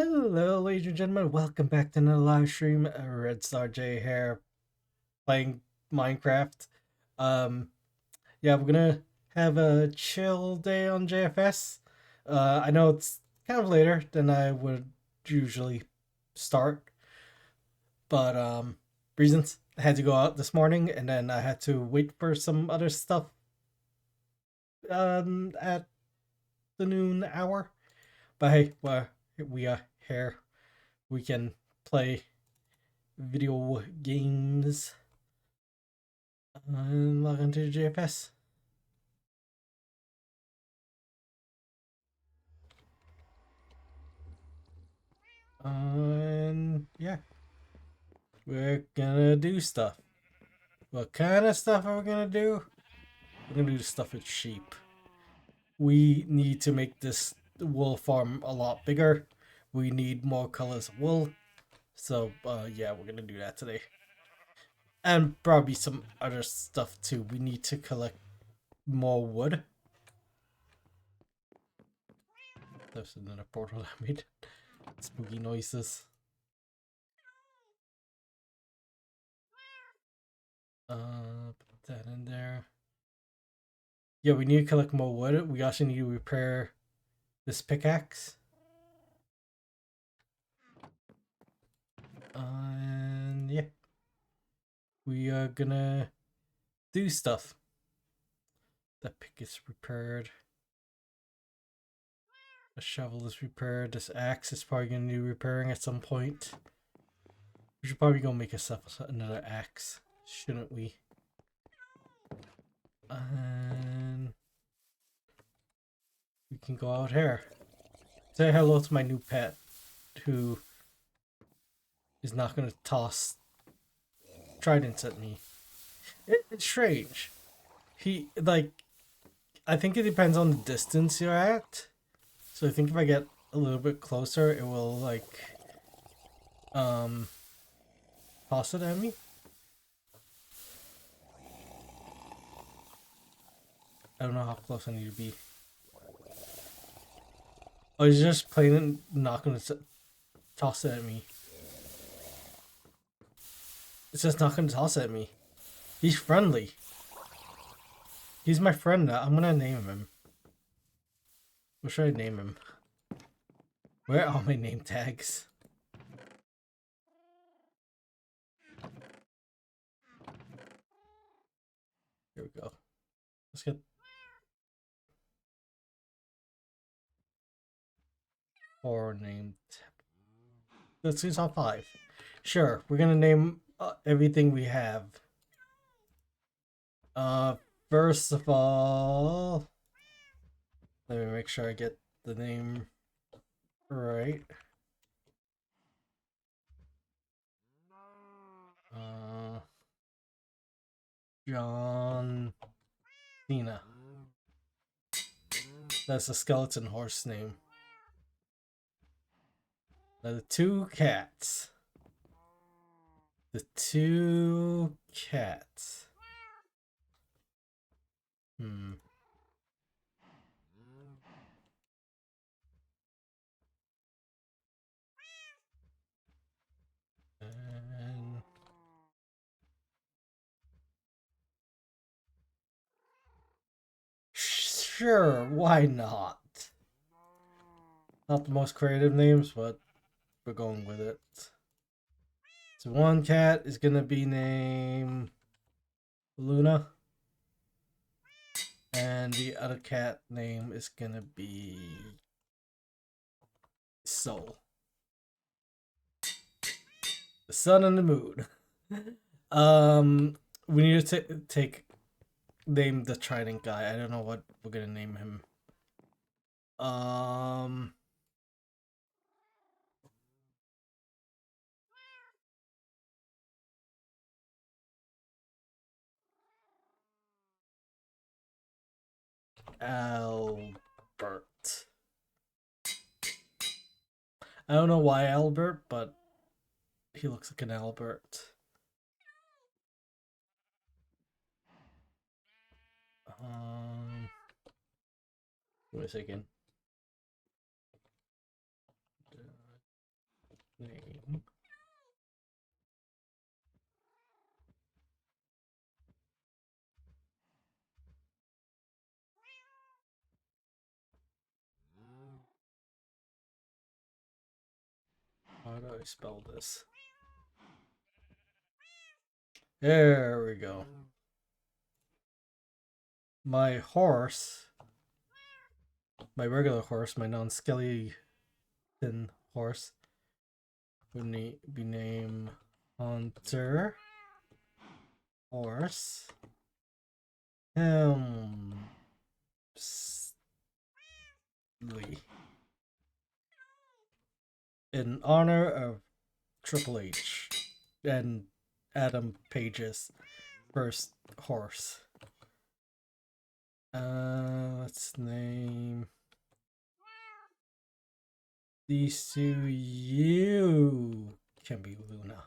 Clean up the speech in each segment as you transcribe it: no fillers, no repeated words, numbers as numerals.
Hello, ladies and gentlemen. Welcome back to another live stream. Red Star J here, playing Minecraft. Um, yeah, we're gonna have a chill day on JFS. I know it's kind of later than I would usually start, but reasons I had to go out this morning, and then I had to wait for some other stuff at the noon hour. But hey, we are here. We can play video games and log into JFS. And yeah, we're gonna do stuff. What kind of stuff are we gonna do? We're gonna do stuff with sheep. We need to make this wool farm a lot bigger. We need more colors of wool. So yeah, we're gonna do that today. And probably some other stuff too. We need to collect more wood. There's another portal I made. Spooky noises. Put that in there. Yeah, we need to collect more wood. We also need to repair this pickaxe. And yeah, we are gonna do stuff. That pick is repaired. The shovel is repaired. This axe is probably gonna need repairing at some point. We should probably go make ourselves another axe, shouldn't we? And we can go out here. Say hello to my new pet, who is not gonna toss tridents at me. It's strange. He, like, I think it depends on the distance you're at. So I think if I get a little bit closer, it will, like, toss it at me. I don't know how close I need to be. Oh, he's just plain not gonna toss it at me. It's just not gonna toss it at me. He's friendly. He's my friend now. I'm gonna name him. What should I name him? Where are all my name tags? Here we go. Let's get 4 named. Let's do top 5. Sure, we're gonna name everything we have. First of all, let me make sure I get the name right. John Cena. That's a skeleton horse name. Now the 2 cats. The 2 cats. And sure, why not? Not the most creative names, but we're going with it. So one cat is gonna be named Luna. And the other cat name is gonna be Soul. The sun and the moon. We need to name the trident guy. I don't know what we're gonna name him. Albert. I don't know why Albert, but he looks like an Albert. Wait a second. name. How do I spell this? There we go. My horse, my regular horse, my non-skeleton horse, would be named Hunter Horse Helmsley, in honor of Triple H and Adam Page's first horse. Let's name these two. You can be Luna,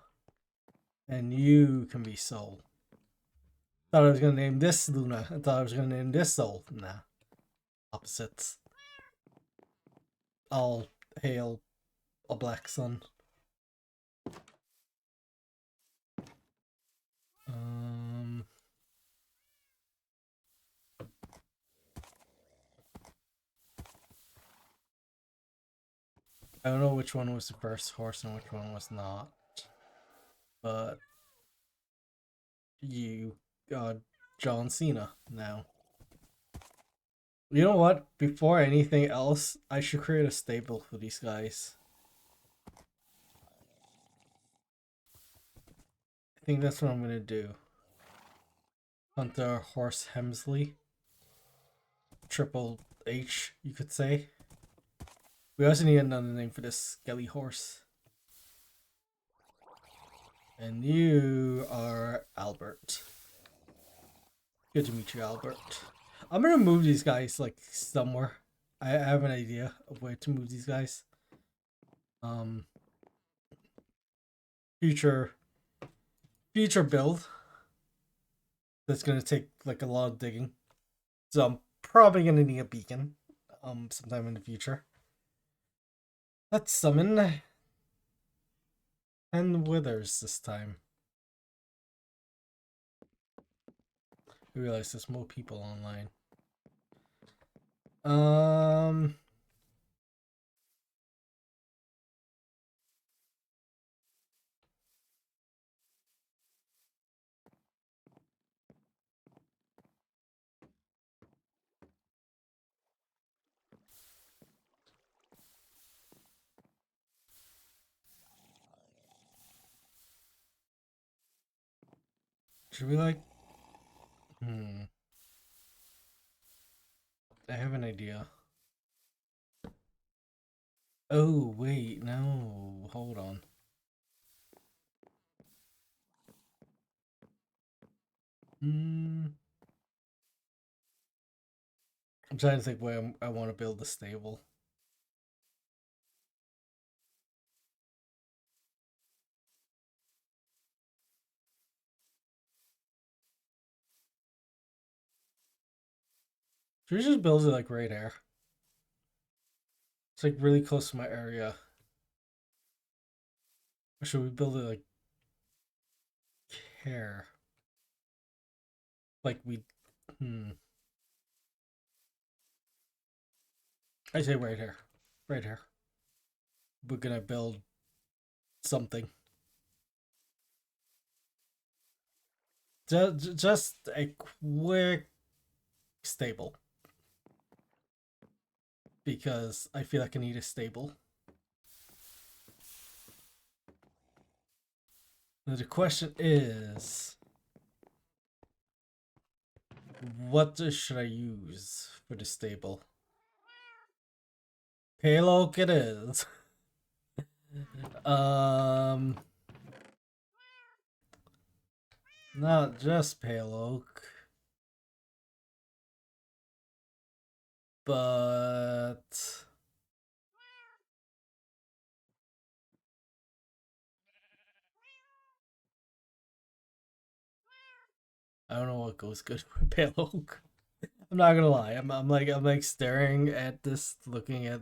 and you can be Soul. Thought I was gonna name this Luna. I thought I was gonna name this Soul. Nah, opposites. All hail a black sun. I don't know which one was the first horse and which one was not, but you got John Cena now. You know what? Before anything else, I should create a stable for these guys. I think that's what I'm gonna do. Hunter Horse Hemsley. Triple H, you could say. We also need another name for this skelly horse. And you are Albert. Good to meet you, Albert. I'm gonna move these guys like somewhere. I have an idea of where to move these guys. Future build. That's gonna take like a lot of digging. So I'm probably gonna need a beacon sometime in the future. Let's summon 10 withers this time. I realize there's more people online. Should we like... I have an idea. Oh, wait, no. Hold on. I'm trying to think where I want to build the stable. Should we just build it like right here? It's like really close to my area. Or should we build it like here? Like we... I say right here. Right here. We're gonna build something. Just a quick stable. Because I feel like I need a stable. Now the question is... what should I use for the stable? Pale it is. Not just pale oak, but I don't know what goes good with pale oak. I'm not gonna lie. I'm like staring at this, looking at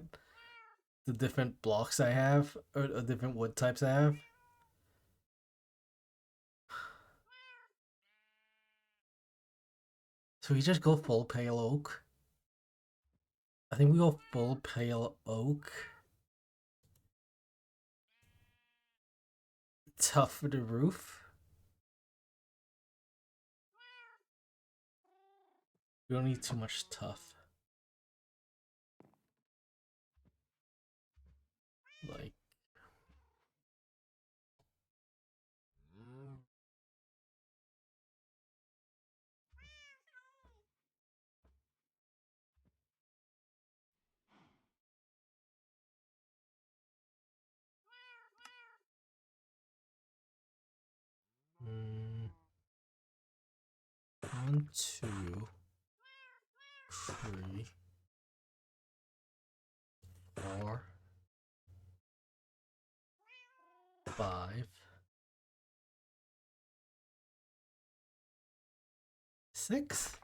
the different blocks I have, or different wood types I have. So we just go full pale oak. I think we go full pale oak. Tough for the roof. We don't need too much tough. Like, mm, 1, 2, 3, 4, 5, 6.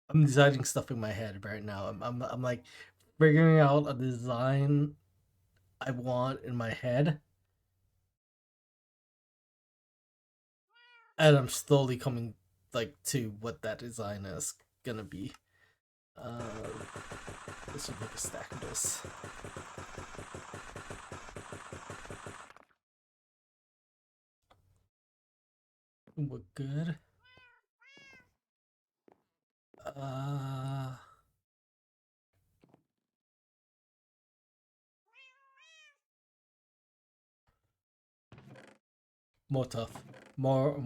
I'm designing stuff in my head right now. I'm like figuring out a design I want in my head, and I'm slowly coming like to what that design is gonna be. Uh, let's just make a stack of this. We're good. Uh, more tough. More.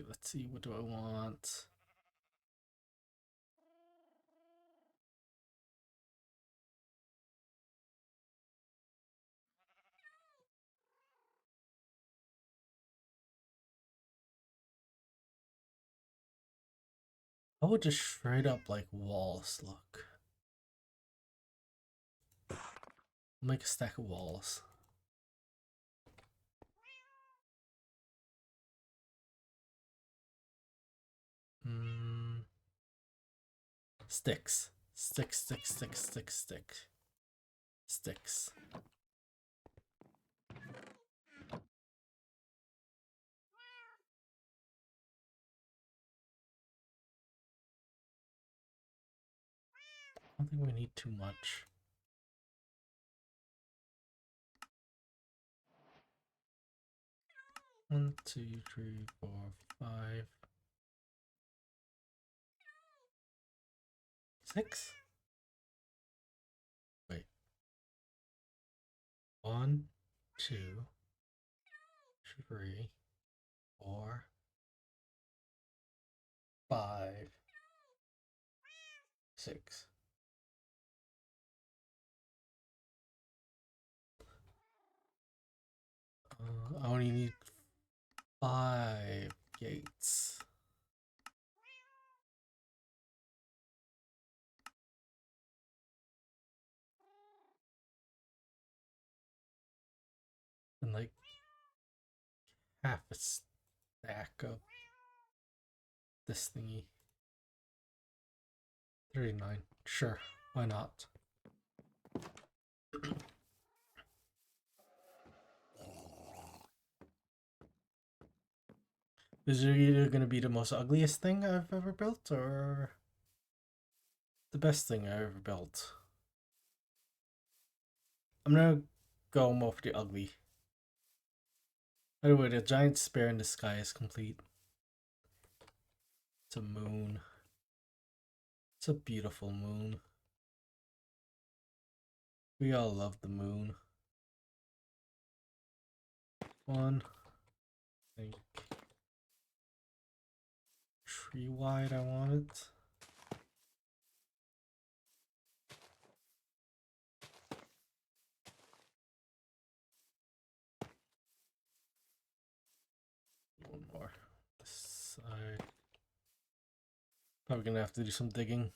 Let's see. What do I want? I would just straight up like walls look. Make a stack of walls. Mm. Sticks. Sticks. I don't think we need too much. One, two, three, 4, 5, 6. Wait. 1, 2, 3, 4, 5, 6. I only need 5 gates. And like half a stack of this thingy. 39. Sure, why not? Is it either going to be the most ugliest thing I've ever built or the best thing I ever built? I'm going to go more for the ugly. By the way, the giant spare in the sky is complete. It's a moon. It's a beautiful moon. We all love the moon. One. I think tree wide I want it. One more. This side. Probably gonna have to do some digging.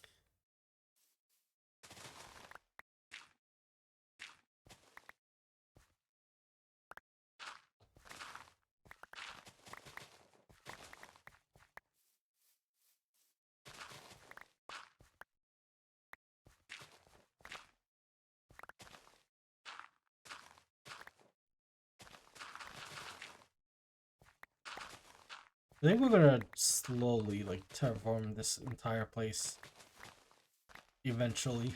I think we're gonna slowly like terraform this entire place eventually.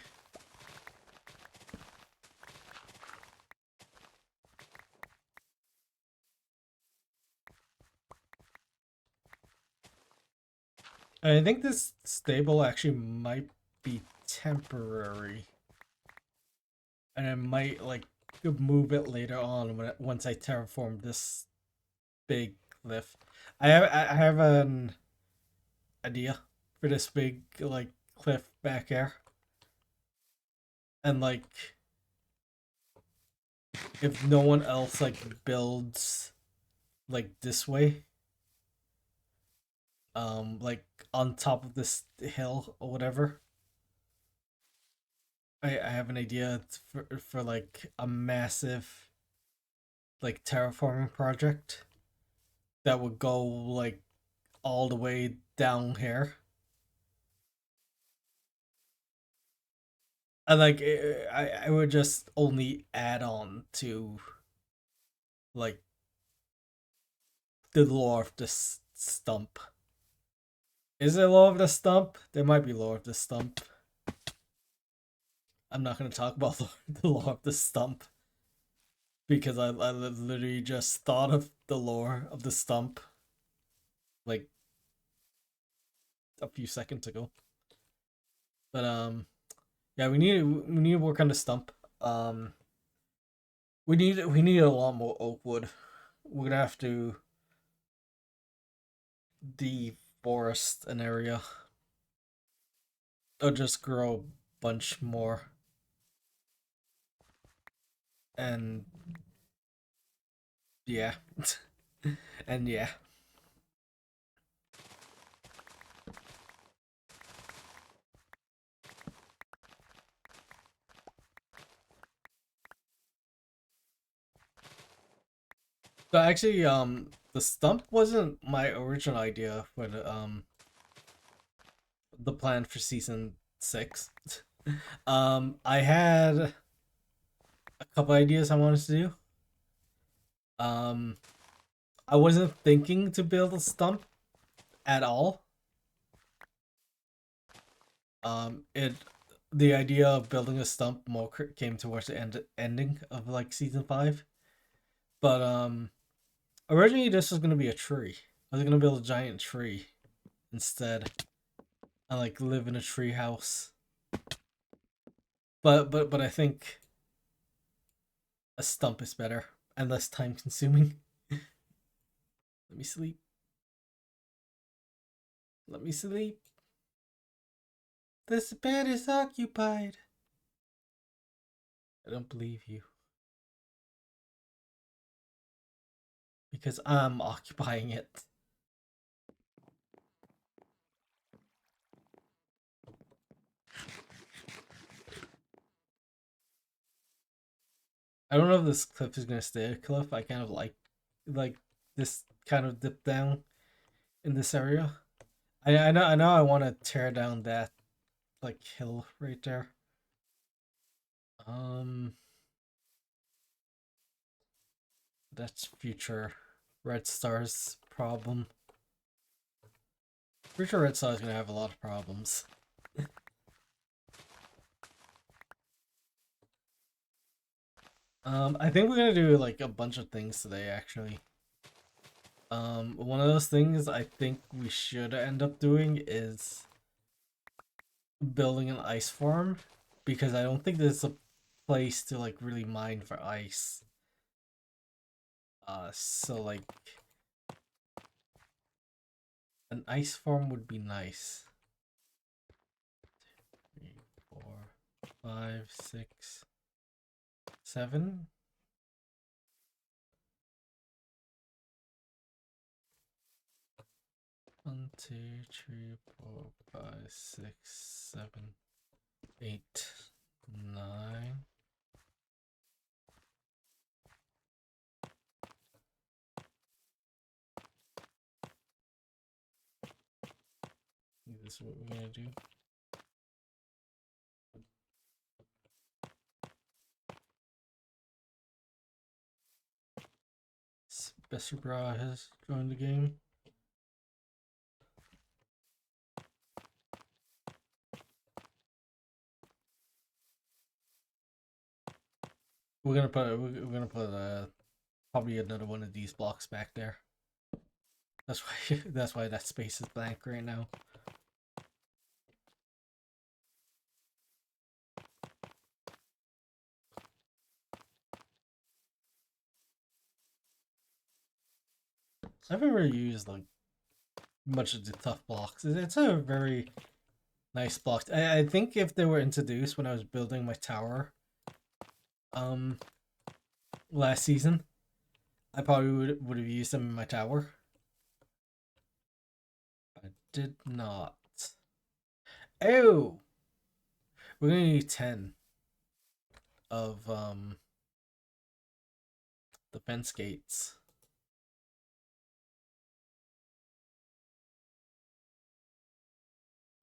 And I think this stable actually might be temporary, and I might like move it later on once I terraform this big cliff. I have an idea for this big like cliff back here, and like if no one else like builds like this way, like on top of this hill or whatever, I have an idea for like a massive like terraforming project that would go like all the way down here. And like I would just only add on to like the lore of this stump. Is there lore of the stump? There might be lore of the stump. I'm not gonna talk about the lore of the stump because I literally just thought of the lore of the stump like a few seconds ago. But yeah, we need to work on the stump. Um, we need a lot more oak wood. We're gonna have to deforest an area or just grow a bunch more. And yeah, and yeah. So actually, the stump wasn't my original idea for the plan for season 6. I had a couple ideas I wanted to do. Um, I wasn't thinking to build a stump at all. It the idea of building a stump more came towards the ending of like season 5. But originally this was gonna be a tree. I was gonna build a giant tree instead, and like live in a tree house. But I think a stump is better and less time consuming. Let me sleep. Let me sleep. This bed is occupied. I don't believe you. Because I'm occupying it. I don't know if this cliff is gonna stay a cliff. I kind of like this kind of dip down in this area. I know I want to tear down that like hill right there. Um that's future Red Star's problem. Future Red Star is gonna have a lot of problems. I think we're gonna do like a bunch of things today actually. One of those things I think we should end up doing is building an ice farm because I don't think there's a place to like really mine for ice. So like an ice farm would be nice. 3, 4, 5, 6, 7. 1, 2, 3, 4, 5, 6, 7, 8, 9. This is what we're gonna do. Special Bra has joined the game. we're gonna put probably another one of these blocks back there. That's why that's why that space is blank right now. I haven't really used like much of the tough blocks. It's a very nice block. I think if they were introduced when I was building my tower, um, last season, I probably would have used them in my tower. I did not. Oh, we're gonna need 10 of the fence gates,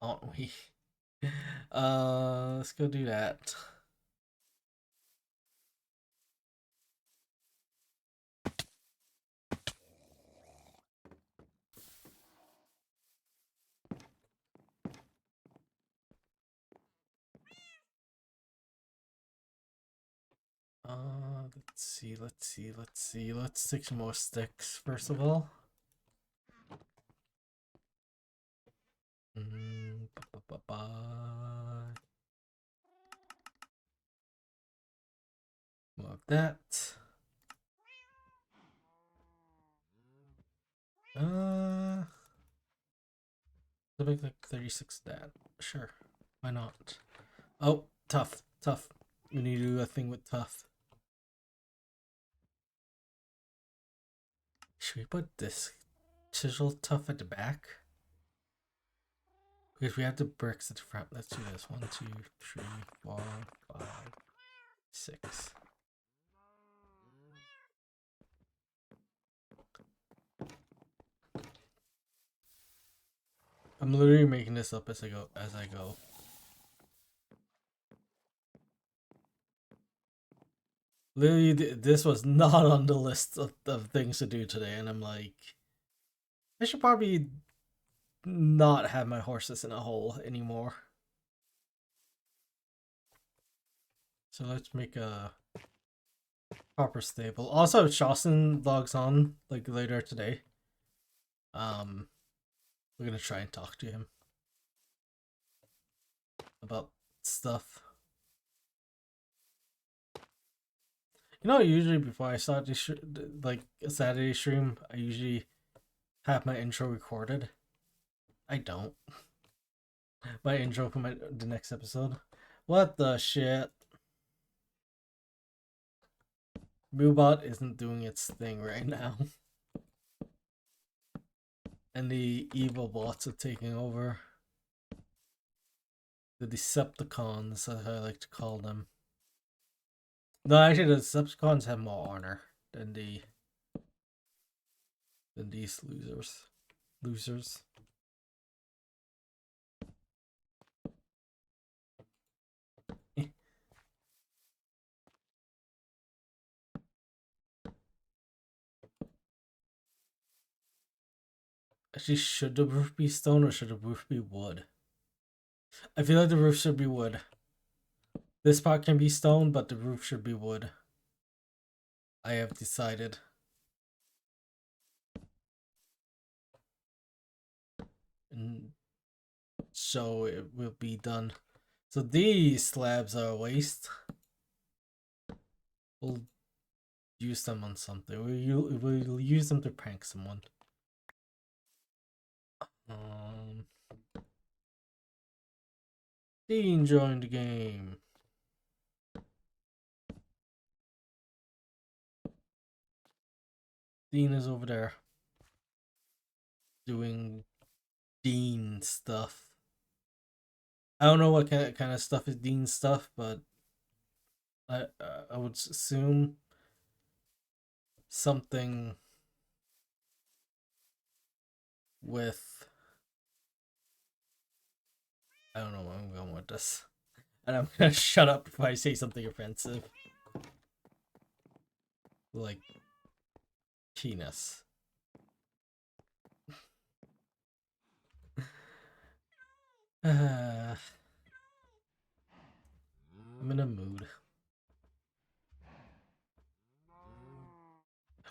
aren't we? Let's go do that. Let's see, let's see, let's see. Let's take some more sticks first of all. Ba, ba, ba, ba. More of that. I'll make like 36 of that. Sure. Why not? Oh, tough, tough. We need to do a thing with tough. Should we put this chisel tough at the back? Because we have the bricks at the front. Let's do this. 1, 2, 3, 4, 5, 6. I'm literally making this up as I go. Literally, this was not on the list of things to do today, and I'm like, I should probably not have my horses in a hole anymore. So let's make a proper stable. Also, Shawson logs on like later today. We're gonna try and talk to him about stuff. You know, usually before I start this like a Saturday stream, I usually have my intro recorded. I don't. My intro for the next episode. What the shit? Moobot isn't doing its thing right now. And the evil bots are taking over. The Decepticons, as I like to call them. No, actually, the Decepticons have more honor than these losers. Actually, should the roof be stone or should the roof be wood? I feel like the roof should be wood. This part can be stone, but the roof should be wood. I have decided. And so it will be done. So these slabs are a waste. We'll use them on something. We'll use them to prank someone. Dean joined the game. Dean is over there doing Dean stuff. I don't know what kind of stuff is Dean stuff, but I would assume something with, I don't know where I'm going with this, and I'm gonna shut up if I say something offensive, like penis. I'm in a mood.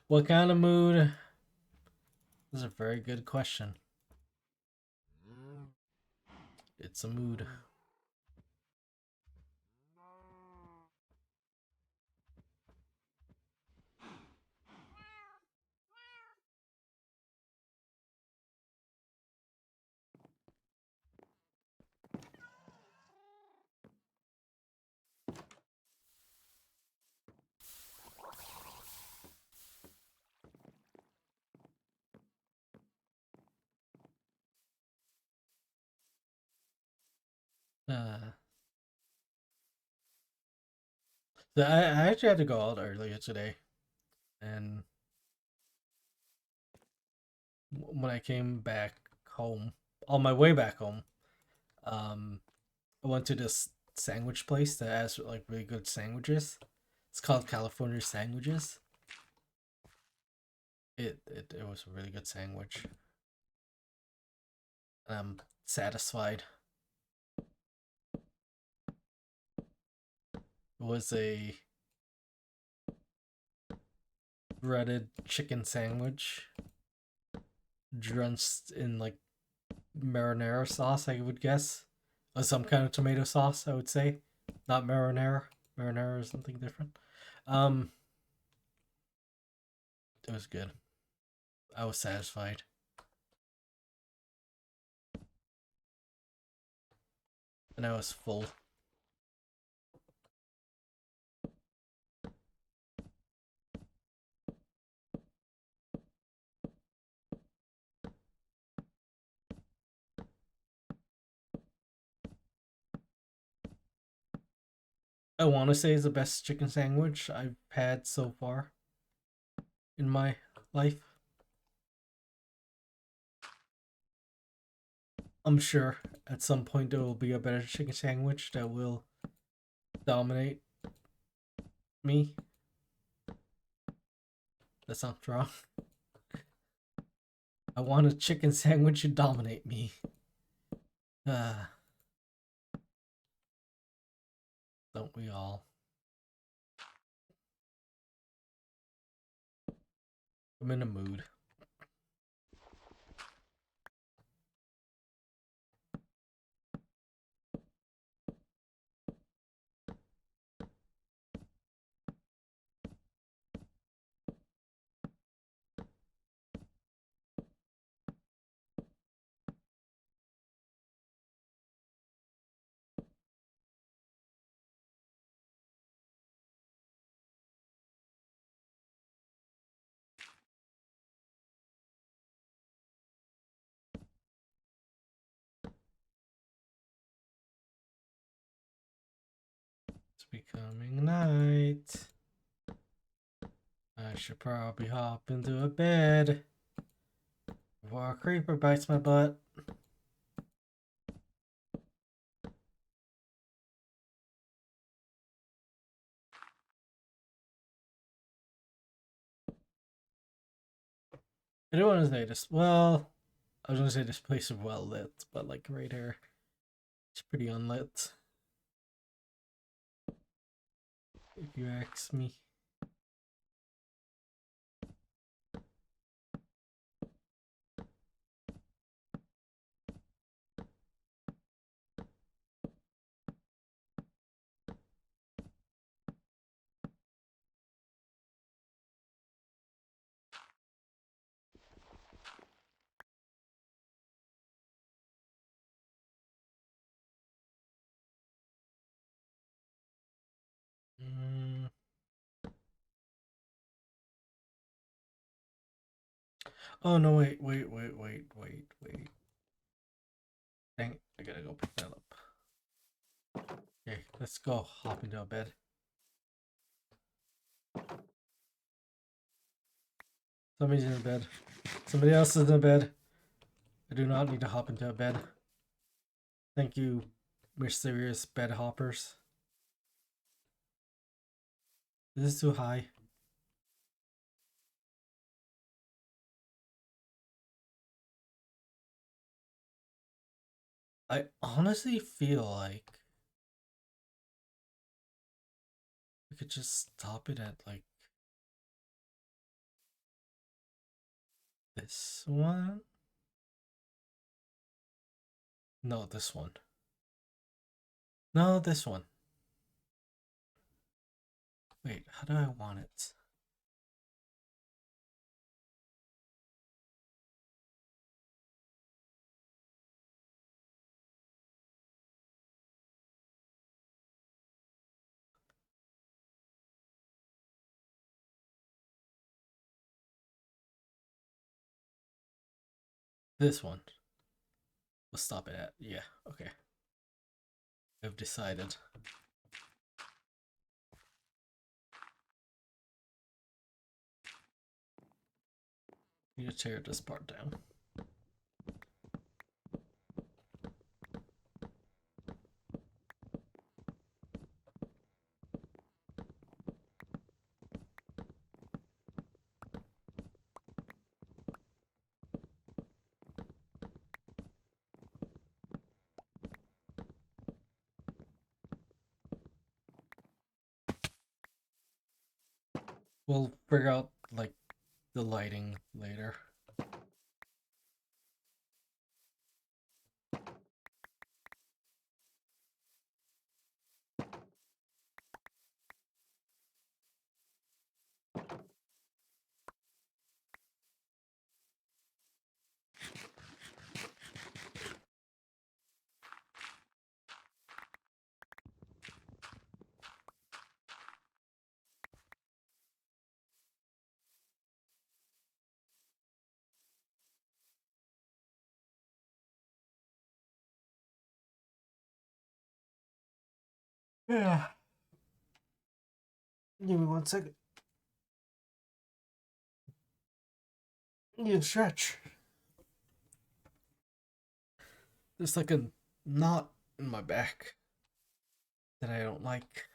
What kind of mood? This is a very good question. It's a mood. Uh, I actually had to go out earlier today, and when I came back home, on my way back home, um, I went to this sandwich place that has like really good sandwiches. It's called California Sandwiches. It was a really good sandwich. And I'm satisfied. It was a breaded chicken sandwich drenched in like marinara sauce, I would guess. Or some kind of tomato sauce, I would say. Not marinara. Marinara is something different. Um, it was good. I was satisfied. And I was full. I want to say it's the best chicken sandwich I've had so far in my life. I'm sure at some point there will be a better chicken sandwich that will dominate me. That sounds wrong. I want a chicken sandwich to dominate me. Ah, don't we all? I'm in a mood. It's becoming night. I should probably hop into a bed before a creeper bites my butt. I don't want to say this. Well, I was gonna say this place is well lit, but like right here, it's pretty unlit. If you ask me. Mm. Oh no! Wait! Dang it! I gotta go pick that up. Okay, let's go. Hop into a bed. Somebody's in a bed. Somebody else is in a bed. I do not need to hop into a bed. Thank you, mysterious bed hoppers. Is this too high? I honestly feel like we could just stop it at like This one? No, this one. No, this one. Wait, how do I want it? This one. We'll stop it at. Yeah, okay. I've decided. Need to tear this part down. We'll figure out like the lighting later. Yeah. Give me 1 second. Need to stretch. There's like a knot in my back that I don't like.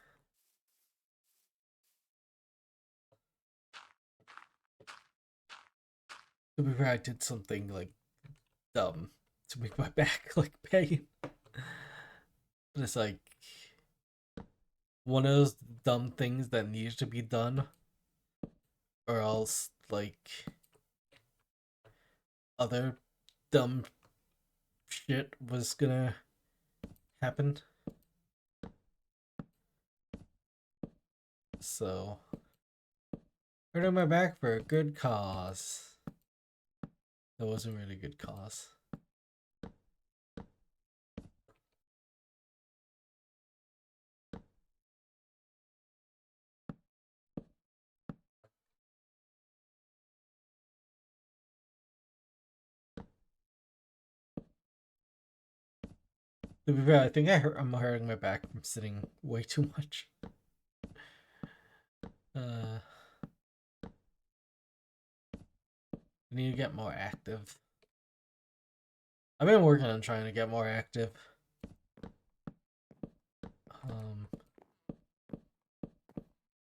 To be fair, I did something like dumb to make my back like pain. But it's like one of those dumb things that needs to be done, or else like other dumb shit was gonna happen. So, hurting my back for a good cause. That wasn't really a good cause. To be fair, I think I'm hurting my back from sitting way too much. I need to get more active. I've been working on trying to get more active.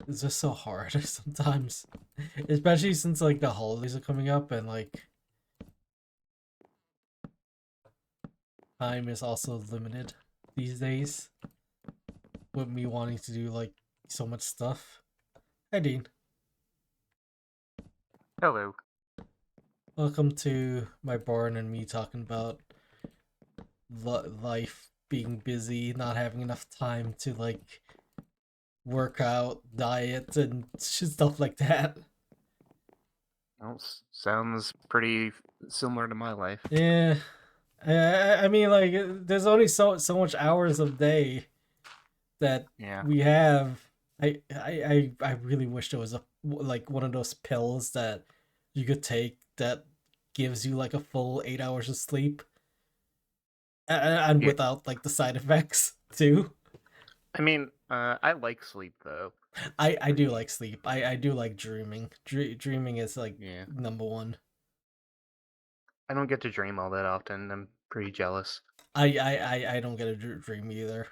It's just so hard sometimes, especially since like the holidays are coming up and like time is also limited these days. With me wanting to do like so much stuff. Hi, Dean. Hello. Welcome to my barn and me talking about life being busy, not having enough time to like work out, diet, and stuff like that. Well, sounds pretty similar to my life. Yeah, I mean, like, there's only so much hours of day that Yeah. we have. I really wish there was a like one of those pills that you could take that gives you like a full 8 hours of sleep, and Yeah. without like the side effects too. I mean, I like sleep though. I do Pretty. like sleep. I do like dreaming. Dreaming is like Yeah. number one. I don't get to dream all that often. I'm pretty jealous. I don't get a dream either.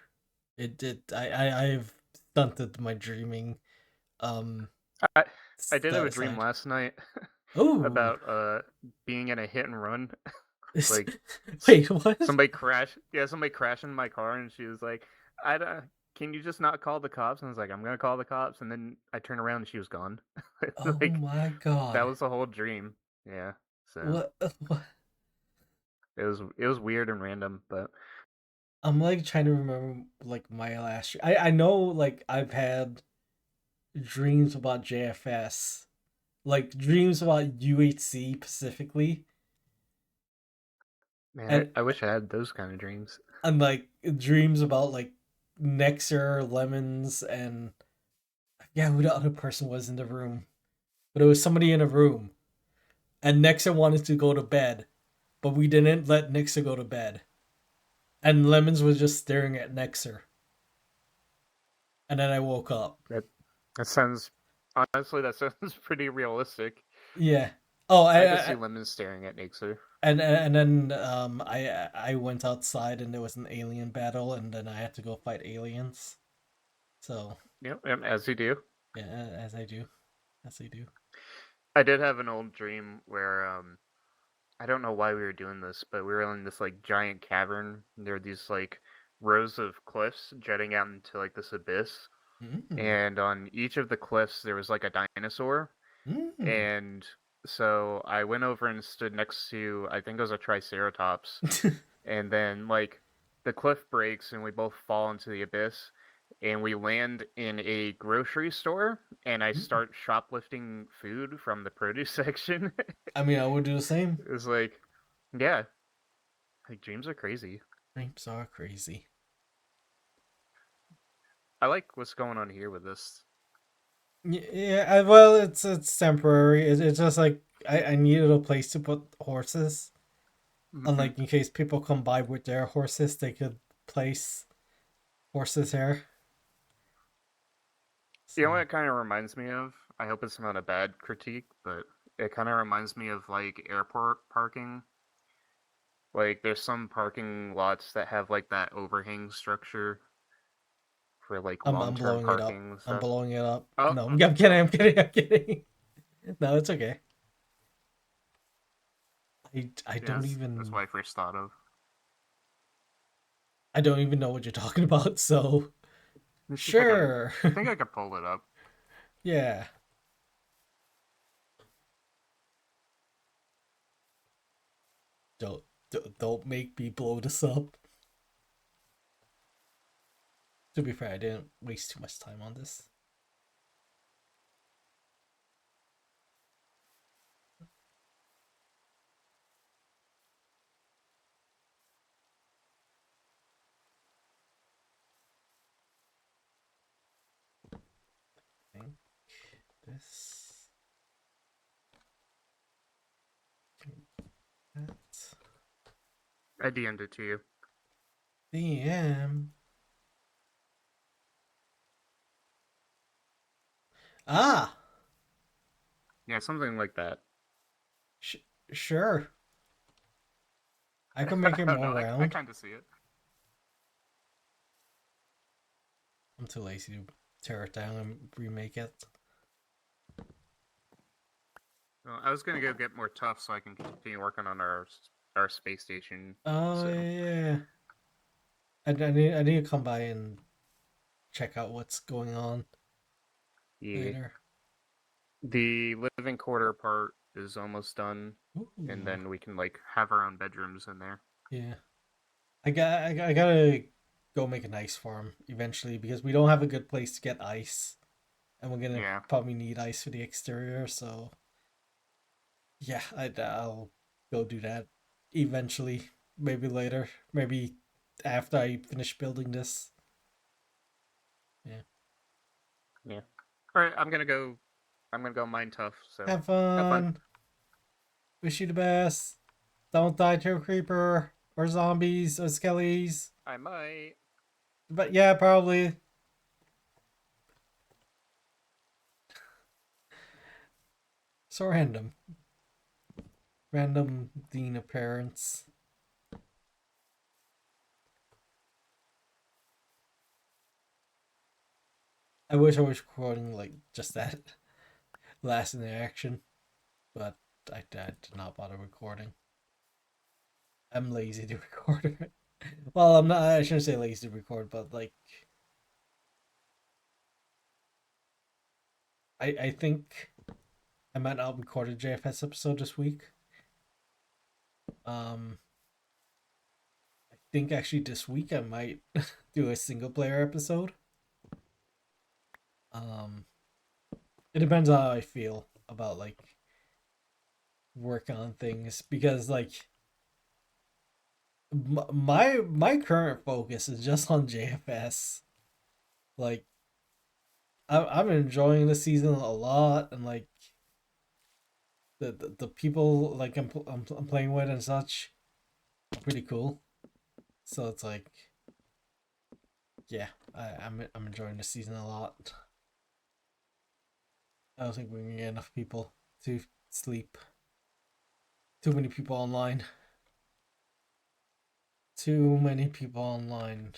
I've stunted my dreaming um I I did have a dream side. last night Oh, about being in a hit and run. Like wait, what? somebody crashed. Yeah, somebody crashed in my car, and she was like, "I don't. Can you just not call the cops?" And I was like, "I'm gonna call the cops." And then I turned around and she was gone. Oh Like my that god. was the whole dream. Yeah. So What? What? it was weird and random, but I'm like trying to remember like my last. I know like I've had dreams about JFS, like dreams about UHC specifically, man, I, and I wish I had those kind of dreams. like dreams about like Nexer, Lemons, and yeah, who the other person was in the room, but it was somebody in a room, and Nexer wanted to go to bed, but we didn't let Nexer go to bed, and Lemons was just staring at Nexer, and then I woke up. That that sounds honestly that sounds pretty realistic. Yeah. Oh, I could see Lemon staring at Nixer. and then I went outside and there was an alien battle and then I had to go fight aliens. So Yep, as you do. yeah, as I do. I did have an old dream where I don't know why we were doing this, but we were in this like giant cavern. There were these like rows of cliffs jutting out into like this abyss, Mm. and on each of the cliffs there was like a dinosaur. Mm. And so I went over and stood next to, I think it was a triceratops, and then like the cliff breaks and we both fall into the abyss, and we land in a grocery store, and I start shoplifting food from the produce section. I mean, I would do the same. It was like, yeah, like dreams are crazy. Dreams are crazy. I like what's going on here with this. Yeah, well, it's temporary. It's just like I needed a place to put horses, and Hmm. like in case people come by with their horses, they could place horses here. You know what So it kind of reminds me of? I hope it's not a bad critique, but it kind of reminds me of like airport parking. Like there's some parking lots that have like that overhang structure for like I'm long-term blowing it up. parking and I'm stuff. blowing it up. Oh, No, oh, I'm kidding. oh. I'm kidding. I'm kidding. No, it's okay. I Yeah, don't that's even what I first thought of. I don't even know what you're talking about. So Let me see if I can. sure, I think I could pull it up. yeah. Don't don't make me blow this up. To be fair, I didn't waste too much time on this. I think this that I DM'd it to you. DM. Ah, Yeah, something like that. sh- sure. I could make I it don't more know. I round. kind of see it. I'm too lazy to tear it down and remake it. Well, I was gonna go get more tough so I can continue working on our space station. Oh So yeah. I need to come by and check out what's going on yeah, later. the living quarter part is almost done, and Ooh, then we can like have our own bedrooms in there. yeah. I gotta go make an ice farm eventually because we don't have a good place to get ice, and we're gonna Yeah, probably need ice for the exterior. So yeah, I'll go do that eventually. Maybe later. Maybe after I finish building this. Yeah. yeah. All right, I'm gonna go. I'm gonna go mine tough. So Have have fun. fun. Wish you the best. Don't die to a creeper or zombies or skellies. I might. But yeah, probably. So random. Random Dean appearance. I wish I was recording like just that last interaction, but I did not bother recording. I'm lazy to record. Well, I'm not. I shouldn't say lazy to record, but like I think I might not record a JFS episode this week Um, I think actually this week I might do a single player episode. Um, it depends on how I feel about like work on things because like my current focus is just on JFS. Like I'm enjoying the season a lot, and like the people like I'm playing with and such are pretty cool. So it's like yeah, I'm enjoying the season a lot. I don't think we can get enough people to sleep. Too many people online. Too many people online.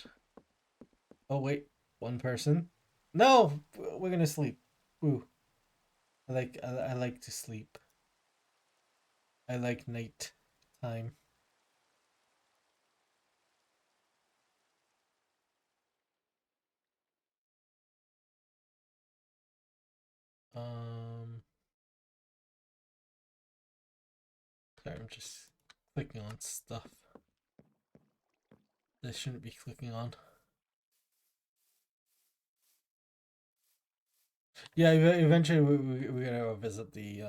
Oh wait, one person. No, we're gonna sleep. Ooh, I like to sleep. I like night time. Um, sorry, I'm just clicking on stuff that I shouldn't be clicking on. Yeah, eventually we're gonna visit the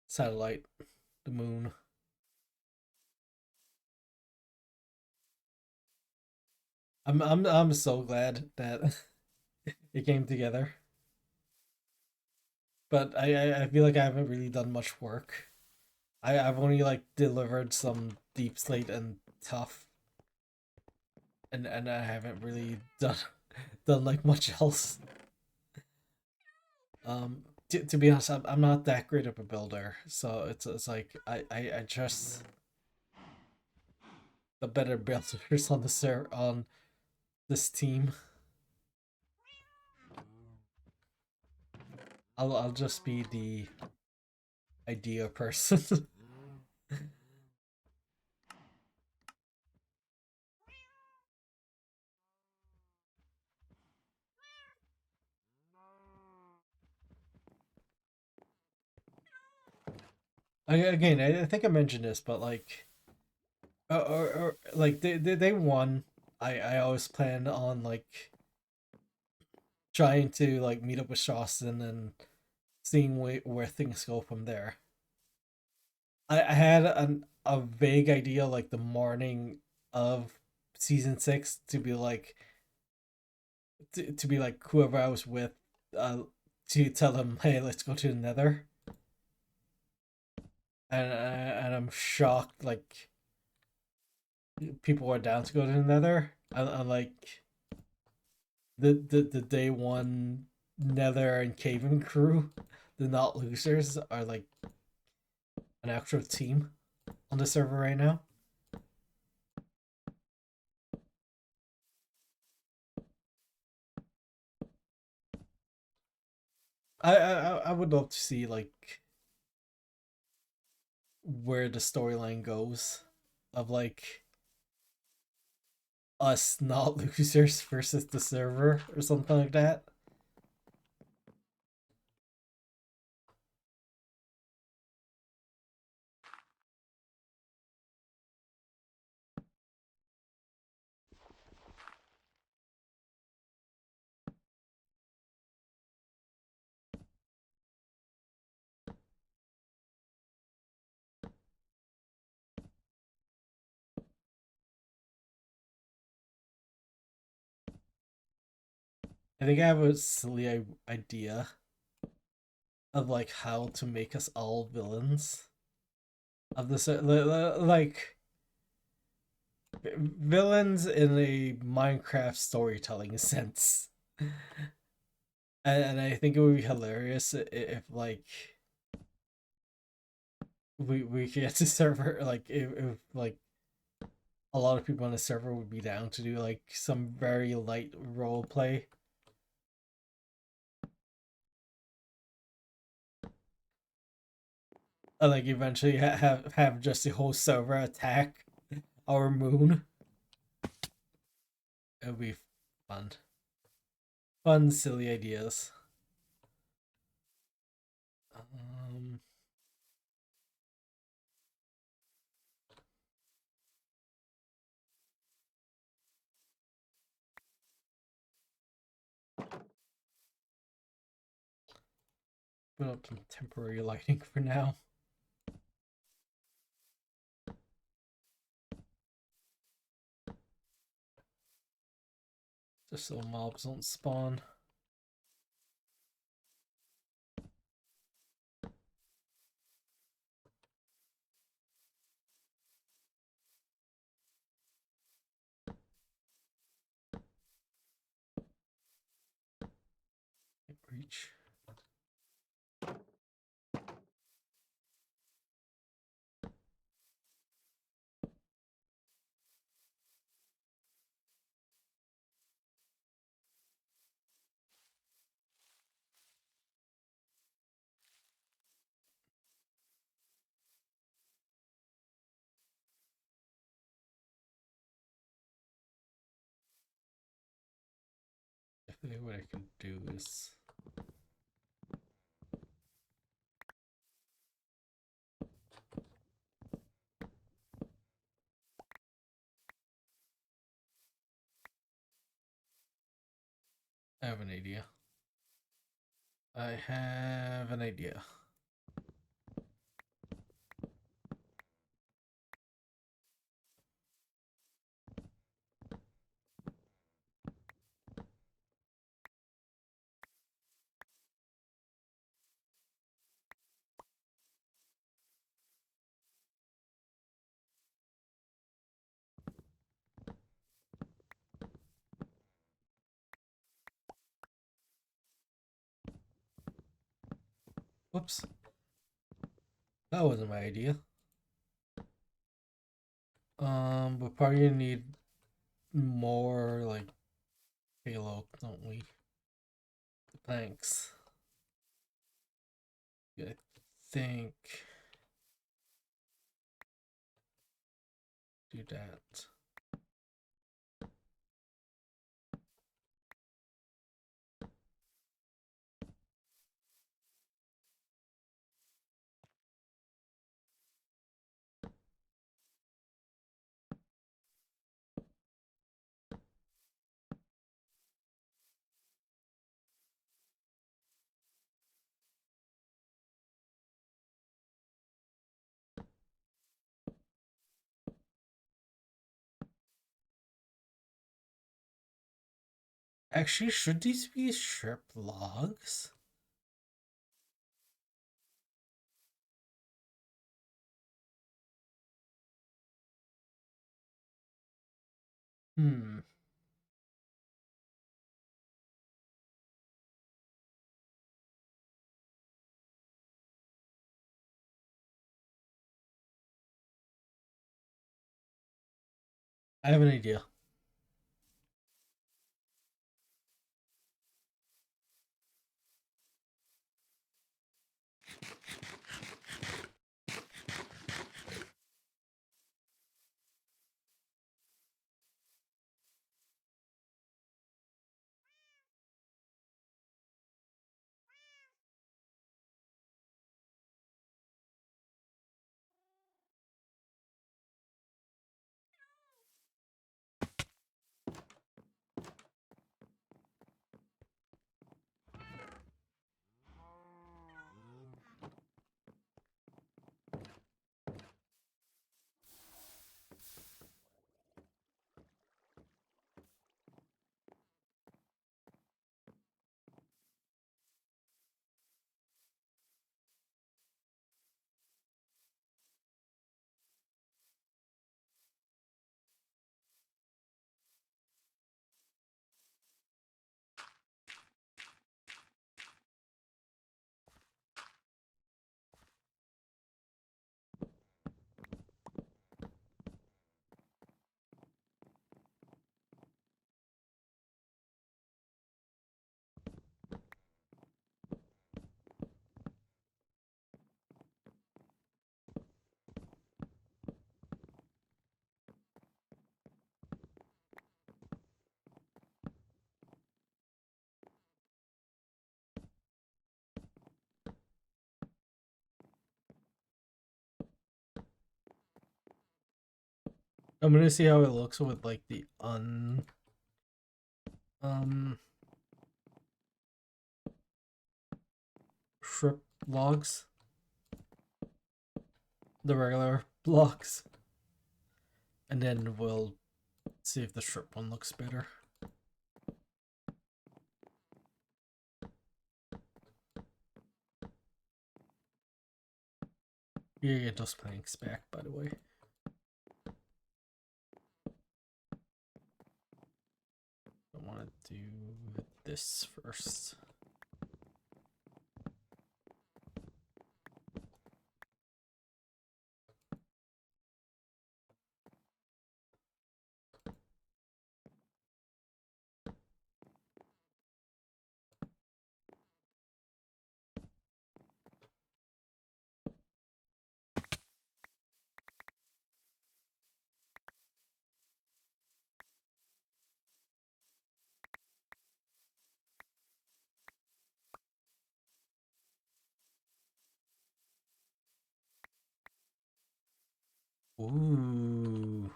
satellite, the moon. I'm so glad that it came together. But I feel like I haven't really done much work. I've only like delivered some deep slate and tough, and I haven't really done like much else. To be honest, I'm not that great of a builder, so it's like I trust the better builders on on this team. I'll just be the idea person. Again, I think I mentioned this, but like, or like they won. I always plan on like trying to like meet up with Shawson and seeing where things go from there. I had a vague idea like the morning of season 6 to be like to be like whoever I was with, uh, to tell them, hey, let's go to the Nether, and I'm shocked like people are down to go to the Nether. And like the day one Nether and Caven crew, the not losers, are like an actual team on the server right now. I would love to see like where the storyline goes of like us not losers versus the server or something like that. I think I have a silly idea of like how to make us all villains of this, like villains in a Minecraft storytelling sense. And I think it would be hilarious if like we get to server like if like a lot of people on the server would be down to do like some very light role play. And like eventually have just the whole server attack our moon. It would be fun. Fun, silly ideas. Um, Put up some temporary lighting for now. Just so mobs don't spawn. Can't reach. Definitely what I can do is I have an idea. I have an idea. Whoops. That wasn't my idea. We're probably gonna need more like payload, don't we? The planks. I think do that. Actually, should these be strip logs? Hmm. I have an idea. I'm gonna see how it looks with like the um strip logs. The regular logs. And then we'll see if the strip one looks better. You get those planks back, by the way. I want to do this first. Ooh.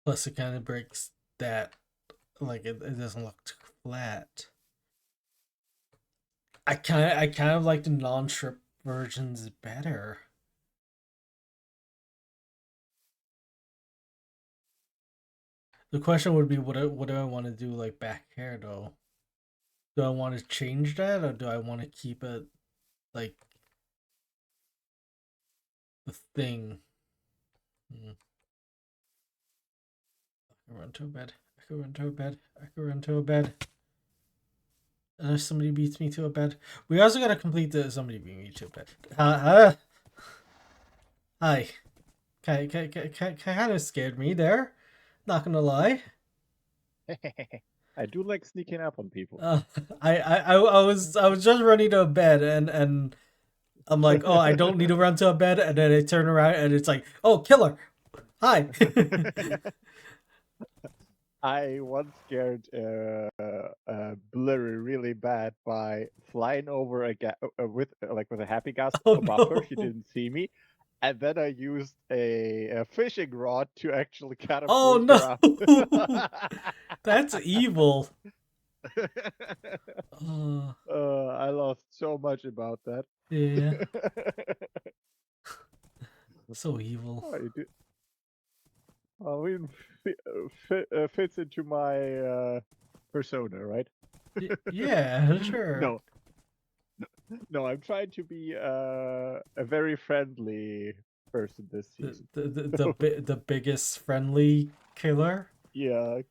Plus it kind of breaks that, like it doesn't look too flat. I kind of like the non-strip versions better. The question would be, what do I want to do like back here though? Do I want to change that, or do I want to keep it like the thing? I could run to a bed. I could run to a bed. I could run to a bed. Unless somebody beats me to a bed. We also gotta complete the somebody beat me to a bed. Hi. Kind of scared me there. Not gonna lie. I do like sneaking up on people. I was just running to a bed and I'm like, oh, I don't need to run to a bed, and then I turn around and it's like, oh, killer. Hi. I once scared Blurry really bad by flying over with a happy gas above her. She didn't see me, and then I used a fishing rod to actually catapult her no. That's evil. I lost so much about that. Yeah. So evil. Fits into my persona, right? Yeah, sure. No, I'm trying to be a very friendly person this season. The biggest friendly killer. Yeah,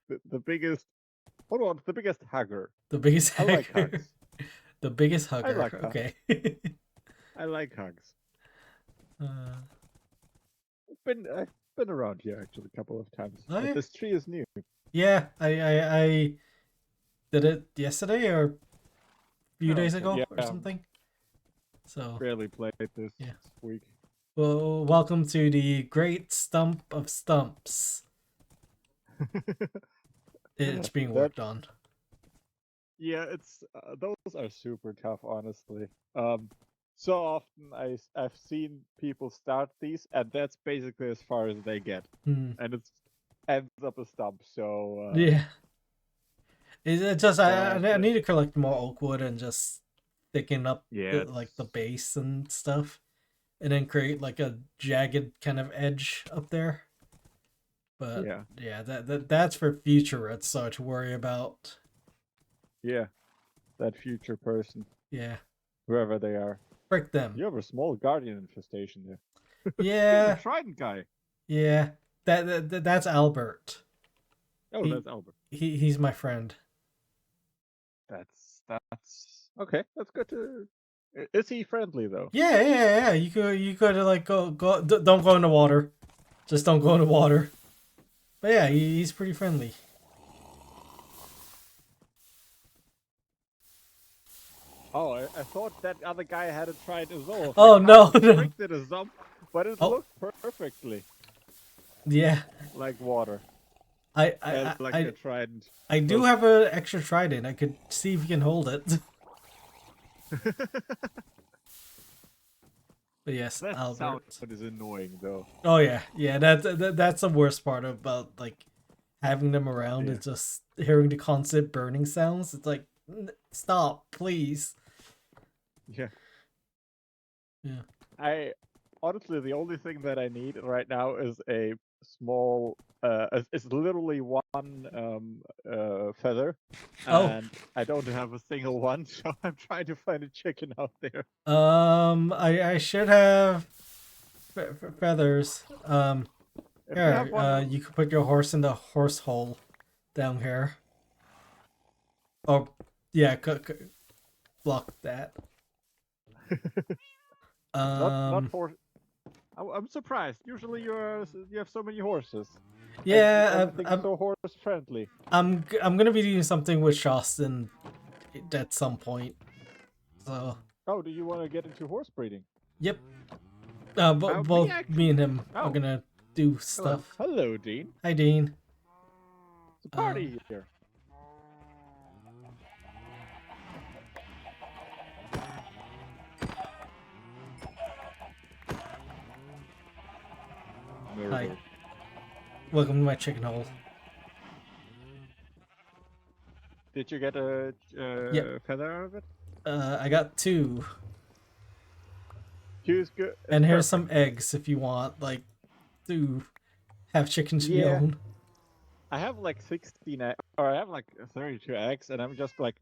the biggest. Hold on, the biggest hugger. The biggest hugger. I like hugs. The biggest hugger. I like hugs. Okay. I like hugs. I've been around here actually a couple of times. Oh, yeah? This tree is new. Yeah, I did it yesterday or a few days ago or something. So barely played this week. Well, welcome to the Great Stump of Stumps. It's being worked on. Yeah, it's those are super tough, honestly. So often I've seen people start these, and that's basically as far as they get, and it ends up a stump. So yeah, it's just I need to collect more oak wood and just thicken up the base and stuff, and then create like a jagged kind of edge up there. But yeah, that's for future Red Star to worry about. Yeah, that future person. Yeah, whoever they are. Frick them. You have a small guardian infestation there. Yeah. The trident guy. Yeah, that's Albert. Oh, that's Albert. He's my friend. That's okay. That's good to. Is he friendly though? Yeah. You could like go. Don't go in the water. Just don't go in the water. But yeah, he's pretty friendly. Oh, I thought that other guy had it tried as well. Oh no! Did a jump, but it looked perfectly. Yeah. Like water. A trident. I do have an extra trident. I could see if you can hold it. But yes, that Albert. sound is annoying though. Oh yeah. That's the worst part about like having them around Yeah. and just hearing the constant burning sounds. It's like, stop, please. Yeah. Yeah. I honestly, the only thing that I need right now is a small. It's literally one feather, Oh, and I don't have a single one, so I'm trying to find a chicken out there. I should have feathers. If you have Here, one, you could put your horse in the horse hole down here. Oh, yeah, block that. not horse. I'm surprised. Usually you have so many horses. And Yeah, everything's so horse friendly. I'm gonna be doing something with Shostin at some point. So, Oh, do you want to get into horse breeding? yep. Me Both me actually. and him are Oh, gonna do hello, stuff. hello, Dean. Hi, Dean. It's a party here. Hi. Welcome to my chicken hole. Did you get a Yep. feather out of it? I got 2. Choose good. And here's Perfect. some eggs if you want, like, to have chickens of your Yeah. own. I have like 16 or I have like 32 eggs, and I'm just like,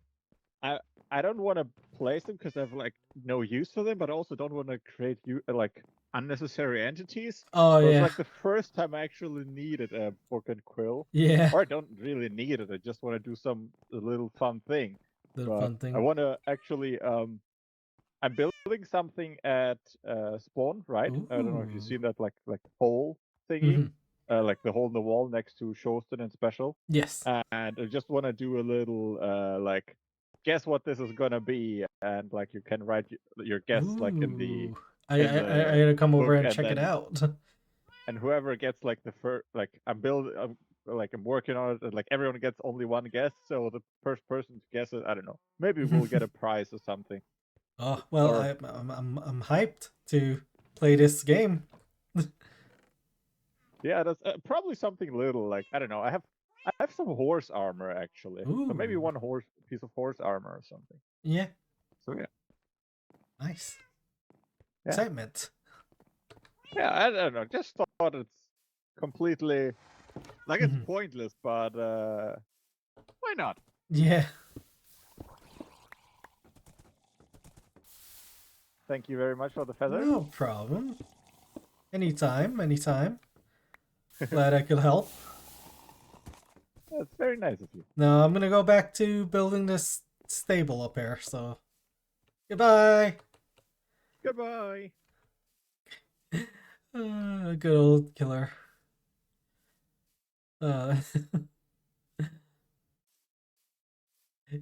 I don't want to place them because I have like no use for them, but I also don't want to create like unnecessary entities. Oh, So it's yeah. like the first time I actually needed a book and quill. Yeah. Or I don't really need it. I just want to do some little fun thing. Little But fun thing. I want to actually I'm building something at spawn, right? Ooh. I don't know if you've seen that like hole thingy. Mm-hmm. Like the hole in the wall next to Shoston and Special. Yes. And I just want to do a little like guess what this is gonna be, and like you can write your guess like in the I gotta come over and and check it then, out. and whoever gets like the first, like I'm working on it, and like everyone gets only one guess, so the first person to guess it, I don't know, maybe we'll get a prize or something. Oh well, Or I'm hyped to play this game. yeah, that's probably something little, like I don't know. I have some horse armor actually, so maybe Ooh. one piece of horse armor or something. Yeah. So yeah, Nice. Yeah. Excitement. Yeah, I don't know. Just thought it's completely like it's Mhm. pointless, but why not? Yeah. Thank you very much for the feather. No problem. Anytime, anytime. Glad I could help. That's very nice of you. No, I'm gonna go back to building this stable up here, so goodbye. Goodbye. Good old killer.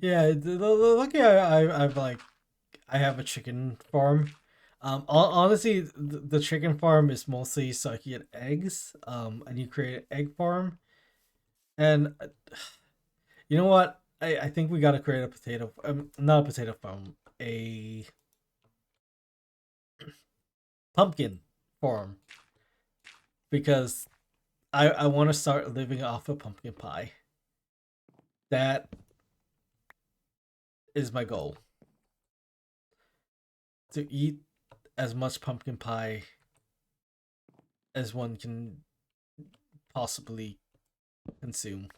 Yeah, lucky I've like I have a chicken farm. Honestly, the chicken farm is mostly so I can get eggs. And you create an egg farm, and you know what? I think we gotta create a potato. Not a potato farm, a pumpkin farm, because I want to start living off of pumpkin pie. That is my goal. To eat as much pumpkin pie as one can possibly consume.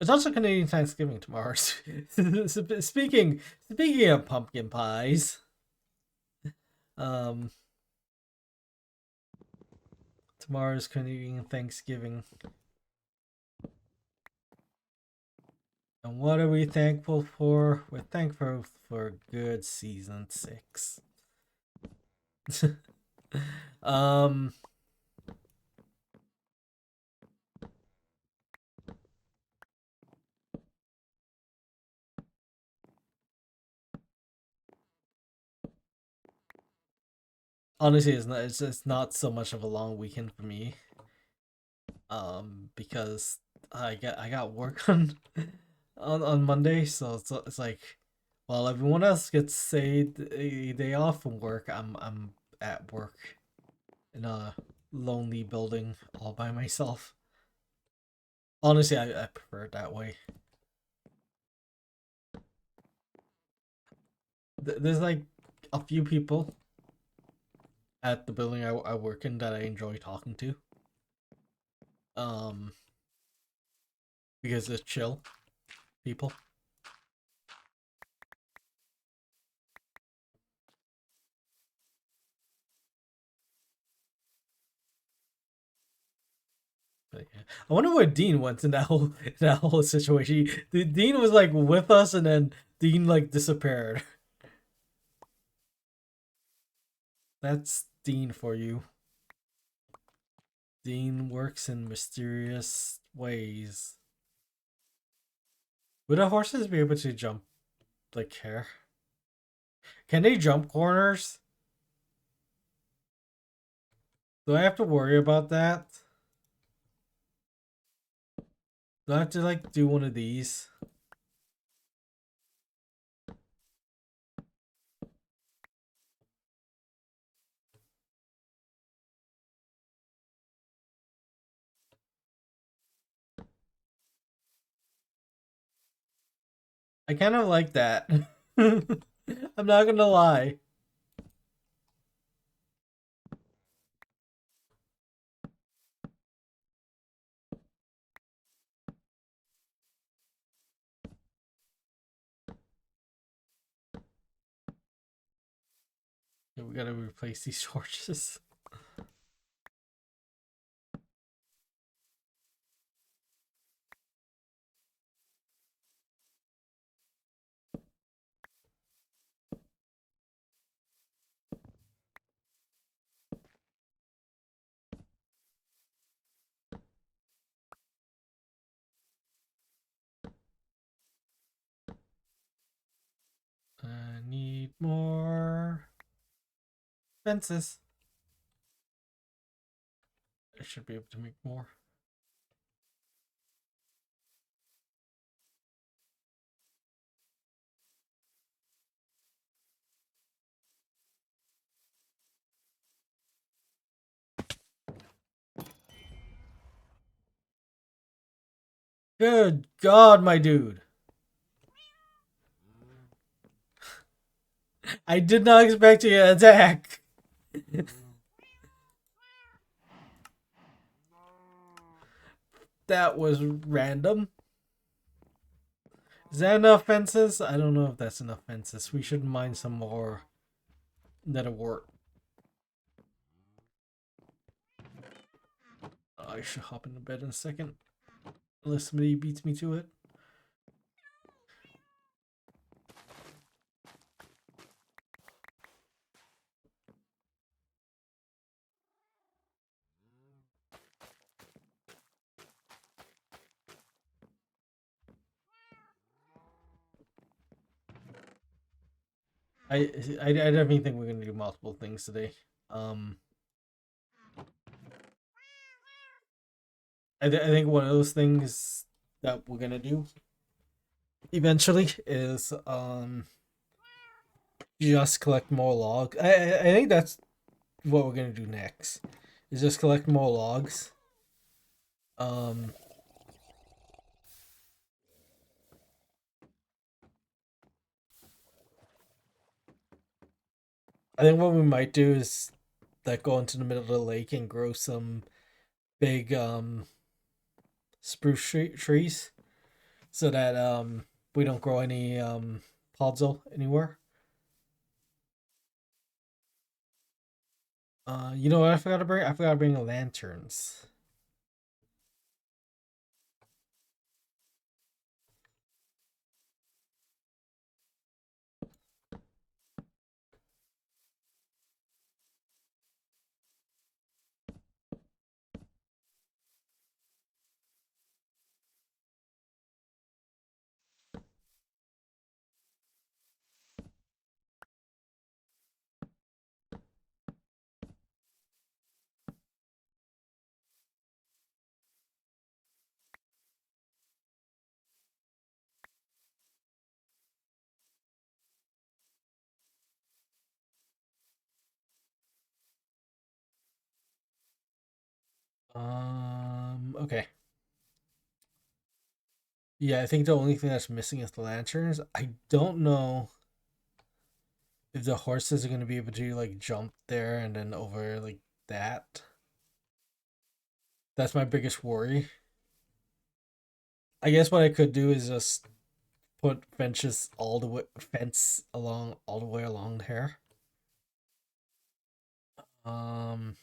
It's also Canadian Thanksgiving tomorrow. speaking of pumpkin pies, um, tomorrow's Canadian Thanksgiving. And what are we thankful for? We're thankful for good season 6. um Honestly, it's not so much of a long weekend for me. Because I got work on Monday, so it's like while everyone else gets a day off from work, I'm at work. in a lonely building all by myself. Honestly, I prefer it that way. There's like a few people at the building I work in that I enjoy talking to. Um, because it's chill people. But yeah. I wonder where Dean went in that whole situation. Dean was like with us, and then Dean like disappeared. That's Dean for you. Dean works in mysterious ways. Would the horses be able to jump like here? Can they jump corners? Do I have to worry about that? Do I have to like do one of these? I kind of like that. I'm not gonna lie. We gotta replace these torches. I need more fences. I should be able to make more. Good God, my dude. I did not expect you to attack. That was random. Is that enough fences? I don't know if that's enough fences. We should mine some more nether wart. I should hop into bed in a second. Unless somebody beats me to it. I definitely think we're gonna do multiple things today. I think one of those things that we're gonna do eventually is just collect more logs. I think that's what we're gonna do next. Is just collect more logs. Um, I think what we might do is like go into the middle of the lake and grow some big spruce trees so that we don't grow any podzol anywhere. You know what I forgot to bring? I forgot to bring lanterns. Okay. Yeah, I think the only thing that's missing is the lanterns. I don't know if the horses are gonna be able to like jump there and then over like that. That's my biggest worry. I guess what I could do is just put fences all the way fence along all the way along here. Um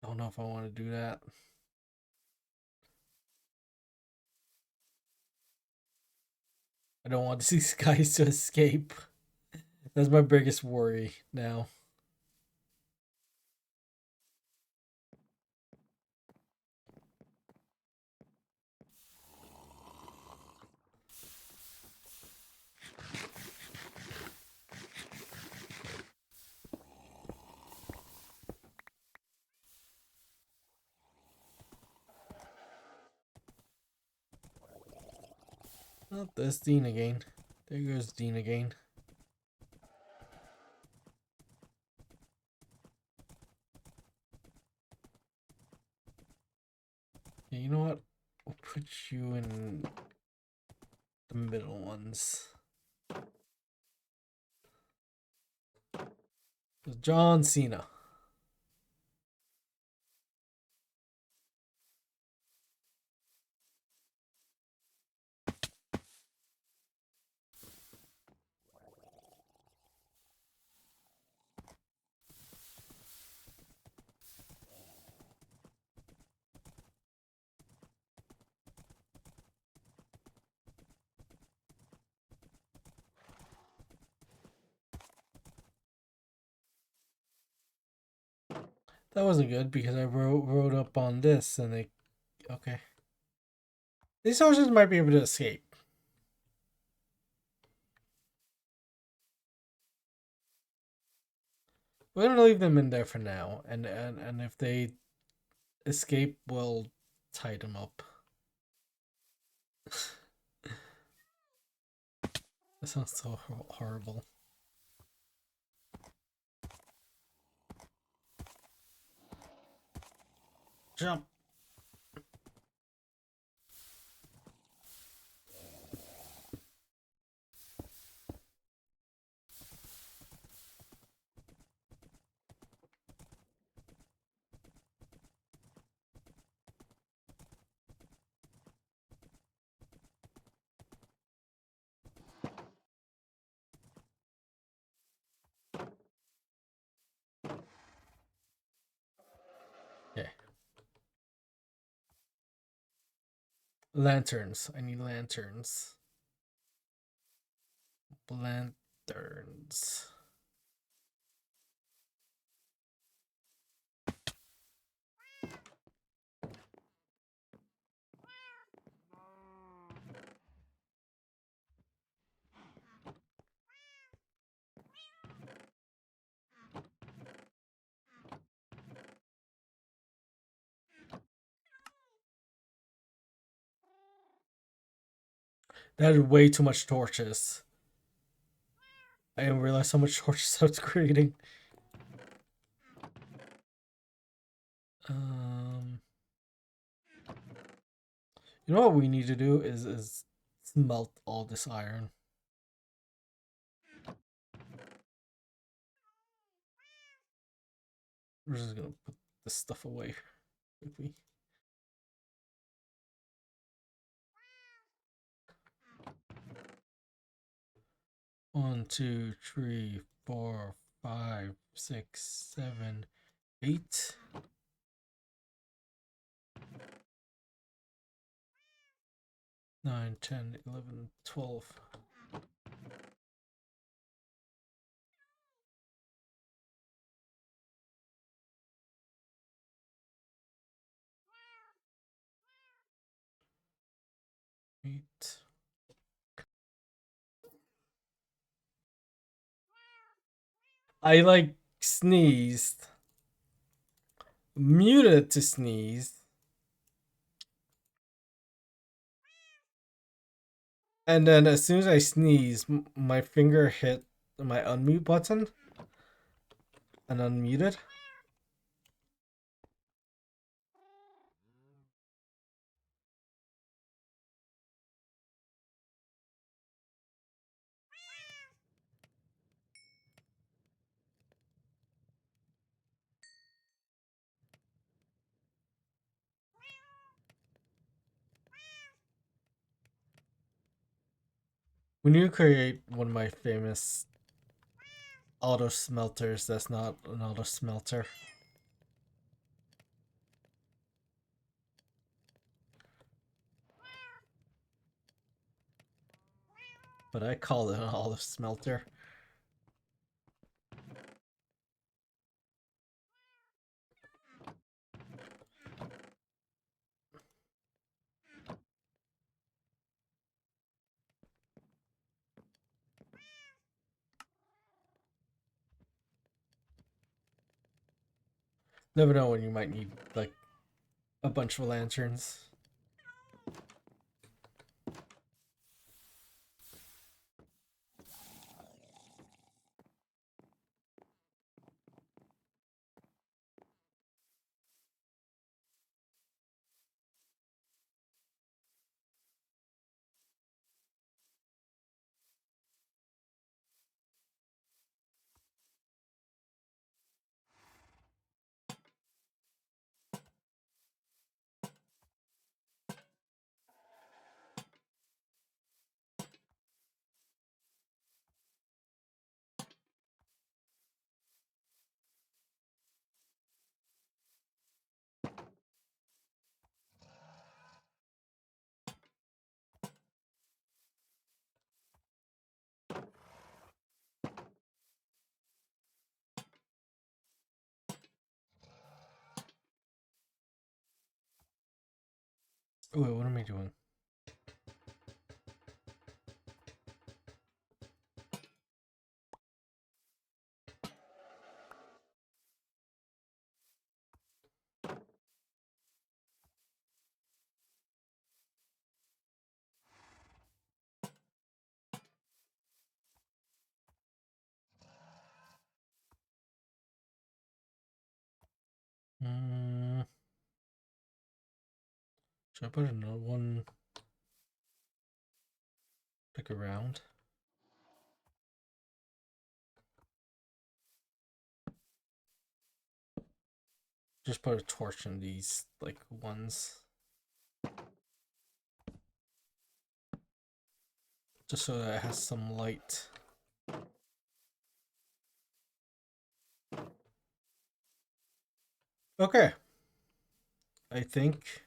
I don't know if I want to do that. I don't want these guys to escape. That's my biggest worry now. Oh, there's Dean again. There goes Dean again. Yeah, you know what? We'll put you in the middle ones. John Cena. That wasn't good because I wrote up on this and they okay. These soldiers might be able to escape. We're gonna leave them in there for now, and if they escape, we'll tie them up. That sounds so horrible. Jump. Okay. Lanterns. I need lanterns. Lanterns. That is way too much torches. I didn't realize how much torches I was creating. Um, you know what we need to do is smelt all this iron. We're just gonna put this stuff away quickly. One, two, three, four, five, six, 7, 8. 9, 10, 11, 12. Eight. I like sneezed. Muted to sneeze. And then as soon as I sneezed, my finger hit my unmute button and unmuted. We need to create one of my famous auto smelters that's not an auto smelter. But I call it an auto smelter. Never know when you might need like a bunch of lanterns. Oh, wait, what am I doing? Should I put another one like around? Just put a torch in these like ones. Just so that it has some light. Okay. I think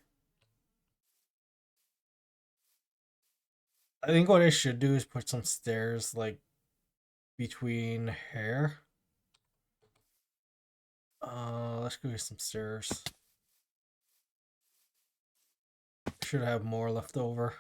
what I should do is put some stairs like between here. Let's go get some stairs. Should have more left over.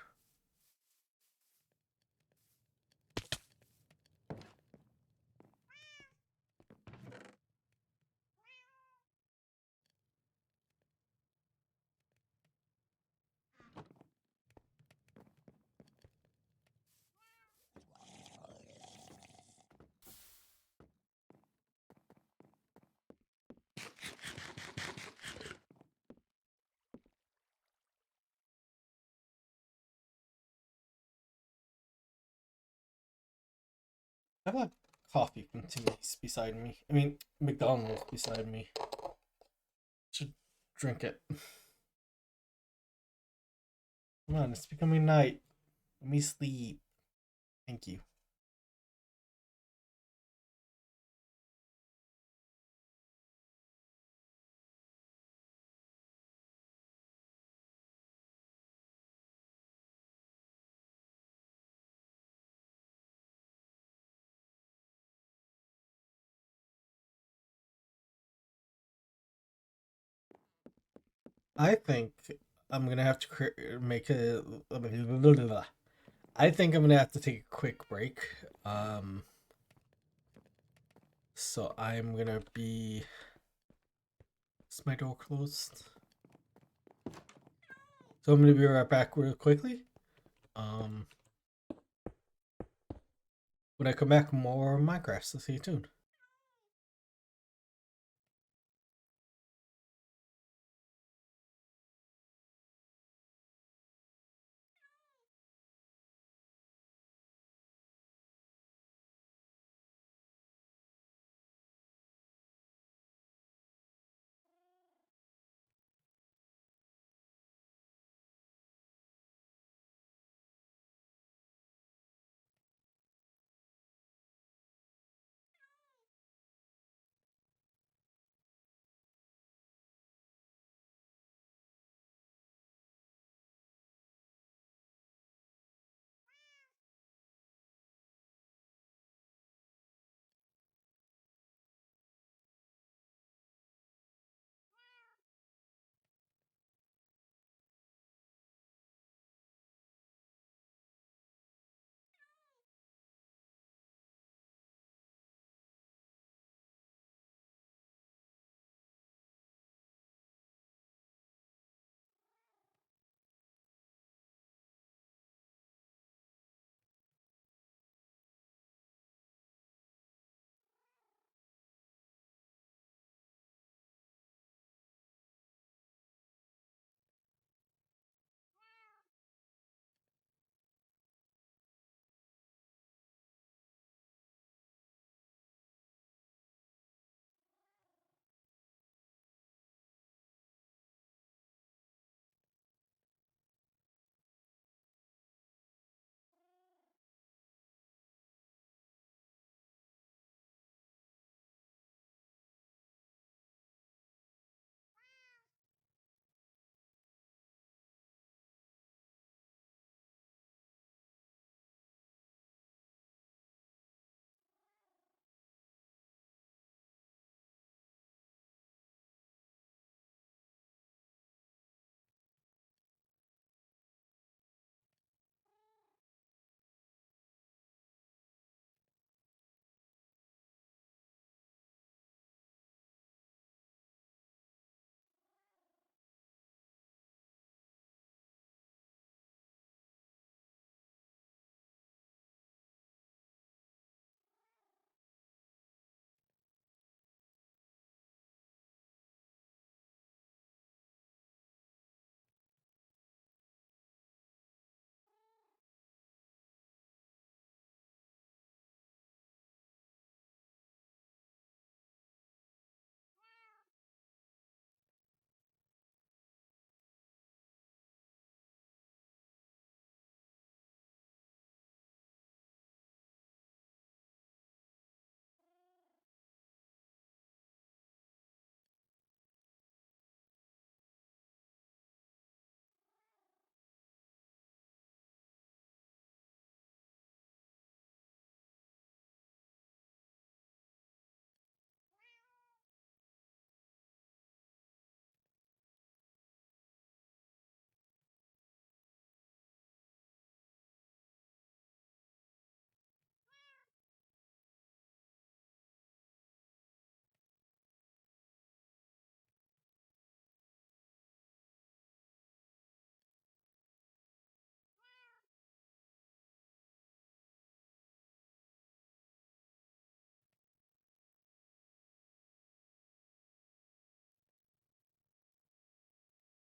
I have like coffee continues beside me. I mean, McDonald's beside me. Should drink it. Come on, it's becoming night. Let me sleep. Thank you. I think I'm gonna have to make a. I think I'm gonna have to take a quick break. So I'm gonna be. Is my door closed? So I'm gonna be right back real quickly. Um. When I come back, more Minecraft, so stay tuned.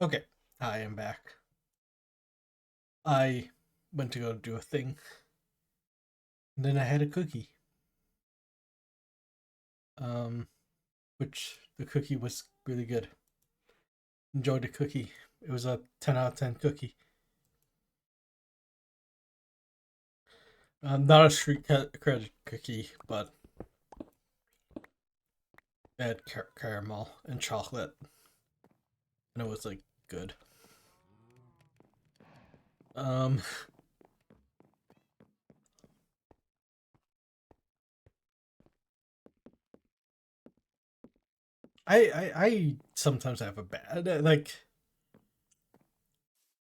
Okay, I am back. I went to go do a thing, and then I had a cookie. Um, which the cookie was really good. Enjoyed the cookie. It was a 10 out of 10 cookie. Not a street credit cookie, but it had caramel and chocolate, and it was like good. Um, I sometimes have a bad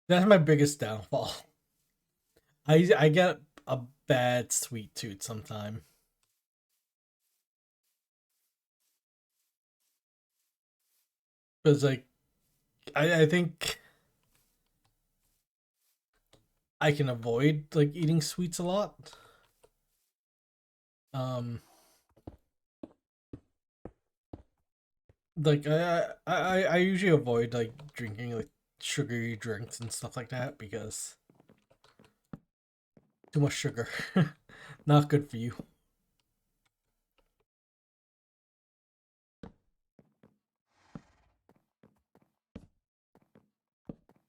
that's my biggest downfall. I get a bad sweet tooth sometime. Because like I think I can avoid like eating sweets a lot. Um, like I usually avoid like drinking like sugary drinks and stuff like that because too much sugar, not good for you.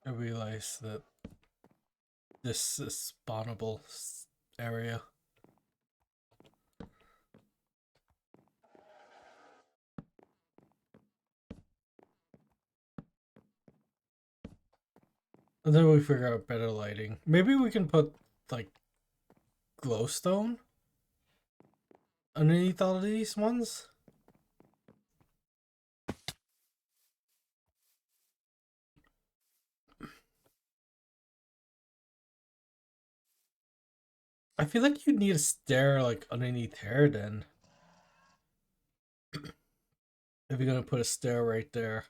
I realize that this is spawnable area. Until we figure out better lighting. Maybe we can put like glowstone underneath all of these ones. I feel like you need a stair like underneath here then. If you're gonna put a stair right there.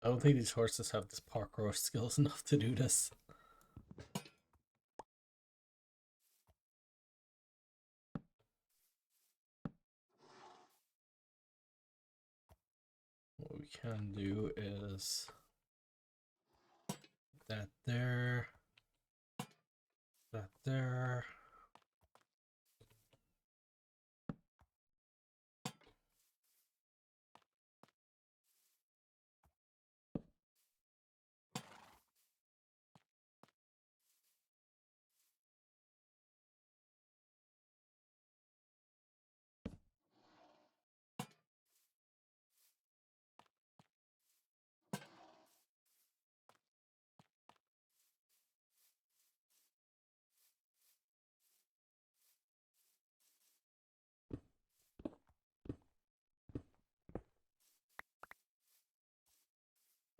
I don't think these horses have this parkour skills enough to do this. What we can do is that there, that there.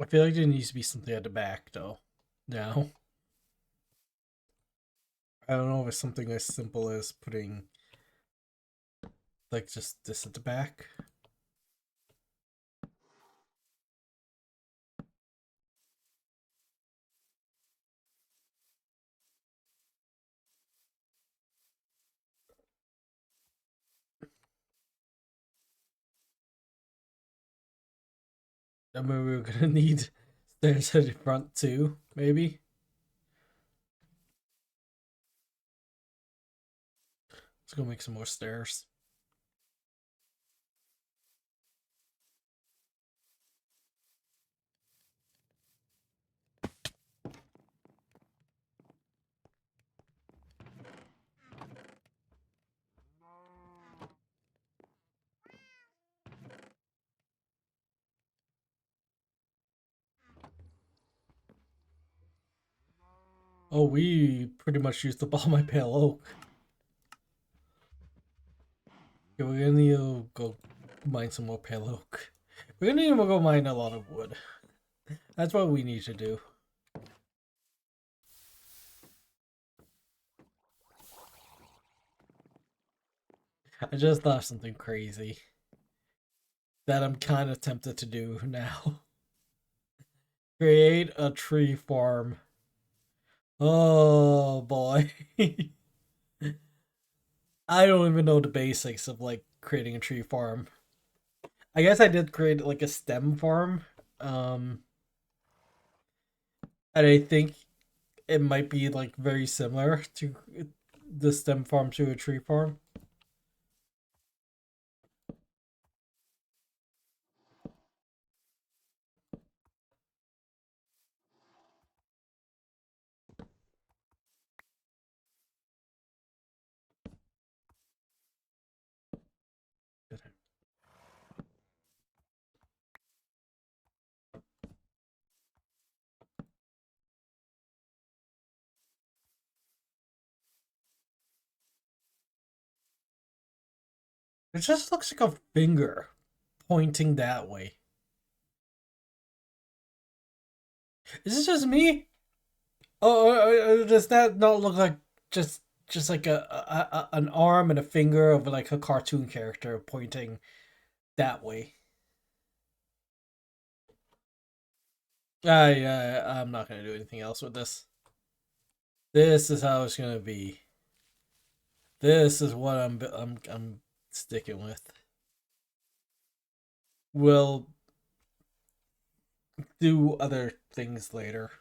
I feel like there needs to be something at the back though. Now. I don't know if it's something as simple as putting like just this at the back. I mean, we were gonna need stairs at the front too, maybe. Let's go make some more stairs. Oh, we pretty much used up all my pale oak. Okay, we're gonna need to go mine some more pale oak. We're gonna need to go mine a lot of wood. That's what we need to do. I just thought of something crazy that I'm kind of tempted to do now. Create a tree farm. Oh boy. I don't even know the basics of like creating a tree farm. I guess I did create like a stem farm. Um and I think it might be like very similar to the stem farm to a tree farm. It just looks like a finger pointing that way. Is it just me? Oh, does that not look like just like an arm and a finger of like a cartoon character pointing that way? I'm not gonna do anything else with this. This is how it's gonna be. This is what I'm sticking with. We'll do other things later.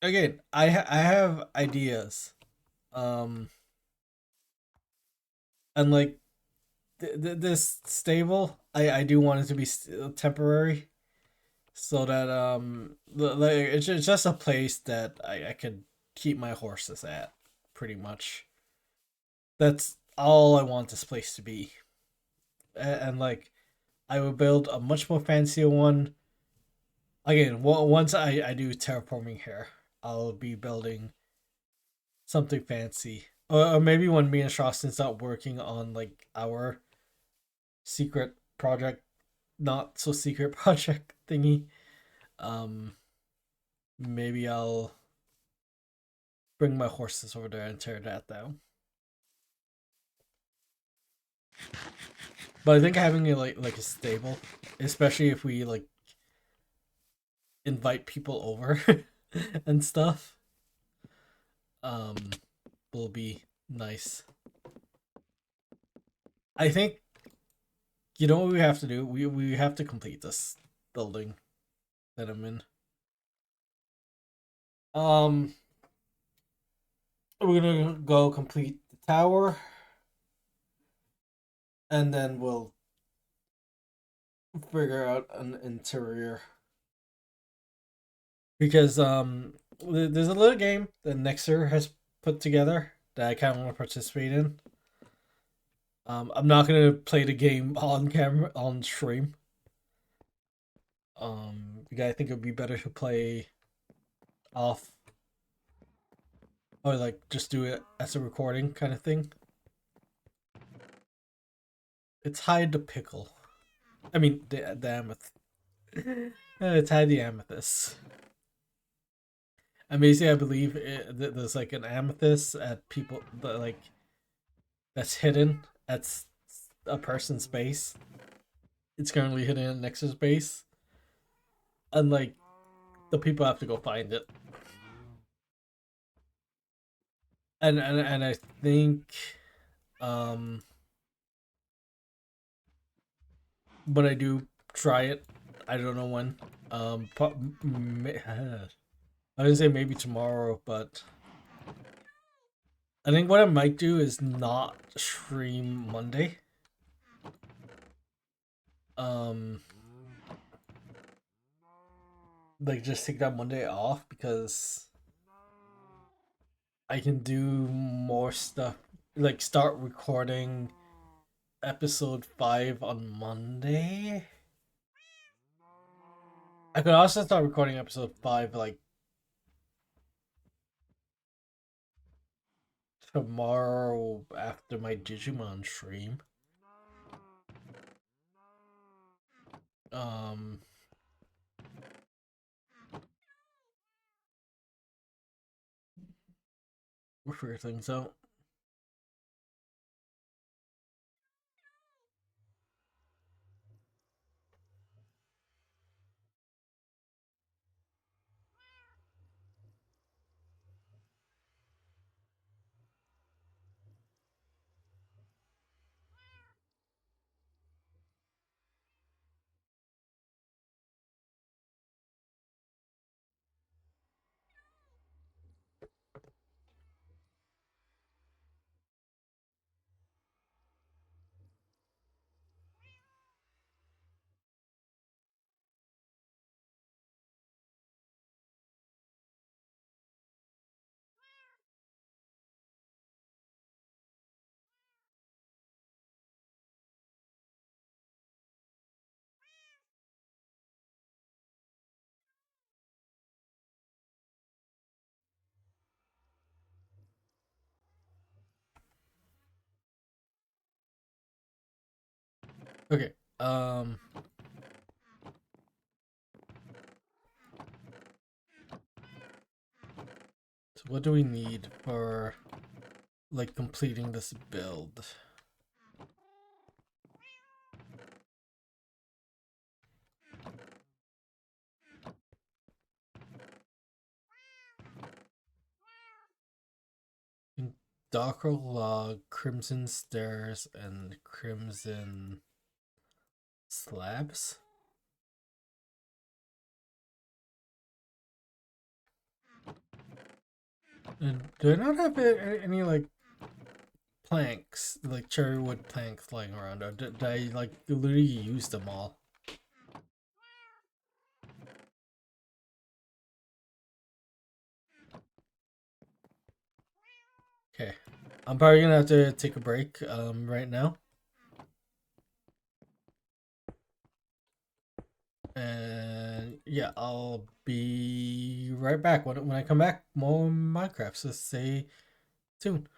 Again, I have ideas. Um, and like this stable, I do want it to be temporary, so that like it's just a place that I could keep my horses at, pretty much. That's all I want this place to be. And like I will build a much more fancier one. Again, once I do terraforming here, I'll be building something fancy. Or maybe when me and Shostin start working on like our secret project, not so secret project thingy, um, maybe I'll bring my horses over there and tear that down. But I think having a like a stable, especially if we like invite people over and stuff, um, will be nice. I think you know what we have to do. We have to complete this building that I'm in. Um, we're gonna go complete the tower, and then we'll figure out an interior. Because there's a little game that Nexer has put together that I kind of want to participate in. I'm not gonna play the game on camera on stream. Because I think it would be better to play off or like just do it as a recording kind of thing. It's hide the pickle. I mean the amethyst. It's hide the amethyst. And basically, I believe there's like an amethyst at people that like that's hidden at a person's base. It's currently hidden at Nexus base, and like the people have to go find it. And I think um when I do try it, I don't know when. I didn't say maybe tomorrow, but I think what I might do is not stream Monday. Um, like just take that Monday off because I can do more stuff. Like start recording episode 5 on Monday. I could also start recording episode 5 like tomorrow after my Digimon stream. Um, we'll figure things out. Okay. So what do we need for like completing this build? Darker log, crimson stairs, and crimson slabs. And do I not have any like planks, like cherry wood planks lying around? Or did I like literally use them all? Okay, I'm probably gonna have to take a break right now. And yeah, I'll be right back. When I come back, more Minecraft. So stay tuned.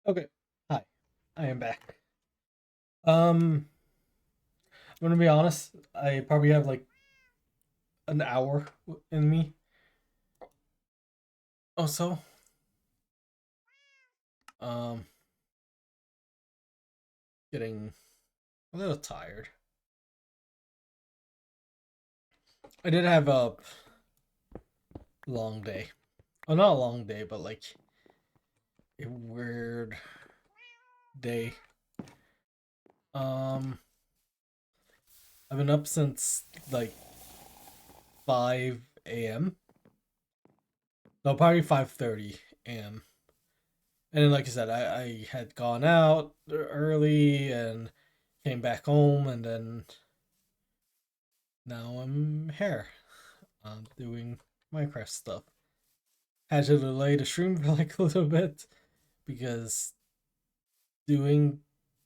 Okay. Hi. I am back. I'm gonna be honest. I probably have like an hour in me. Also, um, getting a little tired. I did have a long day. Oh, not a long day, but like a weird day. Um, I've been up since like 5 a.m. No, probably 5:30 a.m. And then, like I said, I had gone out early and came back home, and then now I'm here. Doing Minecraft stuff. Had to delay the stream for like a little bit because doing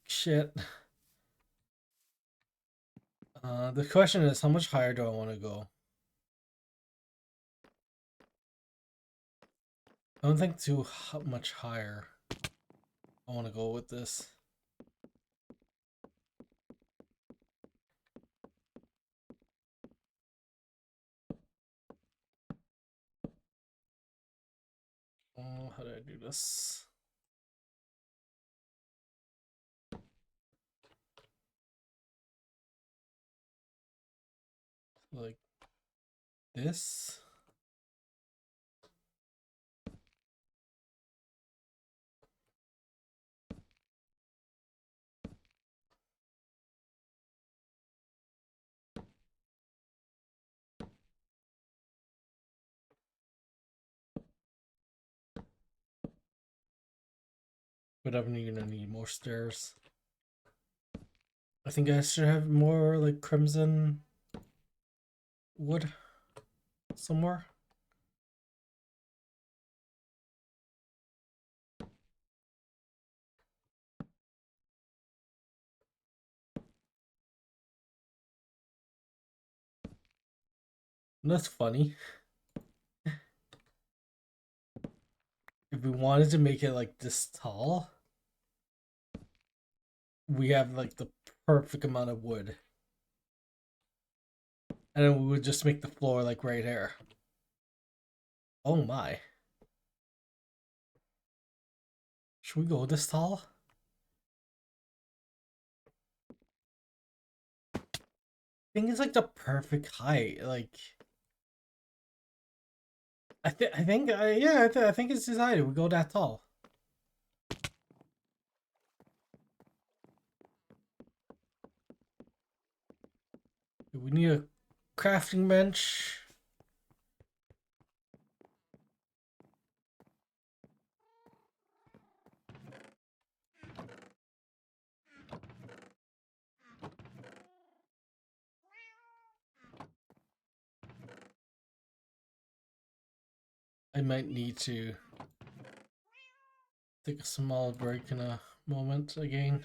shit. The question is, how much higher do I want to go? I don't think too much higher. I want to go with this. Oh, how do I do this? Like this? But I'm gonna need more stairs. I think I should have more like crimson wood somewhere. And that's funny. If we wanted to make it like this tall, we have like the perfect amount of wood. And then we would just make the floor like right here. Oh my. Should we go this tall? I think it's like the perfect height. Like I think yeah, I think it's decided. We go that tall. We need a crafting bench. I might need to take a small break in a moment again.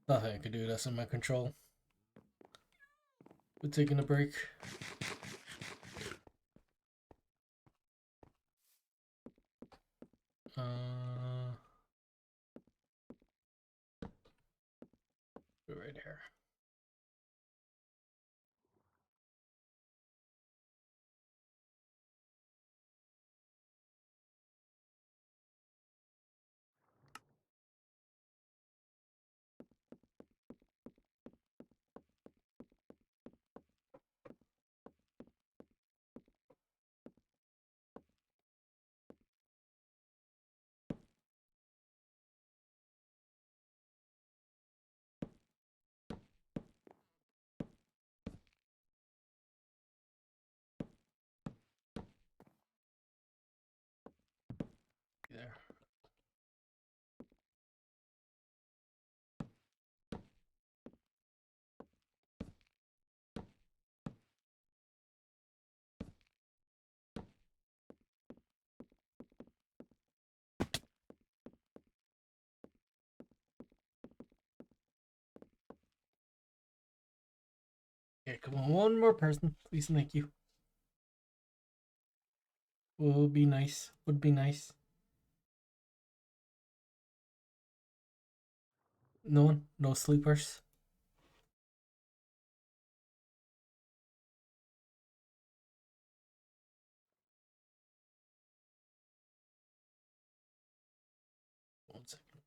Nothing I could do that's in my control. We're taking a break. Uh, right here. There. Okay, come on, one more person, please, thank you. Would be nice. Would be nice. No one? No sleepers? One second.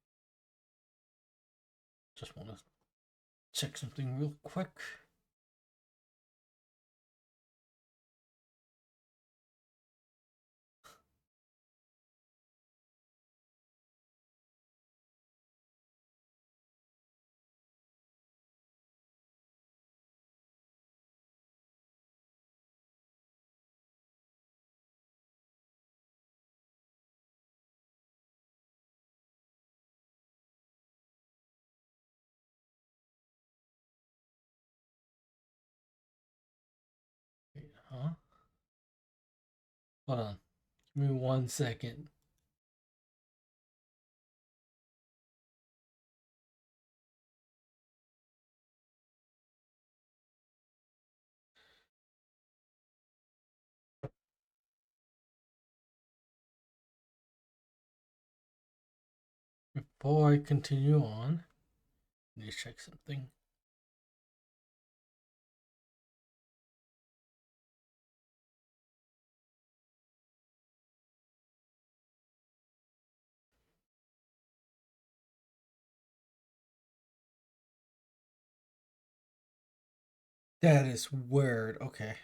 Just want to check something real quick. Wait, huh? Hold on. Give me 1 second. Before I continue on, I need to check something. That is weird. Okay.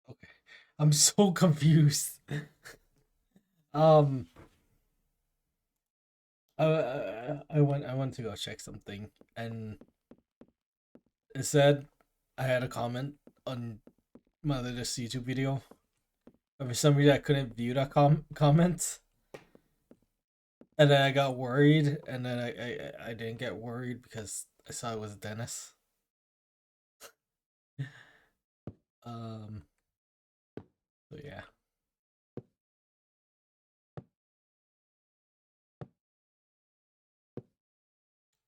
Okay. I'm so confused. um I went to go check something, and it said I had a comment on my latest YouTube video. And for some reason I couldn't view that comment. And then I got worried, and then I didn't get worried because I saw it was Dennis. Um so yeah.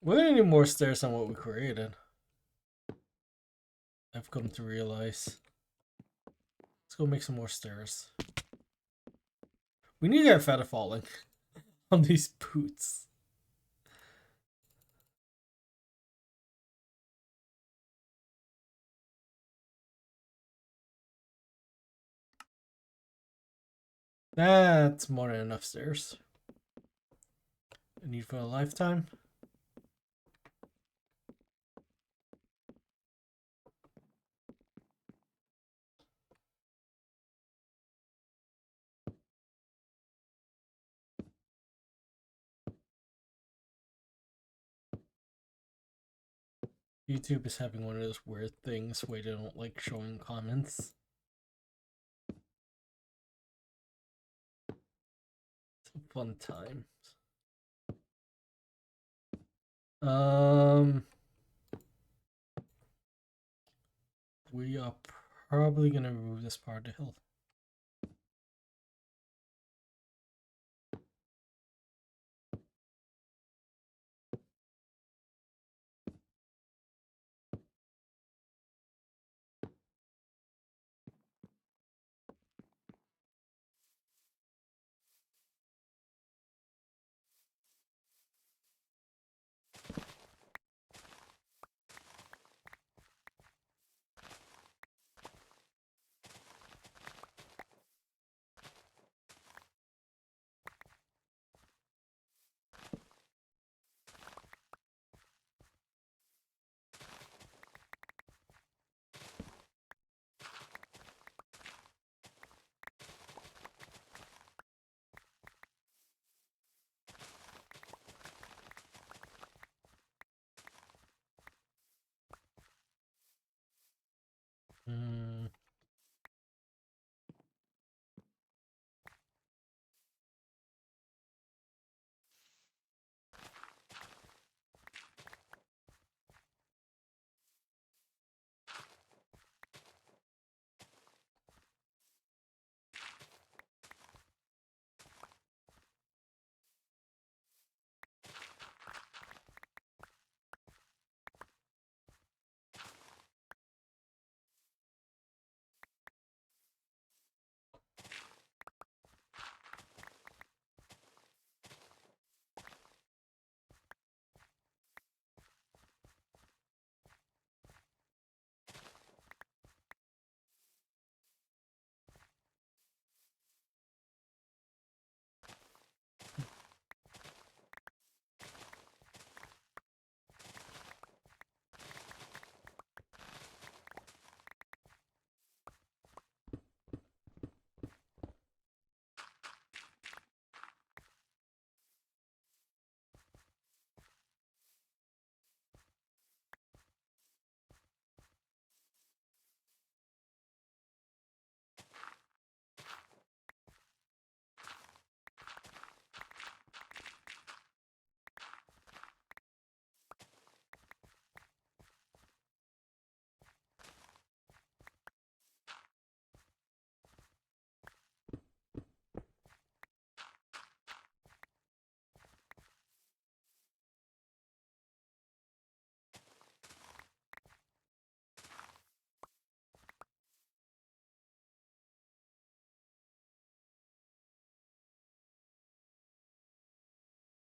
We're gonna need more stairs than what we created. I've come to realize. Let's go make some more stairs. We need to get feather falling on these boots. That's more than enough stairs. A need for a lifetime. YouTube is having one of those weird things where they don't like showing comments. It's a fun time. We are probably gonna remove this part of the hill.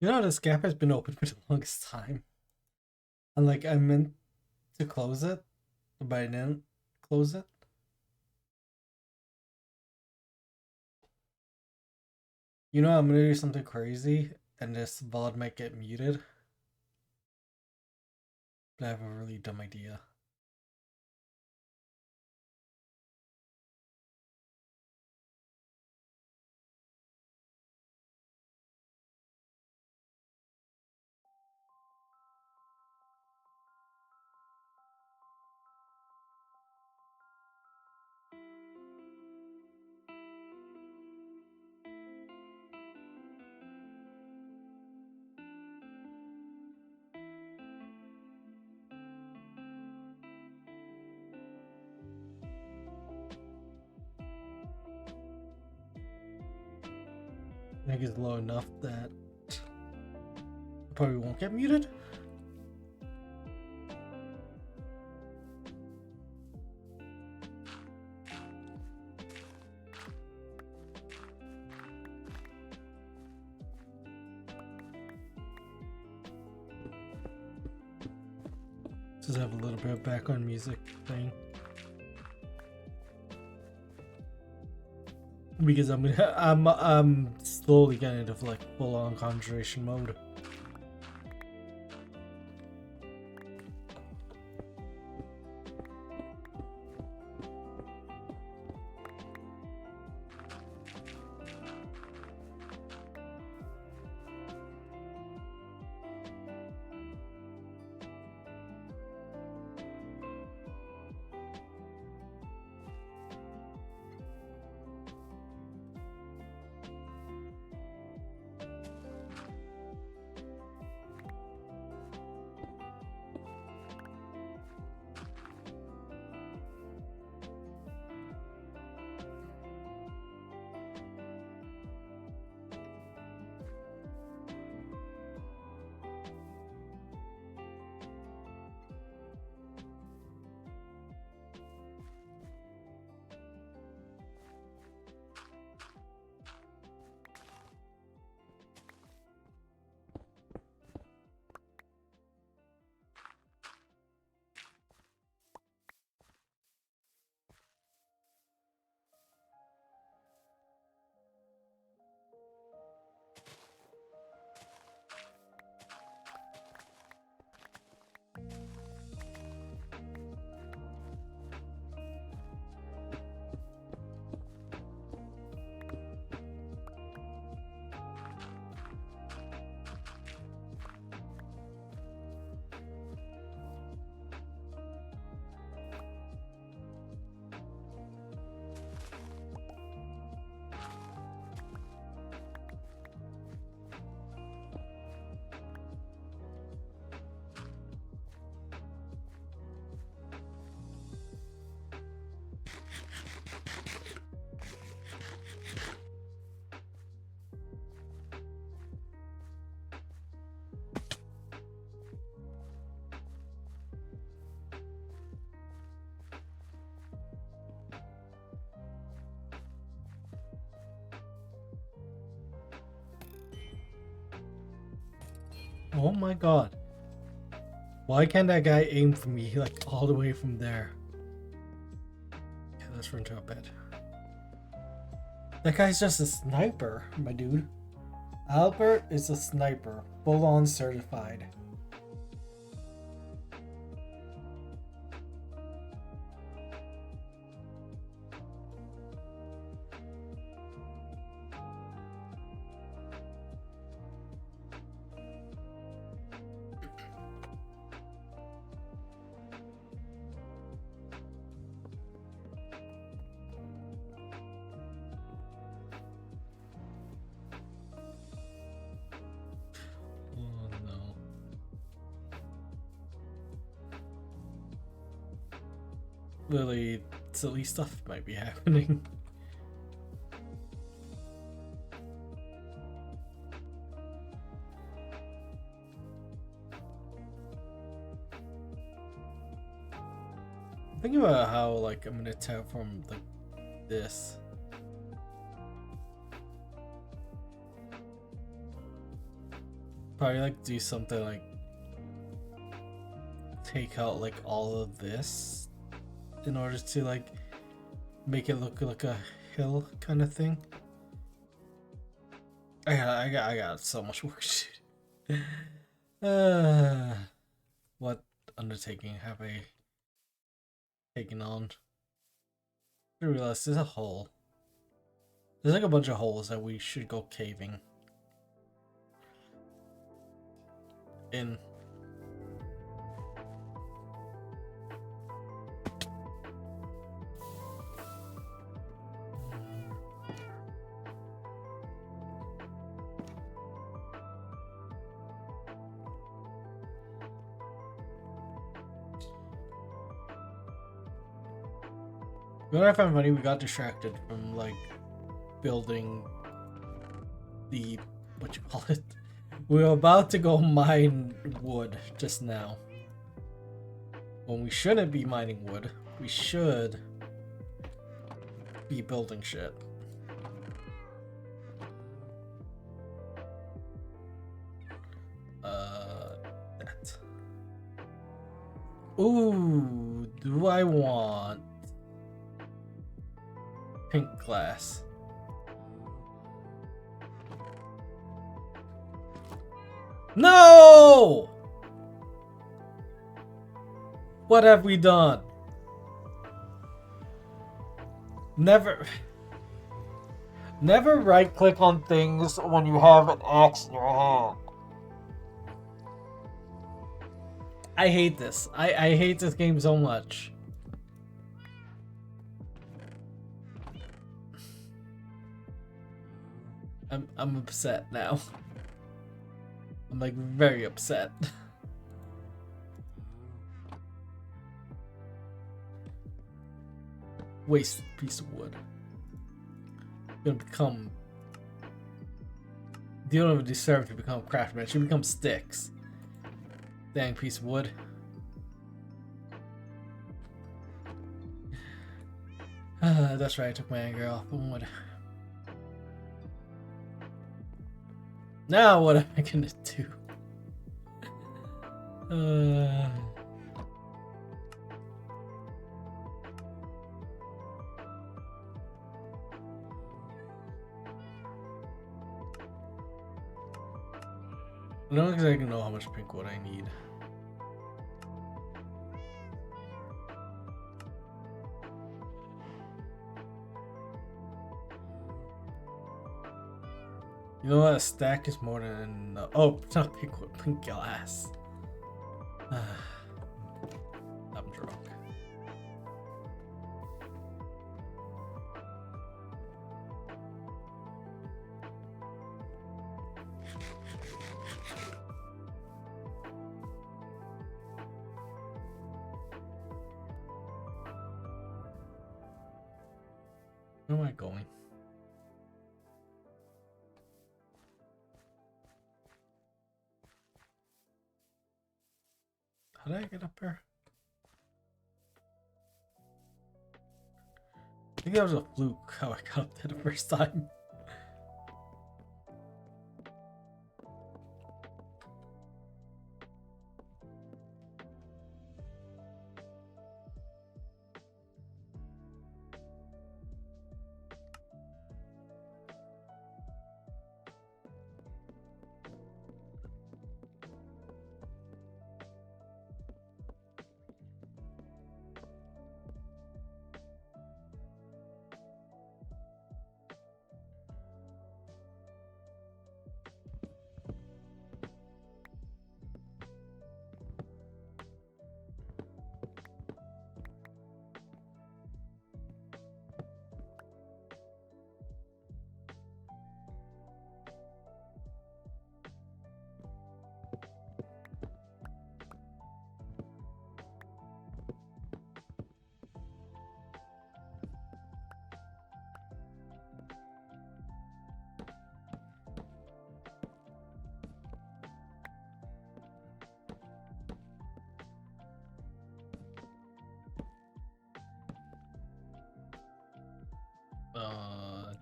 You know, this gap has been open for the longest time. And like, I meant to close it, but I didn't close it. You know, I'm gonna do something crazy, and this VOD might get muted. But I have a really dumb idea. I think it's low enough that it probably won't get muted. Just have a little bit of background music thing. Because I'm slowly getting into like full on concentration mode. Oh my god. Why can't that guy aim for me like all the way from there? Okay, let's run to a bed. That guy's just a sniper, my dude. Albert is a sniper, full on certified. Oh no. Really silly stuff might be happening. Think about how like I'm gonna tap from like this. Probably like do something like take out like all of this in order to like make it look like a hill kind of thing. I got so much work to do. What undertaking have I taken on? I realize there's a hole. There's like a bunch of holes that we should go caving in. What I found funny, we got distracted from like building the what you call it. We were about to go mine wood just now. When we shouldn't be mining wood, we should be building shit. That. Ooh, do I want pink glass? No! What have we done? Never right click on things when you have an axe in your hand. I hate this. I hate this game so much. I'm upset now. I'm like very upset. Wasted piece of wood. Gonna become. You don't even deserve to become craftsman. It should become sticks. Dang piece of wood. That's right. I took my anger off on wood. Now what am I gonna do? I don't exactly know how much pink wood I need. You know what? A stack is more than oh, it's not pink wood, pink glass. I'm drunk. Where am I going? How did I get up there? I think that was a fluke how I got up there the first time.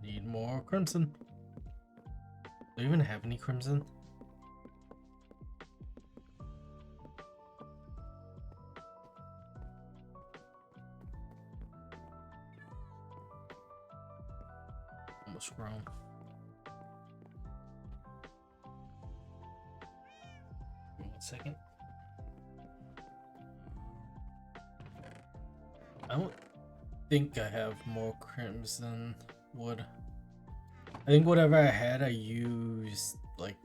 Need more crimson. Do I even have any crimson? almost grown. Give me 1 second. I don't think I have more crimson wood. I think whatever I had, I used like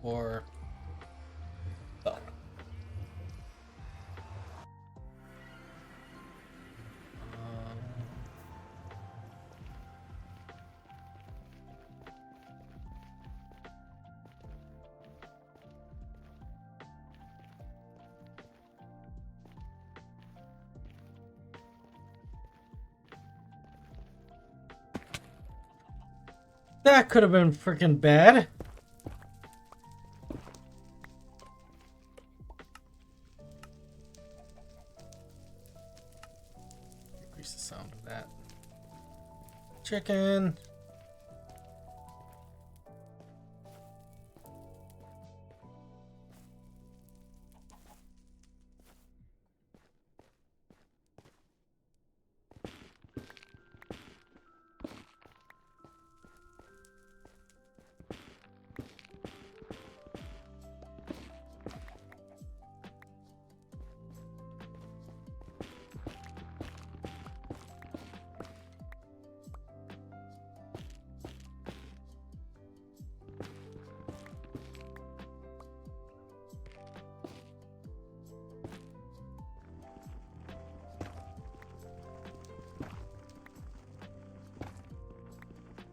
for. Oh. That could have been freaking bad. Increase the sound of that. Chicken.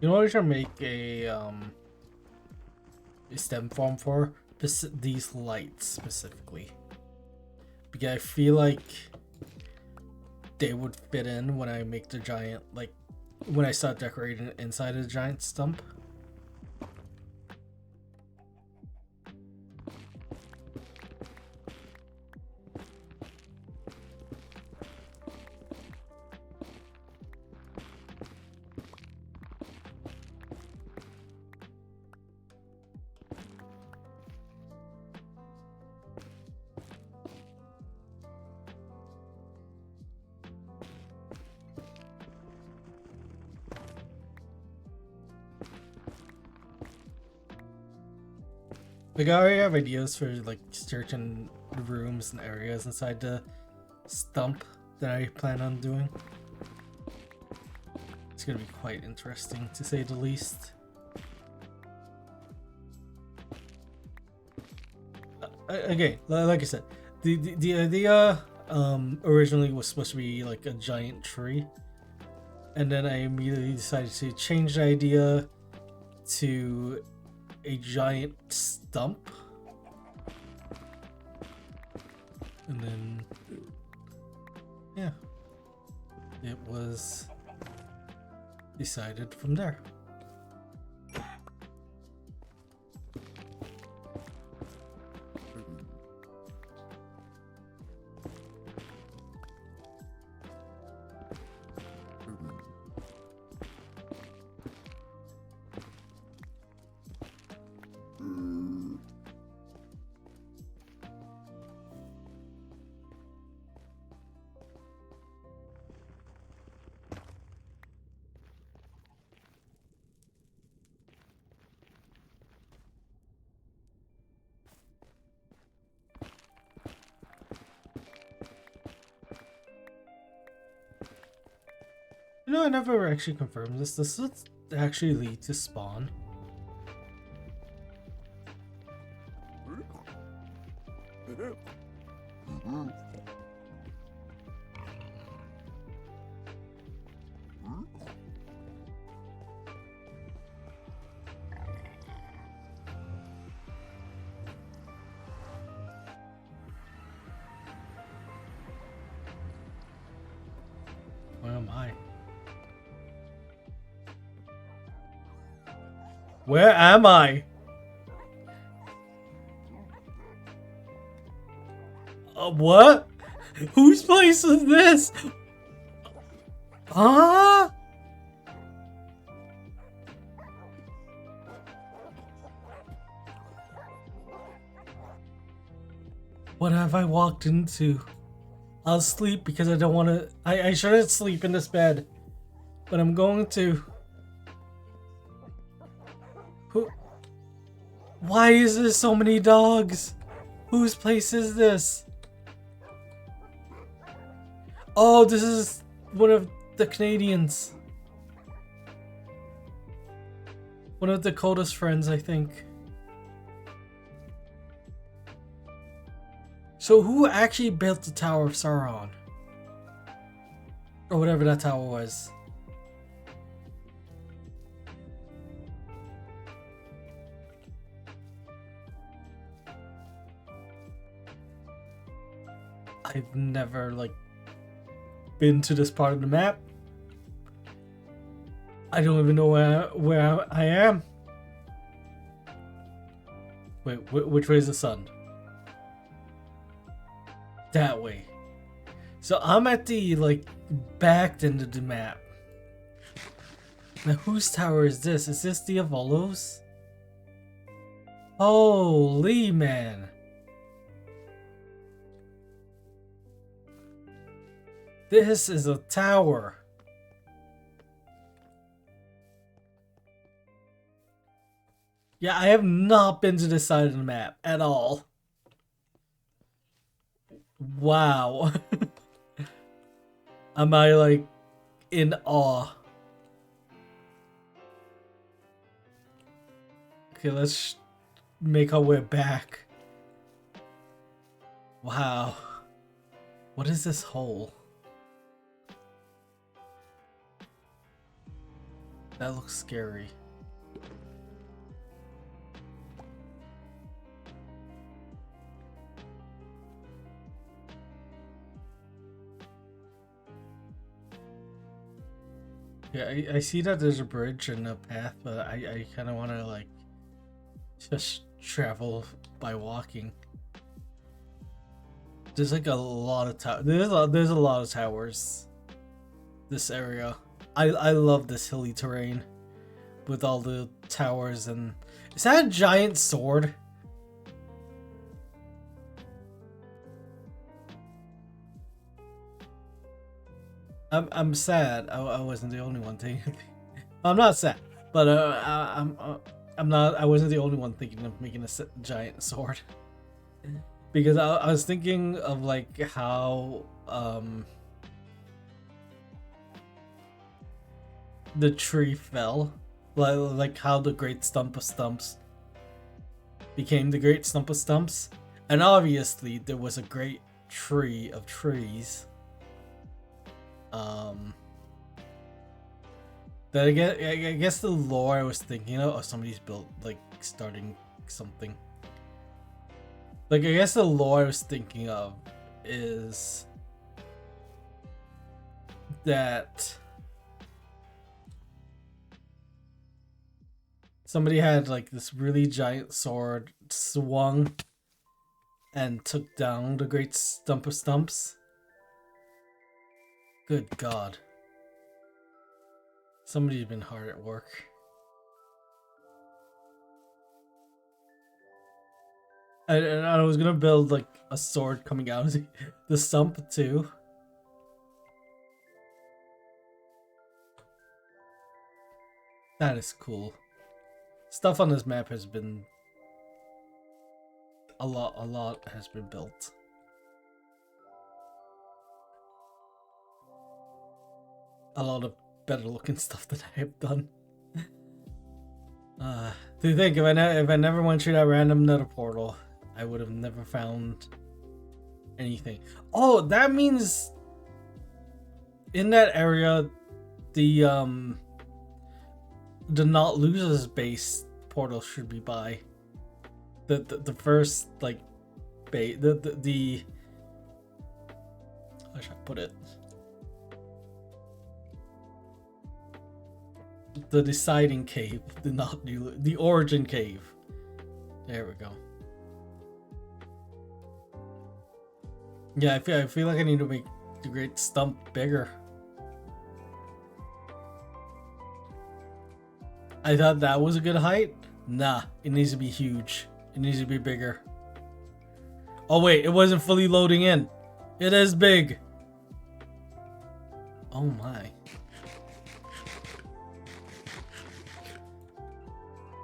You know what I should make a stem farm for? These lights specifically. Because I feel like they would fit in when I make the giant, like when I start decorating it inside of the giant stump. Like I already have ideas for like certain rooms and areas inside the stump that I plan on doing. It's gonna be quite interesting to say the least. Again, like I said, the idea originally was supposed to be like a giant tree, and then I immediately decided to change the idea to a giant stump, and then yeah, it was decided from there. You know, I never actually confirmed this. Does this actually lead to spawn? Where am I? Where am I? What? Whose place is this? Huh? What have I walked into? I'll sleep because I don't want to. I shouldn't sleep in this bed. But I'm going to... Who? Why is there so many dogs? Whose place is this? Oh, this is one of the Canadians. One of Dakota's friends, I think. So who actually built the Tower of Sauron? Or whatever that tower was. I've never, like, been to this part of the map. I don't even know where I am. Wait, which way is the sun? That way. So I'm at the, like, back end of the map. Now, whose tower is this? Is this the Avolos? Holy man. This is a tower. Yeah, I have not been to this side of the map at all. Wow. Am I, like, in awe? Okay, let's make our way back. Wow. What is this hole? That looks scary. Yeah, I see that there's a bridge and a path, but I kind of want to, like, just travel by walking. There's like a lot of there's a lot of towers. This area, I love this hilly terrain with all the towers. And is that a giant sword? I'm sad. I wasn't the only one thinking. I'm not sad, but I'm not. I wasn't the only one thinking of making a giant sword. Because I was thinking of, like, how the tree fell, like how the Great Stump of Stumps became the Great Stump of Stumps, and obviously there was a great tree of trees. That I guess the lore I was thinking of, oh, somebody's built, like, starting something. Like, I guess the lore I was thinking of is that somebody had, like, this really giant sword, swung, and took down the Great Stump of Stumps. Good God. Somebody's been hard at work. And I was gonna build, like, a sword coming out of the stump too. That is cool. Stuff on this map has been a lot has been built. A lot of better looking stuff that I have done. Do you think if I never went through that random nether portal, I would have never found anything? Oh, that means in that area, the Not Losers base portal should be by the first, like, base, the how should I put it? The deciding cave, the origin cave. There we go. Yeah, I feel like I need to make the Great Stump bigger. I thought that was a good height. Nah, it needs to be huge. It needs to be bigger. Oh wait, it wasn't fully loading in. It is big. Oh my.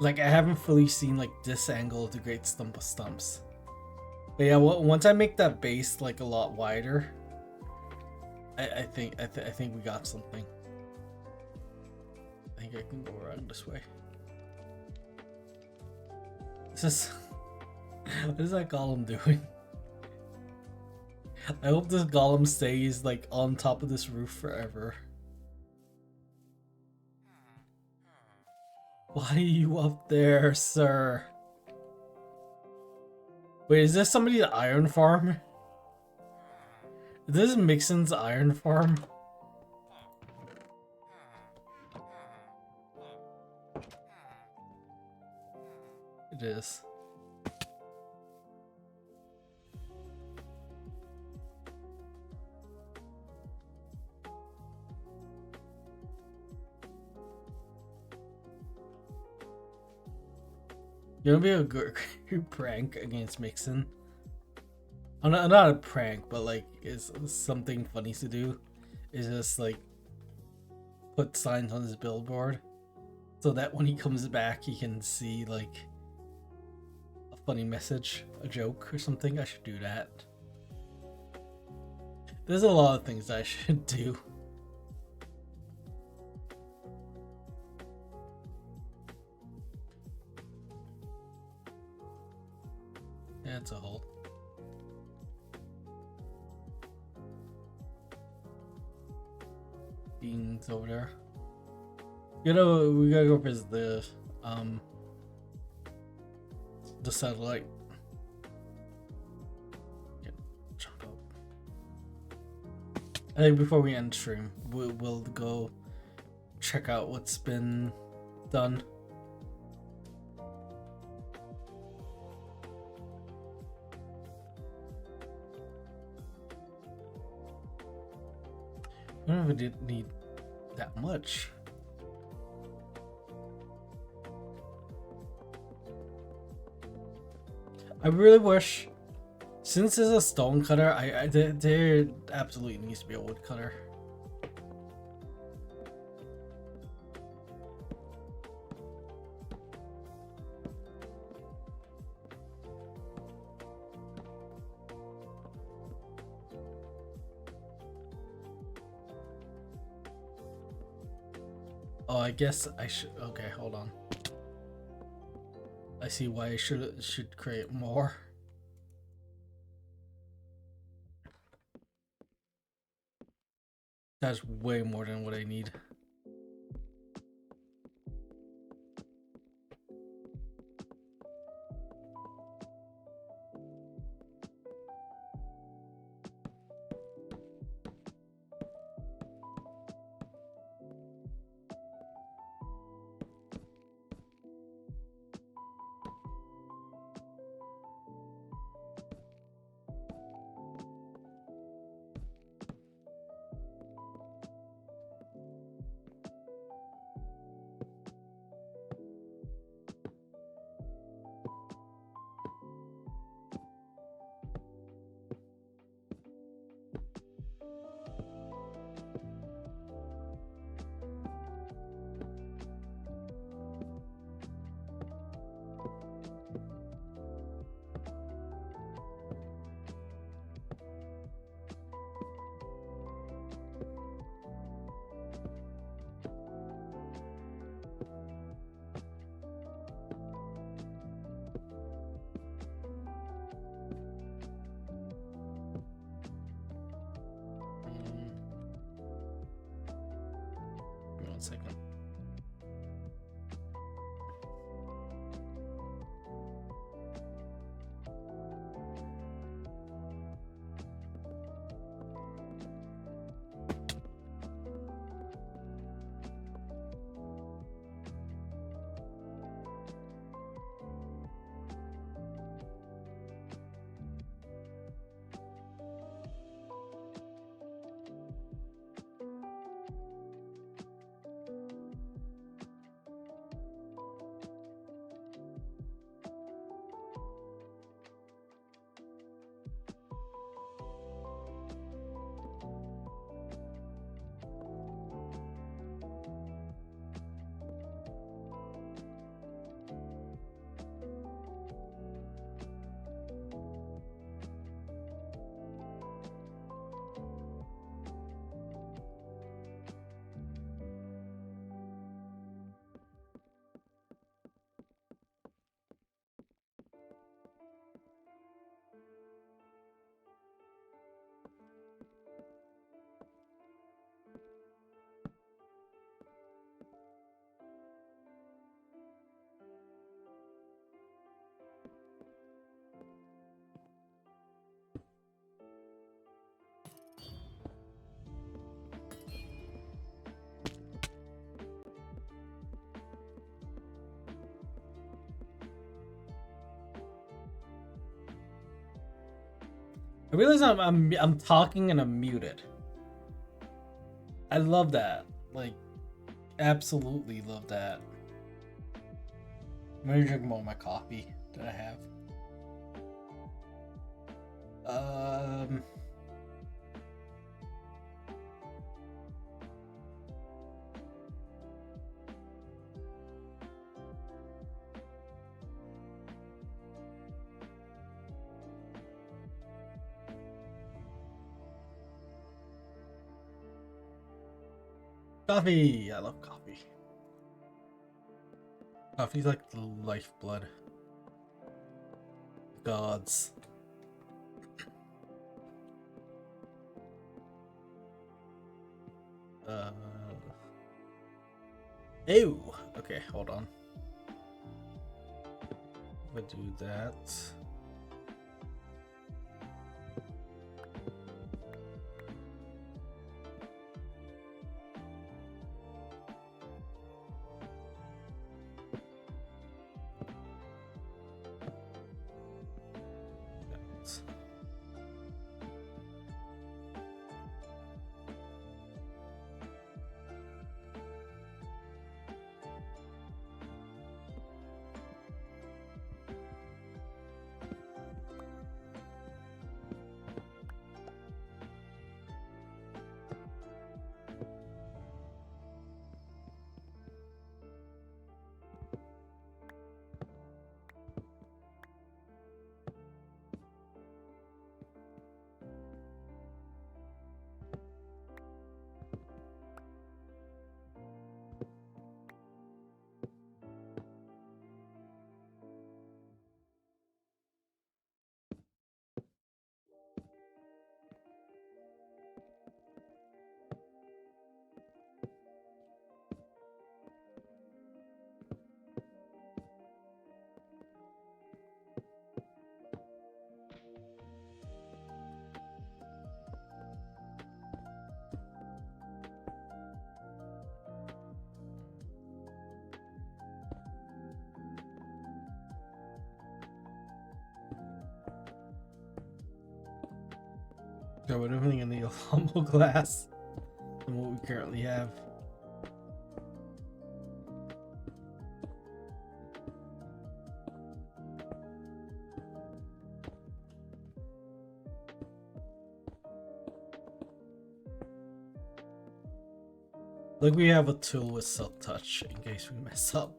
Like, I haven't fully seen like this angle of the Great Stump of Stumps. But yeah, once I make that base like a lot wider, I think we got something. I think I can go around this way. This is what is that golem doing? I hope this golem stays like on top of this roof forever. Why are you up there, sir? Wait, is this somebody's iron farm? Is this Mixon's iron farm? It is. You wanna be a good prank against Mixon? Not a prank, but like, is something funny to do. Is just like put signs on his billboard so that when he comes back, he can see like a funny message, a joke, or something. I should do that. There's a lot of things I should do. Yeah, it's a hole. Beans over there. You know, we gotta go visit the satellite. Yeah, jump up. I think before we end stream, we'll go check out what's been done. I don't know if we didn't need that much. I really wish, since it's a stone cutter, there absolutely needs to be a wood cutter. Oh, I guess I should. Okay, hold on. I see why I should create more. That's way more than what I need. Give me 1 second. I realize I'm talking and I'm muted. I love that. Like, absolutely love that. I'm gonna drink more of my coffee that I have. Coffee! I love coffee. Coffee's like the lifeblood. Gods. Ew! Okay, hold on. We'll do that. Got rid of everything in the humble glass than what we currently have. Like we have a tool with silk touch in case we mess up.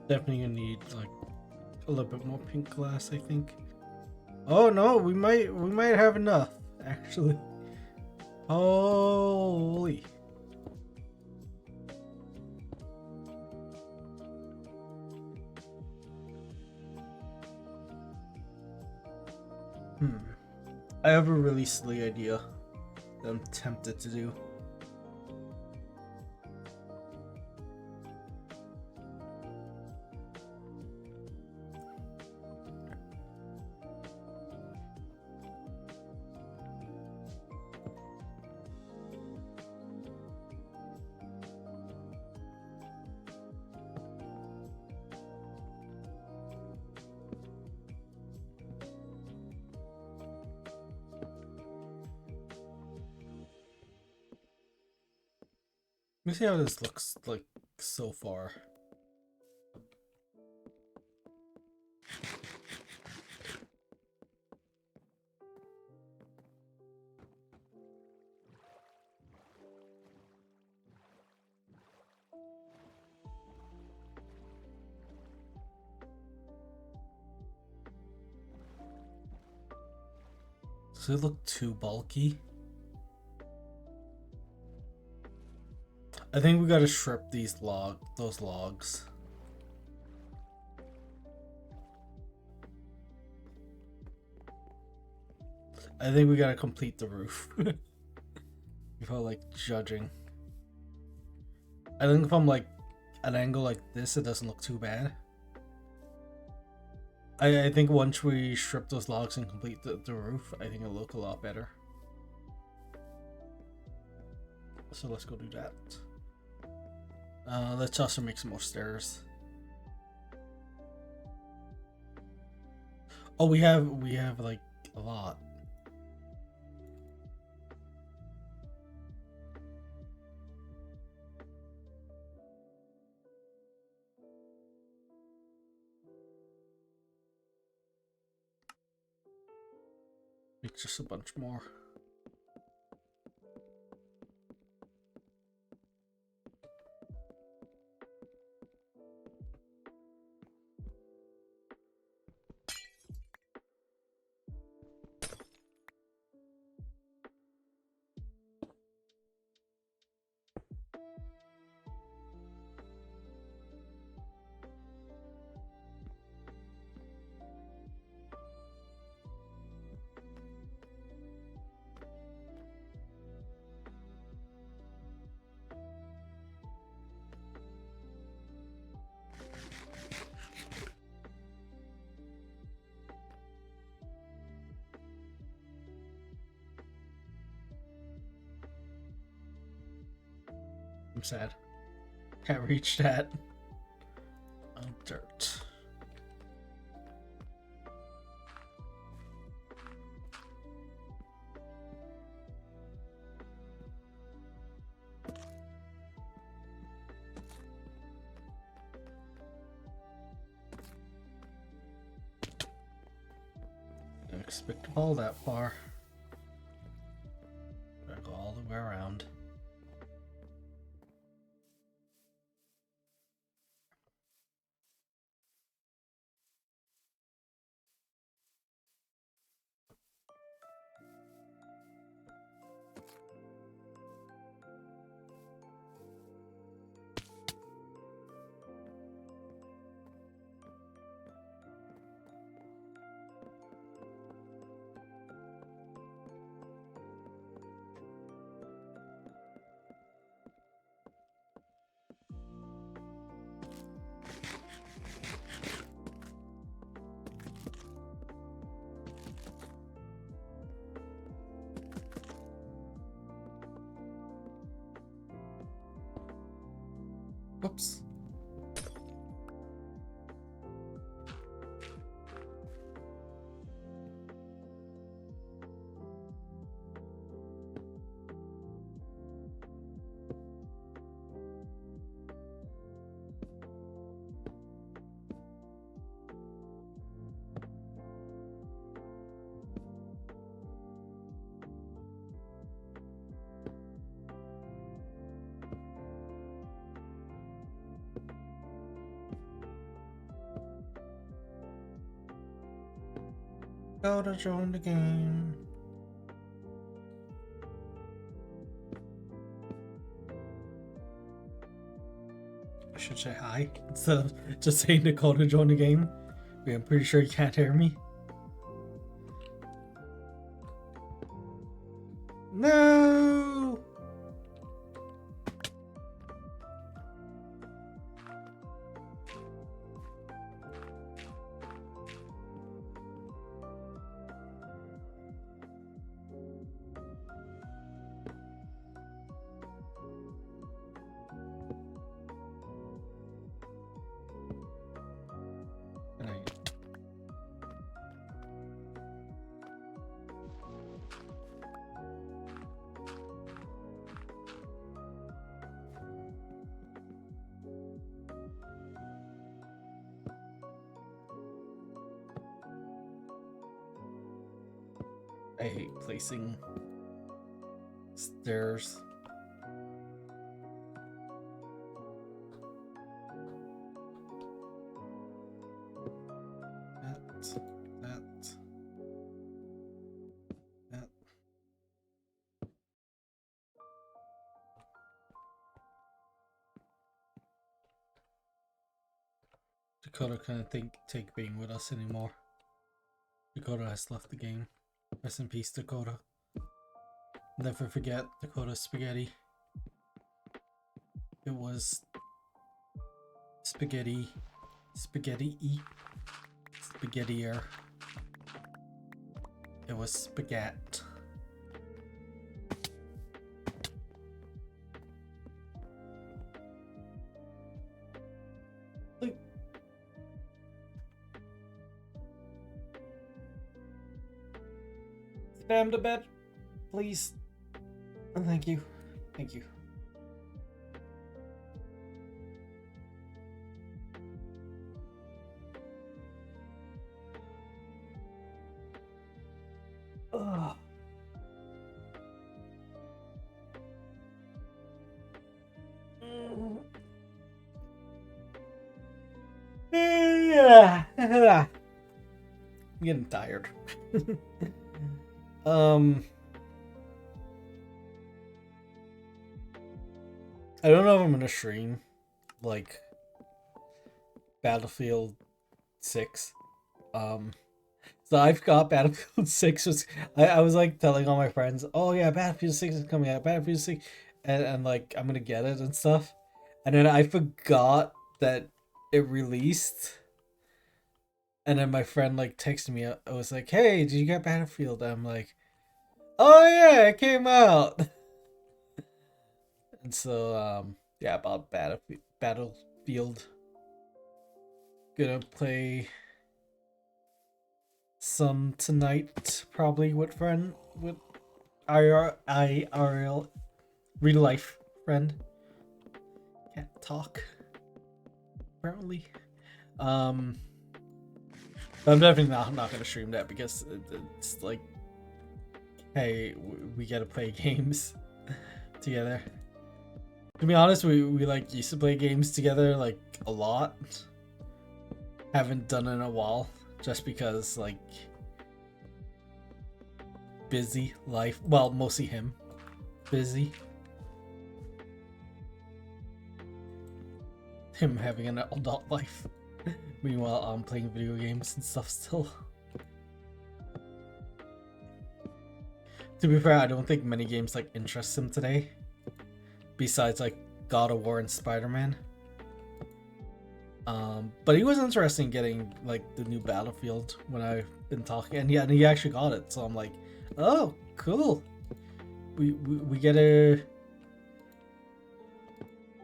Definitely gonna need like a little bit more pink glass, I think. Oh no, we might have enough actually. Holy. I have a really silly idea that I'm tempted to do. Let me see how this looks like so far. Does it look too bulky? I think we gotta strip those logs. I think we gotta complete the roof before like judging. I think if I'm like an angle like this, it doesn't look too bad. I think once we strip those logs and complete the roof, I think it'll look a lot better. So let's go do that. Let's also make some more stairs. Oh, we have like a lot. Make just a bunch more. I'm sad. Can't reach that. Oh, dirt. Didn't expect to fall that far. Gotta go all the way around. Whoops. Go to join the game. I should say hi instead of just saying Dakota join the game. I'm pretty sure you can't hear me. No! I hate placing stairs. That. Dakota can't take being with us anymore. Dakota has left the game. Rest in peace, Dakota. Never forget Dakota Spaghetti. It was spaghetti, spaghettier. It was spaghetti. Spam to bed, please. Thank you. Thank you. Ugh. I'm getting tired. I don't know if I'm gonna stream like Battlefield 6. So I've got Battlefield 6. I was like telling all my friends, oh yeah, Battlefield 6 is coming out, Battlefield 6, and like I'm gonna get it and stuff. And then I forgot that it released. And then my friend like texted me. I was like, "Hey, did you get Battlefield?" I'm like, "Oh yeah, it came out." And so yeah, about Battlefield. Gonna play some tonight, probably with IRL real life friend. Can't talk apparently. I'm definitely not gonna stream that because it's like, hey, we gotta play games together. To be honest, we like used to play games together like a lot. Haven't done it in a while, just because like busy life. Well, mostly him, busy. Him having an adult life. Meanwhile, I'm playing video games and stuff still. To be fair, I don't think many games like interest him today. Besides like God of War and Spider-Man. But he was interested in getting like the new Battlefield when I've been talking, and yeah, and he actually got it. So I'm like, oh, cool. We get to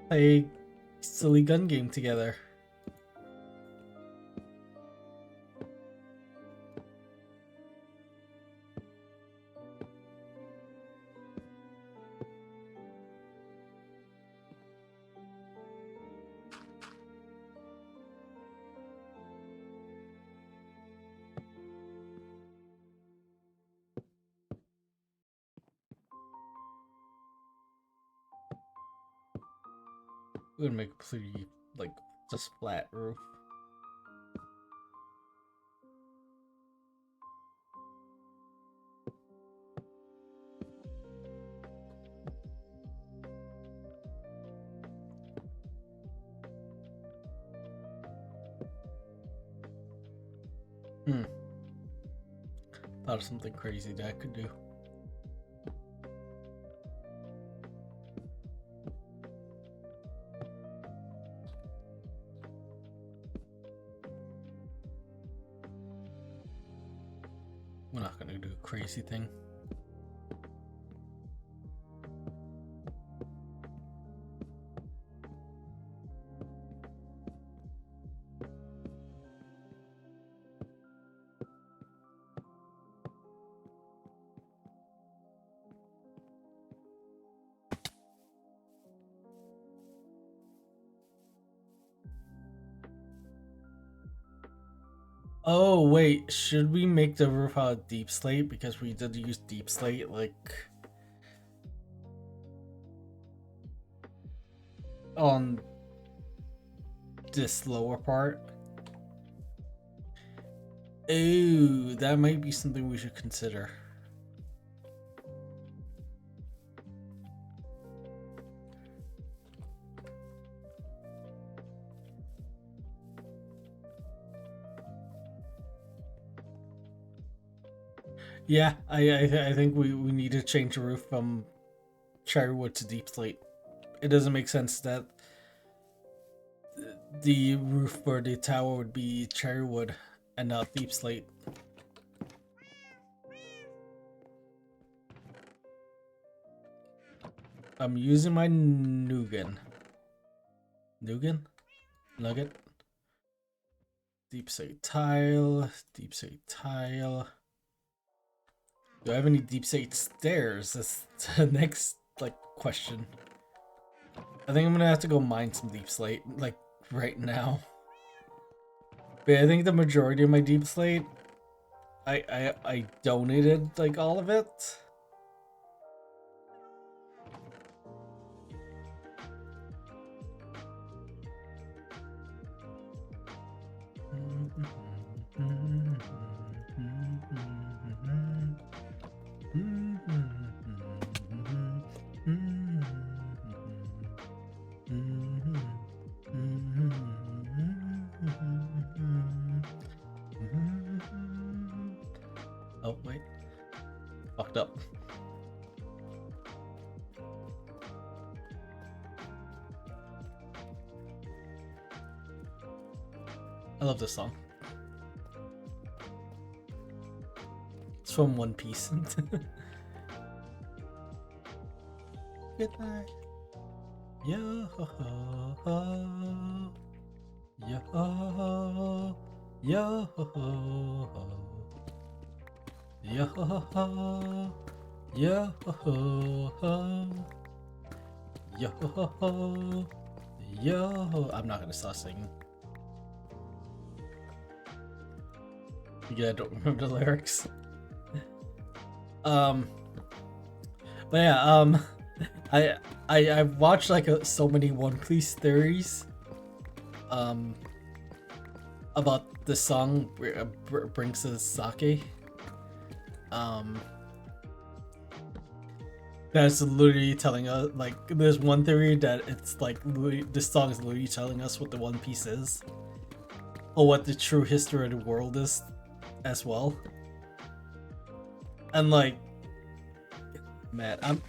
play silly gun game together. We're gonna make a pretty like just flat roof. Thought of something crazy that I could do. We're not gonna do a crazy thing. Oh wait, should we make the roof out of deep slate? Because we did use deep slate like on this lower part. Ooh, that might be something we should consider. Yeah, I think we need to change the roof from cherry wood to deep slate it doesn't make sense that the roof for the tower would be cherry wood and not deep slate. I'm using my Nugan. Nugan? Nugget? Deep slate tile. Deep slate tile. Do I have any deep slate stairs? That's the next question. I think I'm gonna have to go mine some deep slate right now. But I think the majority of my deep slate, I donated all of it. Oh wait, fucked up. I love this song. It's from One Piece. Good night. Yo ho ho. Yo ho. Yo ho. Yo ho. Yo ho. Yo ho. Yo. I'm not gonna start singing. Yeah, I don't remember the lyrics. But yeah, I've watched so many One Piece theories about the song brings us sake. That's literally telling us there's one theory that it's this song is literally telling us what the One Piece is, or what the true history of the world is as well. And man, I'm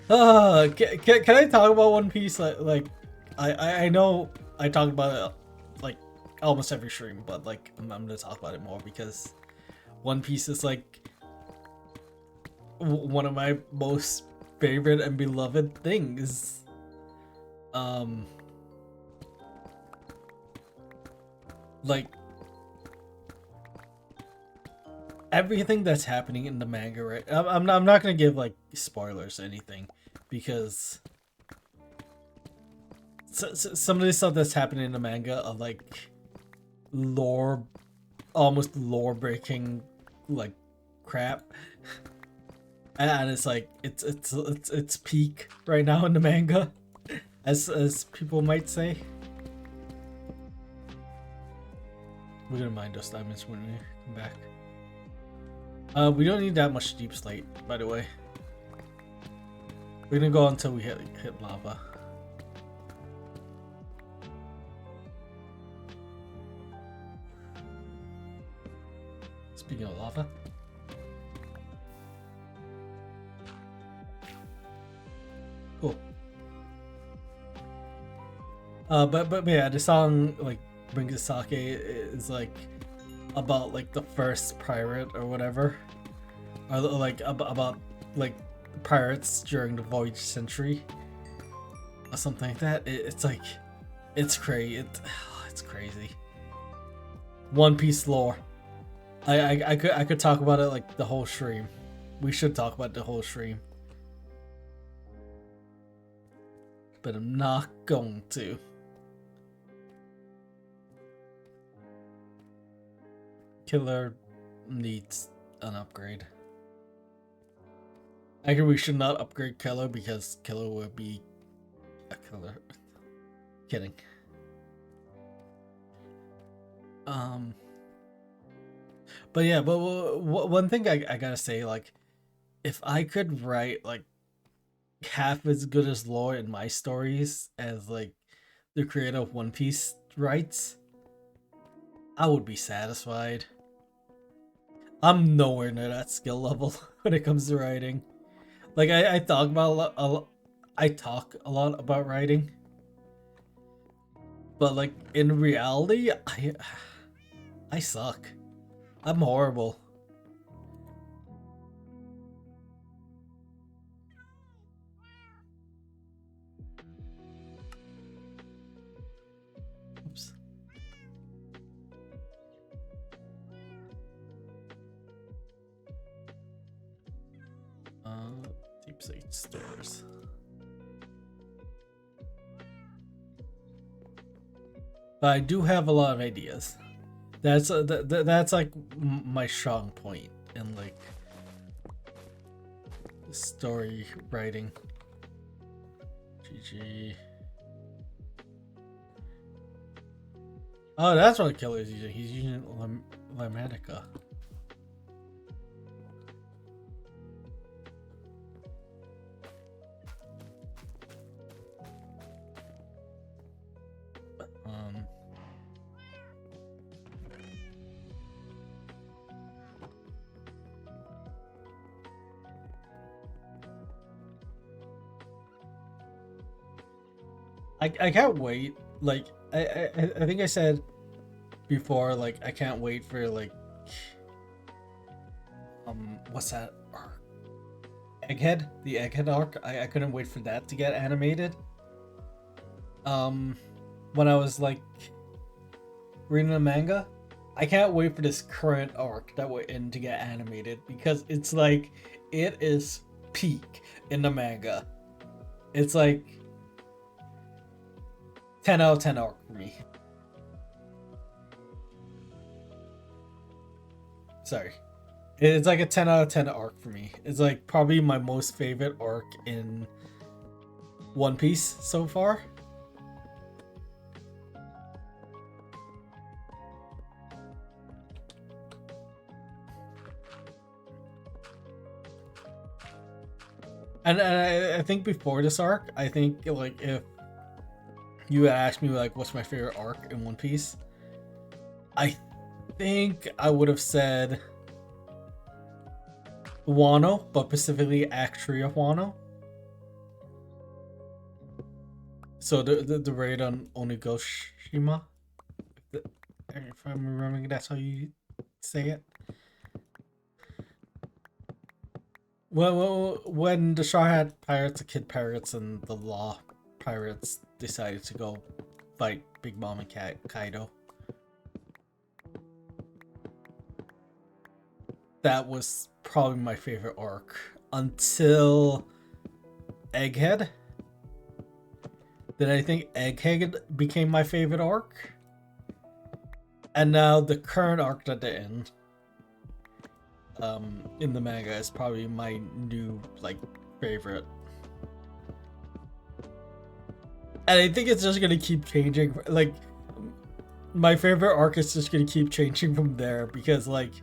can I talk about One Piece? I know I talk about it almost every stream, but I'm gonna talk about it more because One Piece is one of my most favorite and beloved things. Everything that's happening in the manga, right? I'm not gonna give spoilers or anything, because some of the stuff that's happening in the manga of almost lore breaking crap, and it's peak right now in the manga, as people might say. We're gonna mine those diamonds when we come back. We don't need that much deep slate, by the way. We're gonna go until we hit lava. Speaking of lava. Cool. But yeah, the song Brings Us Sake is about the first pirate or whatever, or about pirates during the Voyage Century or something like that. It's crazy. It's crazy. One Piece lore. I could talk about it the whole stream. We should talk about the whole stream, but I'm not going to. Killer needs an upgrade. Actually, we should not upgrade Killer because Killer will be a killer. Kidding. But yeah, but one thing I gotta say, if I could write half as good as lore in my stories as the creator of One Piece writes, I would be satisfied. I'm nowhere near that skill level when it comes to writing. I talk about I talk a lot about writing, but like in reality, I suck. I'm horrible. Oops. Deep sea stairs. But I do have a lot of ideas. That's that's like my strong point in like story writing. GG. Oh, that's what Killer's using. He's using Lamatica. I can't wait. Like I think I said before, like I can't wait for like what's that arc? Egghead? The Egghead arc? I couldn't wait for that to get animated. When I was like reading the manga, I can't wait for this current arc that we're in to get animated because it's like it is peak in the manga. It's like 10 out of 10 arc for me. Sorry. It's like a 10 out of 10 arc for me. It's like probably my most favorite arc in One Piece so far. And I think before this arc, I think like if you had asked me like what's my favorite arc in One Piece, I think I would have said Wano, but specifically Act 3 of Wano. So the raid on Onigashima, if I'm remembering that's how you say it. Well, when the Straw Hat Pirates, the Kid Pirates, and the Law Pirates decided to go fight Big Mom and Kaido, that was probably my favorite arc until Egghead. Then I think Egghead became my favorite arc, and now the current arc that they're in the manga is probably my new like favorite. And I think it's just gonna keep changing. Like my favorite arc is just gonna keep changing from there because like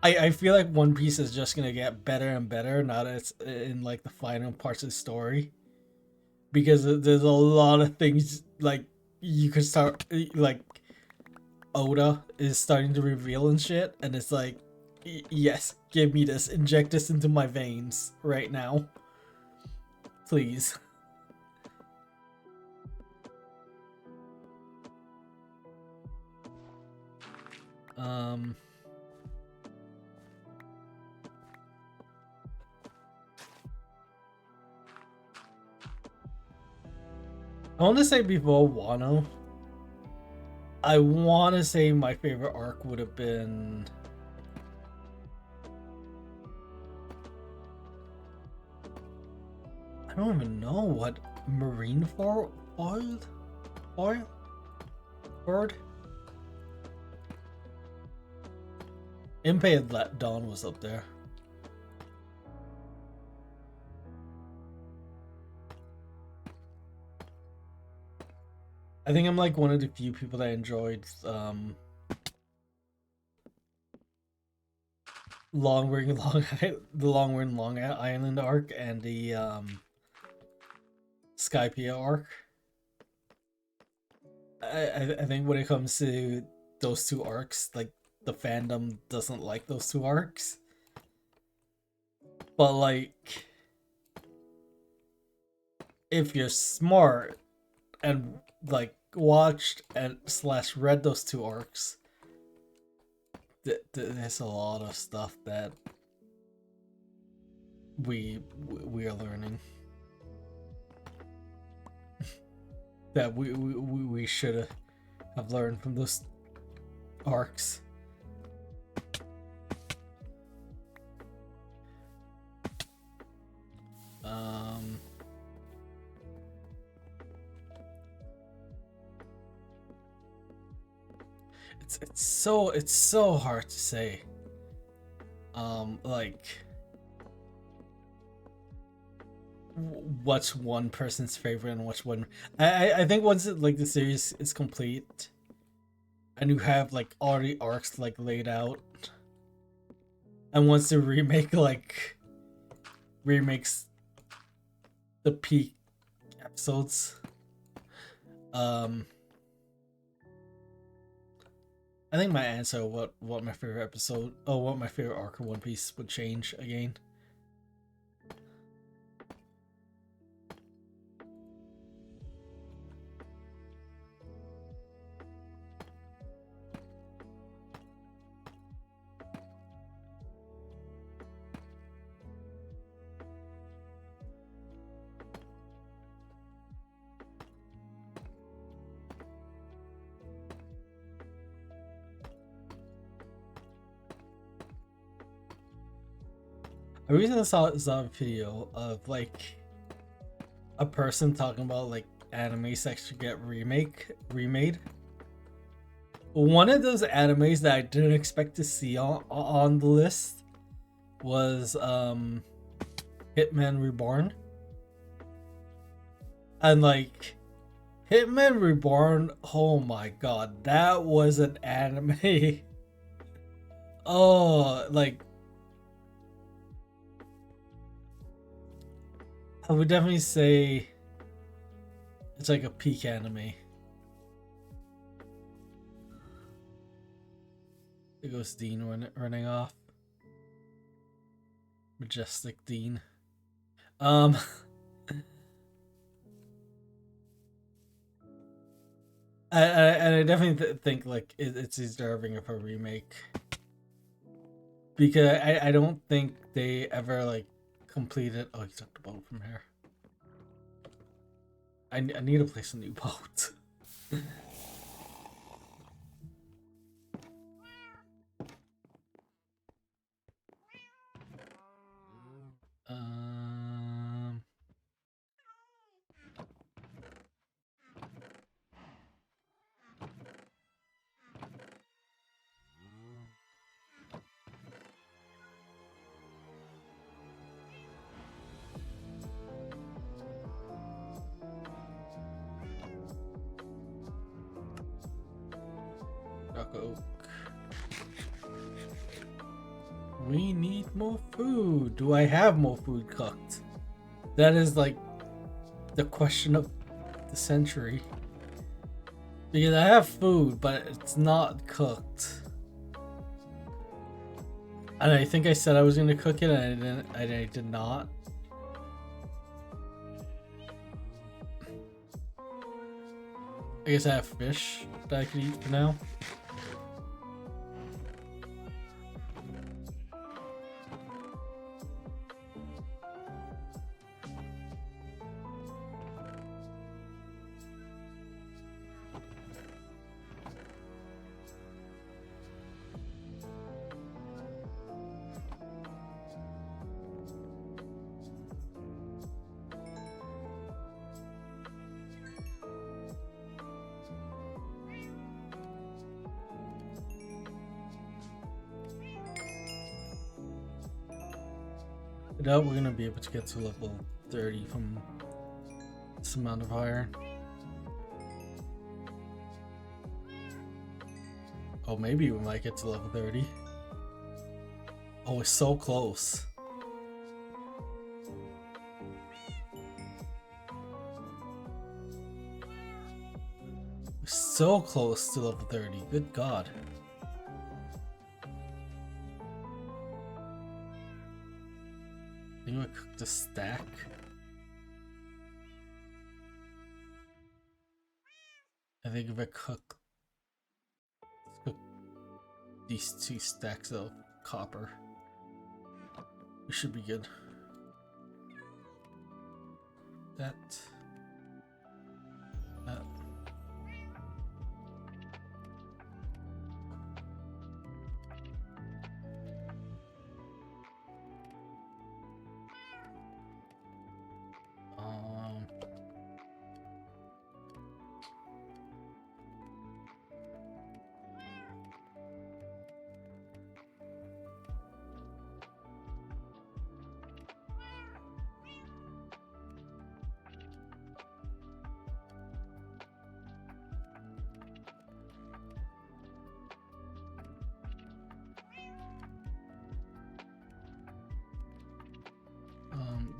I feel like One Piece is just gonna get better and better now that it's in like the final parts of the story. Because there's a lot of things like you could start like Oda is starting to reveal and shit, and it's like, yes, give me this, inject this into my veins right now, please. I want to say before Wano, I want to say my favorite arc would have been I don't even know what Marineford Ford. Impale Dawn was up there. I think I'm like one of the few people that enjoyed the Long Island arc and the Skypiea arc. I think when it comes to those two arcs, like the fandom doesn't like those two arcs. But like, if you're smart and like watched and slash read those two arcs, there's a lot of stuff that we are learning that we should have learned from those arcs. It's so hard to say. Like, what's one person's favorite and what's one. I think once like the series is complete, and you have like all the arcs like laid out, and once the remake like remakes the peak episodes, I think my answer what my favorite episode what my favorite arc of One Piece would change again. I recently saw a video of like a person talking about like animes that should get remade. One of those animes that I didn't expect to see on the list was Hitman Reborn. And like Hitman Reborn, oh my god, that was an anime. Oh, like I would definitely say it's like a peak anime. It goes Dean running off. Majestic Dean. And I definitely think like it's deserving of a remake, because I don't think they ever like completed. Oh, you took the boat from here. I need to place a new boat. Oak. We need more food. Do I have more food cooked? That is like the question of the century. Because I have food, but it's not cooked. And I think I said I was gonna cook it, and I didn't. I did not. I guess I have fish that I could eat for now. I doubt we're gonna be able to get to level 30 from this amount of iron. Oh, maybe we might get to level 30. Oh, we're so close. We're so close to level 30. Good God. cook the stack. I think if I cook these 2 stacks of copper, we should be good. That.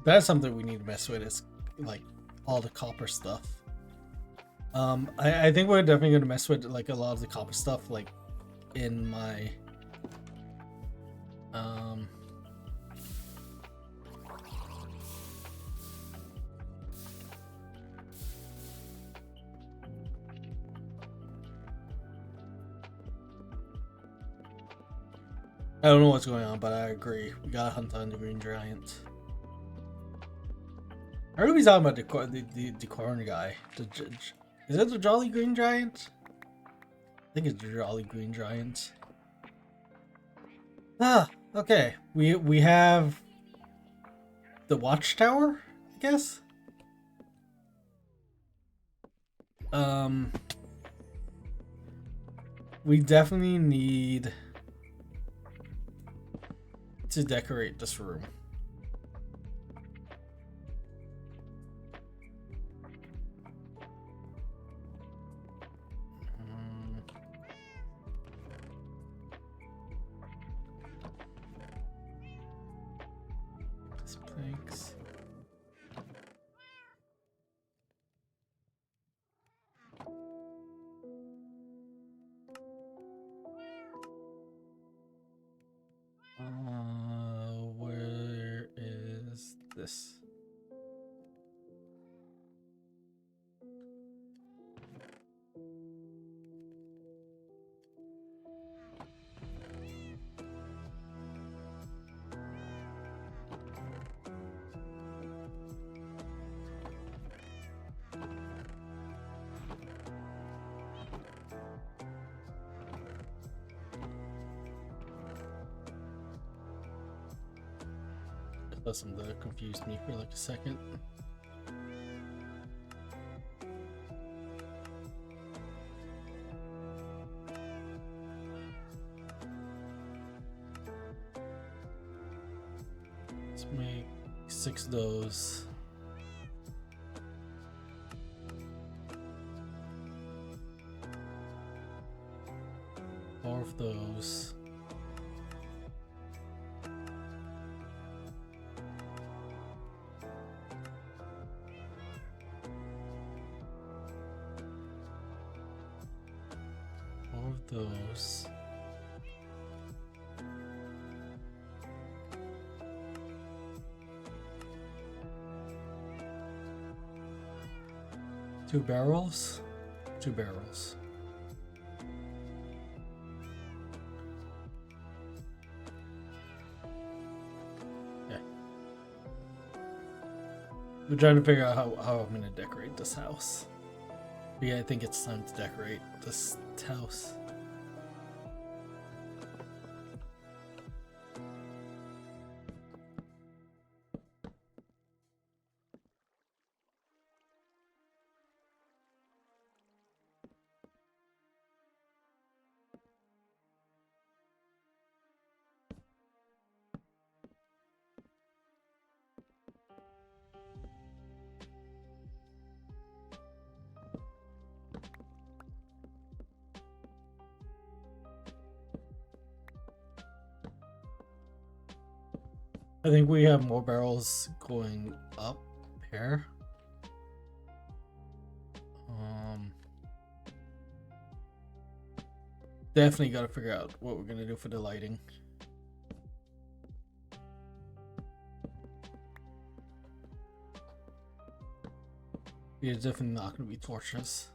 That's something we need to mess with, is like all the copper stuff. I think we're definitely gonna mess with like a lot of the copper stuff, like in my I don't know what's going on, but I agree. We gotta hunt down the green giant. I heard he's talking about the corn guy. Is it the Jolly Green Giant? I think it's the Jolly Green Giant. Ah, okay. We have the watchtower, I guess. We definitely need to decorate this room. Planks. Where is this? That's something that confused me for like a second. Let's make 6 of those. Four of those. Those. Two barrels. Okay. We're trying to figure out how I'm gonna decorate this house. But yeah, I think it's time to decorate this house. I think we have more barrels going up here. Definitely got to figure out what we're gonna do for the lighting. It's definitely not going to be torches.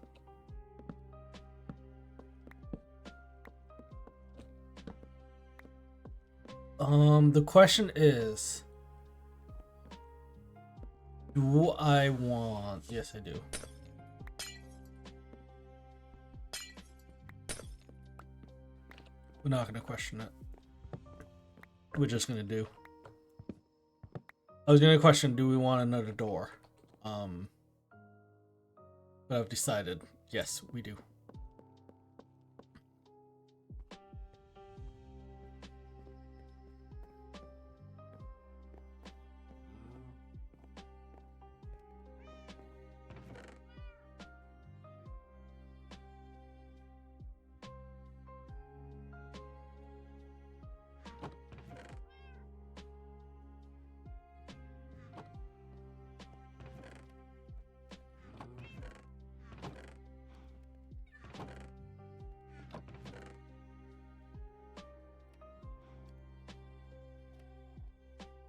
The question is, do I want... Yes, I do. We're not going to question it. We're just going to do. I was going to question, do we want another door? But I've decided, yes, we do.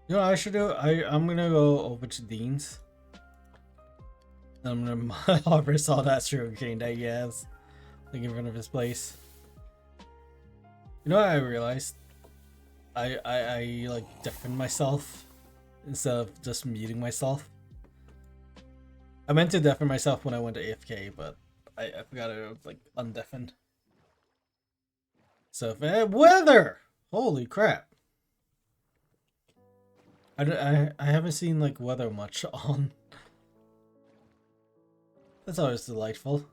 You know what I should do? I'm gonna go over to Dean's. I'm gonna harvest all that sugarcane that he has, like in front of his place. You know what I realized? I like deafen myself instead of just muting myself. I meant to deafen myself when I went to AFK, but I forgot to like undeafen. So weather! Holy crap! I haven't seen like weather much on. That's always delightful.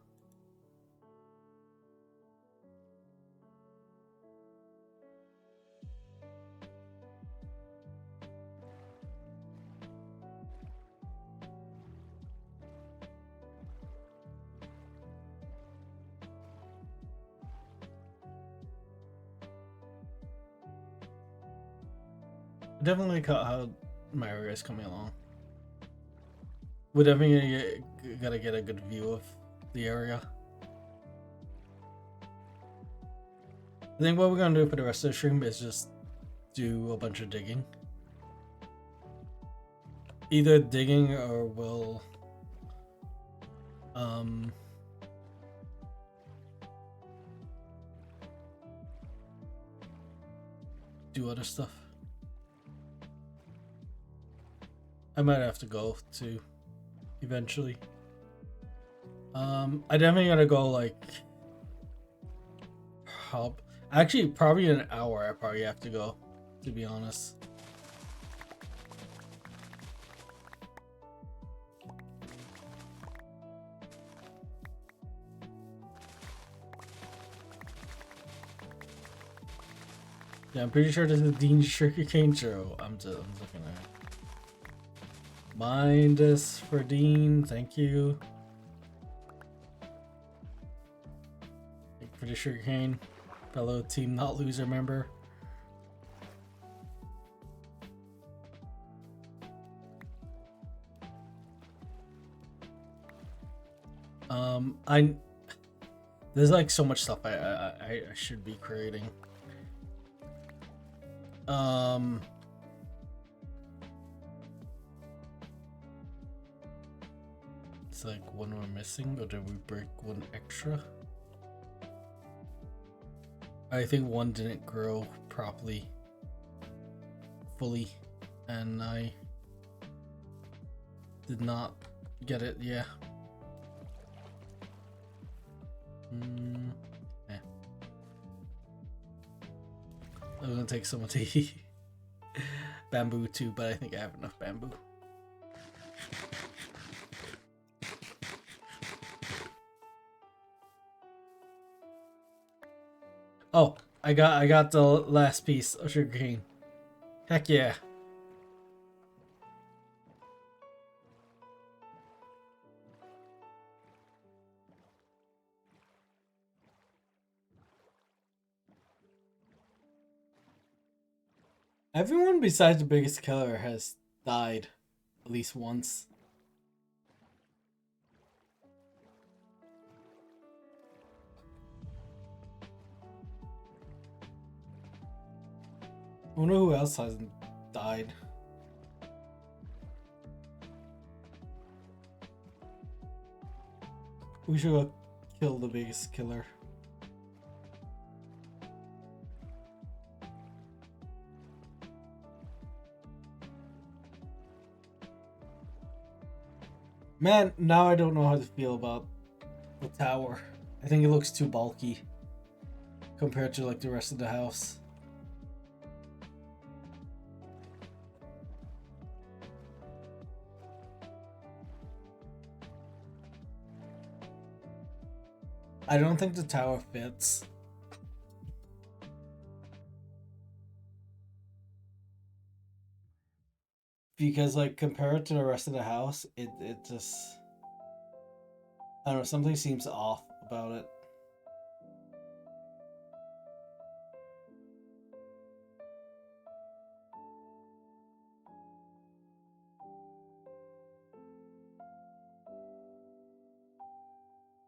Definitely cut how my area is coming along. We're definitely gotta get a good view of the area. I think what we're gonna do for the rest of the stream is just do a bunch of digging. Either digging or we'll do other stuff. I might have to go too eventually. I definitely gotta go like actually probably an hour. I probably have to go, to be honest. Yeah, I'm pretty sure this is Dean Sugarcane Show. I'm looking at it. Mind us for Dean, thank you. Thank you for the Sugarcane, fellow Team Not Loser member. There's like so much stuff I should be creating. It's like one we're missing, or did we break one extra? I think one didn't grow properly, fully, and I did not get it. Yeah. Yeah. I'm gonna take some of the bamboo too, but I think I have enough bamboo. Oh, I got the last piece of sugarcane. Heck yeah. Everyone besides the biggest killer has died at least once. I wonder who else hasn't died. We should go kill the biggest killer. Man, now I don't know how to feel about the tower. I think it looks too bulky compared to like the rest of the house. I don't think the tower fits. Because like compared to the rest of the house, it just, I don't know, something seems off about it.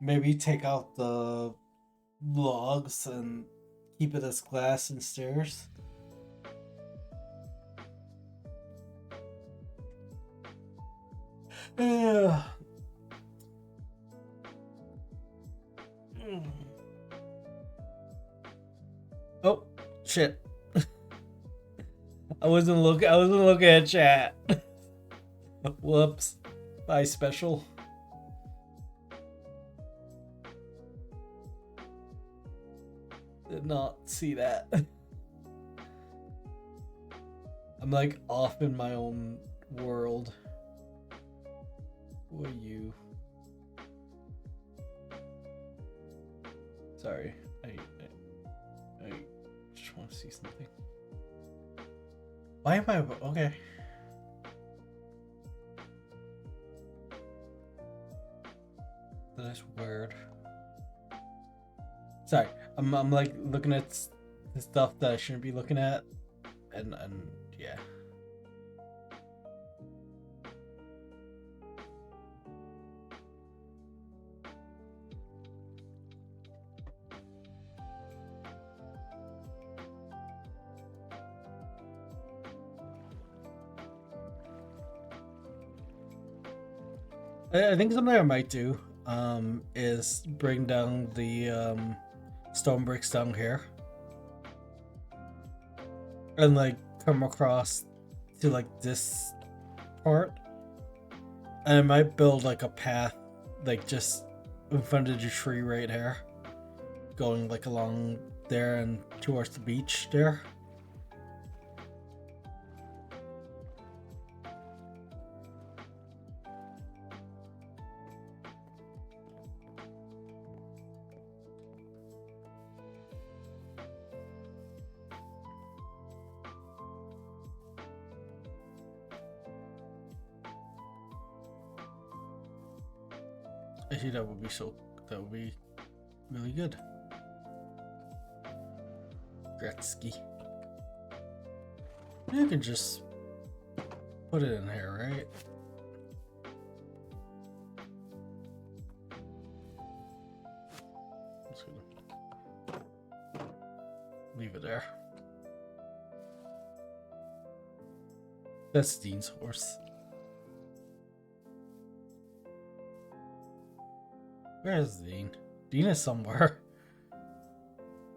Maybe take out the logs and keep it as glass and stairs. Yeah. Oh shit! I wasn't looking at chat. Whoops! Bye, special. Did not see that. I'm like off in my own world. What are you? Sorry, I just want to see something. Why am I okay? That is weird. Sorry, I'm like looking at the stuff that I shouldn't be looking at, and yeah. I think something I might do is bring down the stone bricks down here and like come across to like this part, and I might build like a path like just in front of the tree right here, going like along there and towards the beach there. Actually, that would be really good. Gretzky. You can just put it in here, right? Just gonna leave it there. That's Dean's horse. Where is Dean? Dean is somewhere.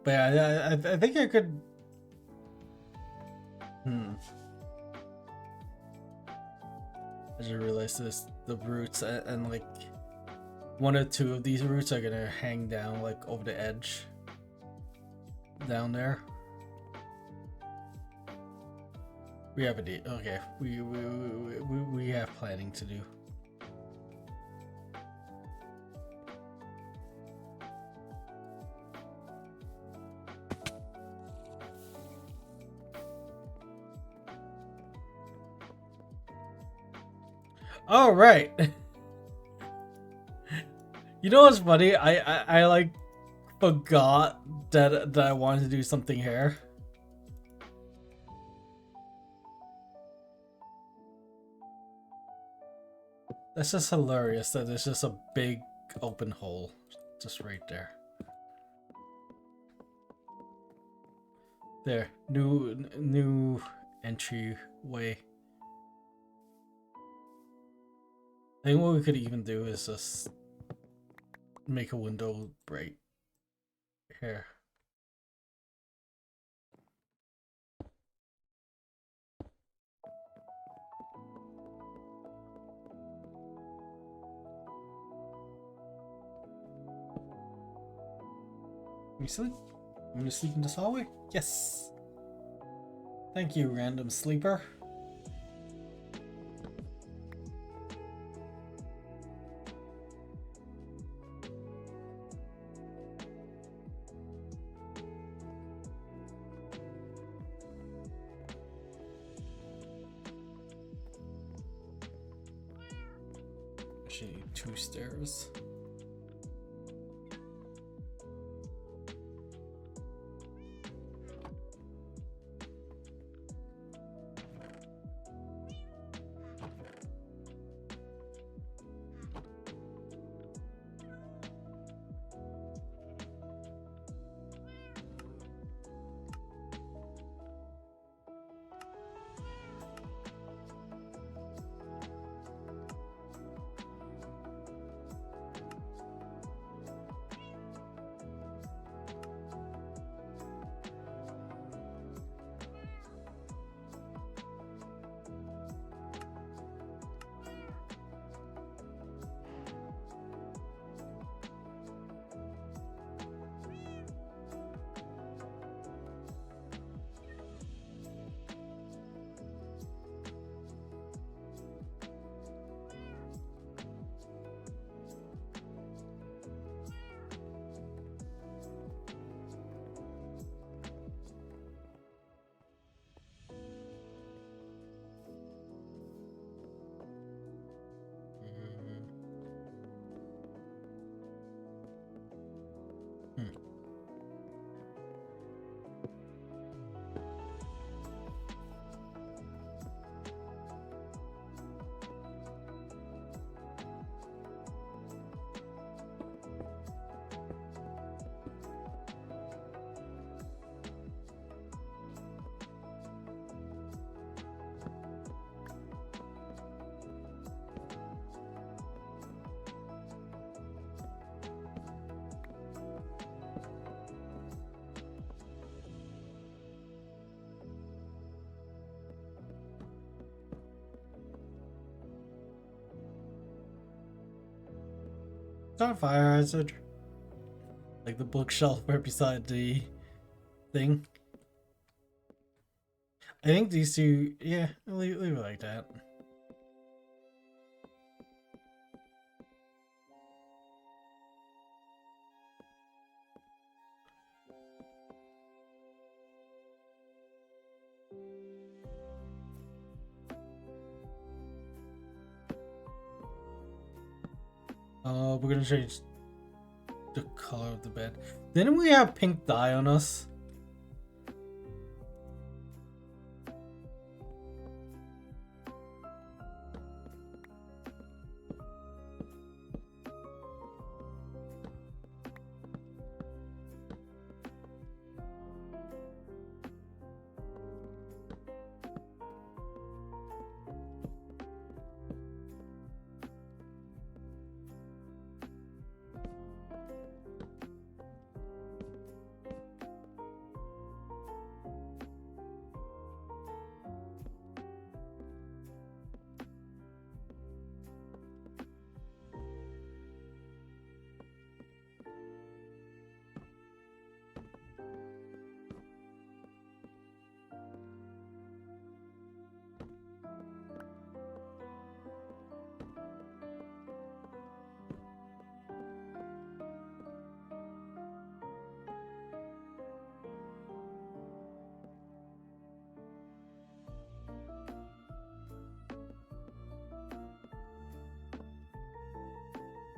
But yeah, I think I could. I just realized this: the roots and like one or two of these roots are gonna hang down like over the edge down there. We have a date. Okay, we have planning to do. All right. You know what's funny? I like forgot that I wanted to do something here. That's just hilarious that there's just a big open hole just right there. There, new entryway. I think what we could even do is just make a window right here. You sleep? I'm gonna sleep in this hallway? Yes! Thank you, random sleeper. Actually need 2 stairs. It's not a fire hazard. Like the bookshelf right beside the thing. I think these two, yeah, leave it like that. We're gonna change the color of the bed. Didn't we have pink dye on us?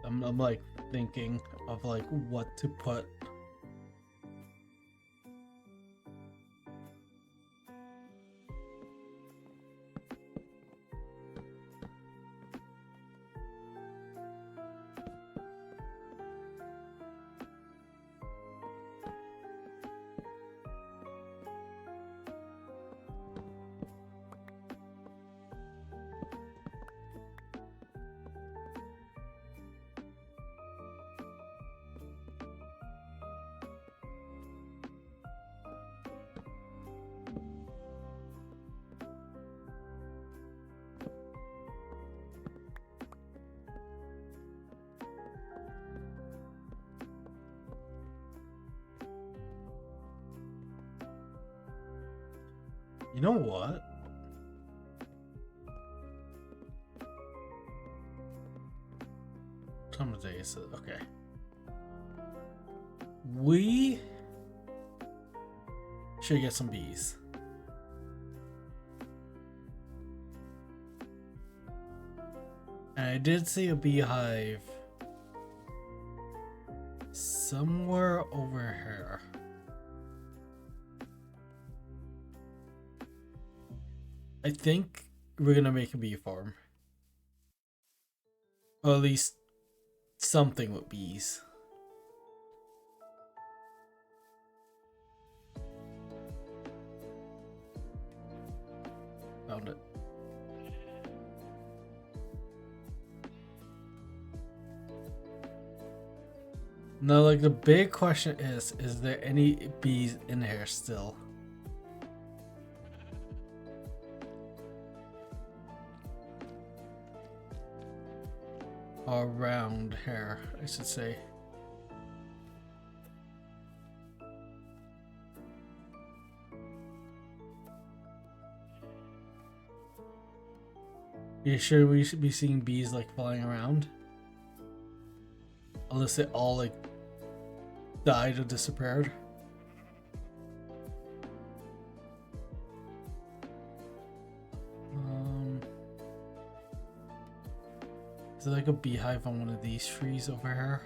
I'm like thinking of like what to put. You know what? What time of day is it? Okay. We should get some bees. And I did see a beehive somewhere over here. I think we're gonna make a bee farm. Or at least something with bees. Found it. Now, like, the big question is there any bees in here still? Around here, I should say. You sure we should be seeing bees like flying around? Unless they all like died or disappeared. Is there like a beehive on one of these trees over here?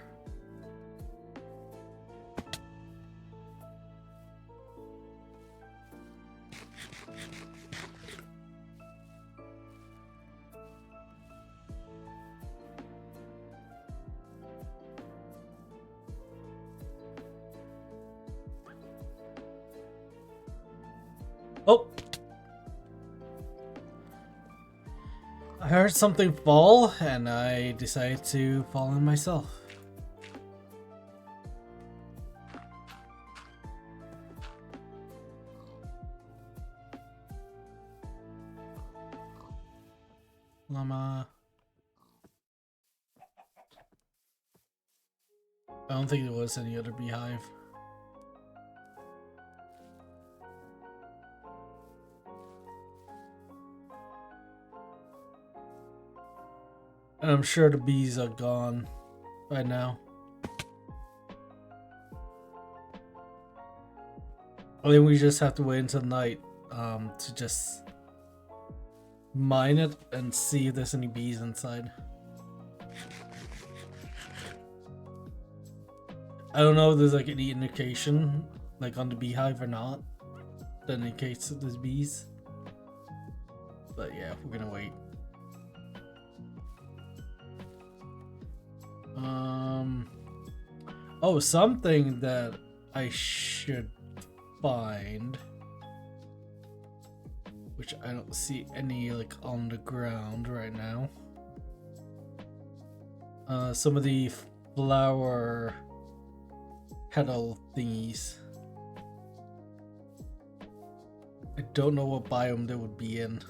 Oh! I heard something fall and I decided to fall in myself. Llama. I don't think there was any other beehive. And I'm sure the bees are gone by now. I think we just have to wait until night to just mine it and see if there's any bees inside. I don't know if there's like any indication like on the beehive or not that indicates that there's bees. But yeah, we're gonna wait. Oh, something that I should find, which I don't see any like on the ground right now. Some of the flower petal thingies. I don't know what biome they would be in.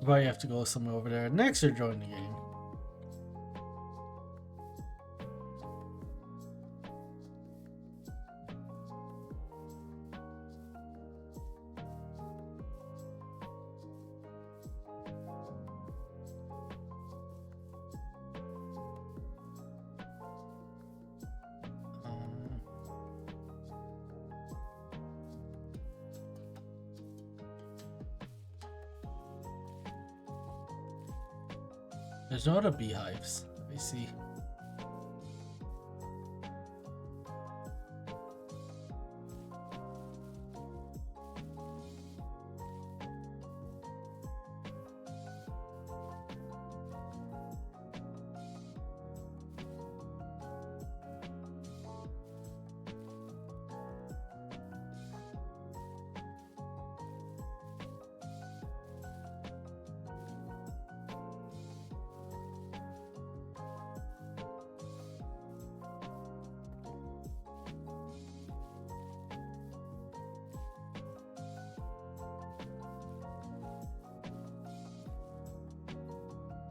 Probably have to go somewhere over there next or join the game. There's no other beehives. I see.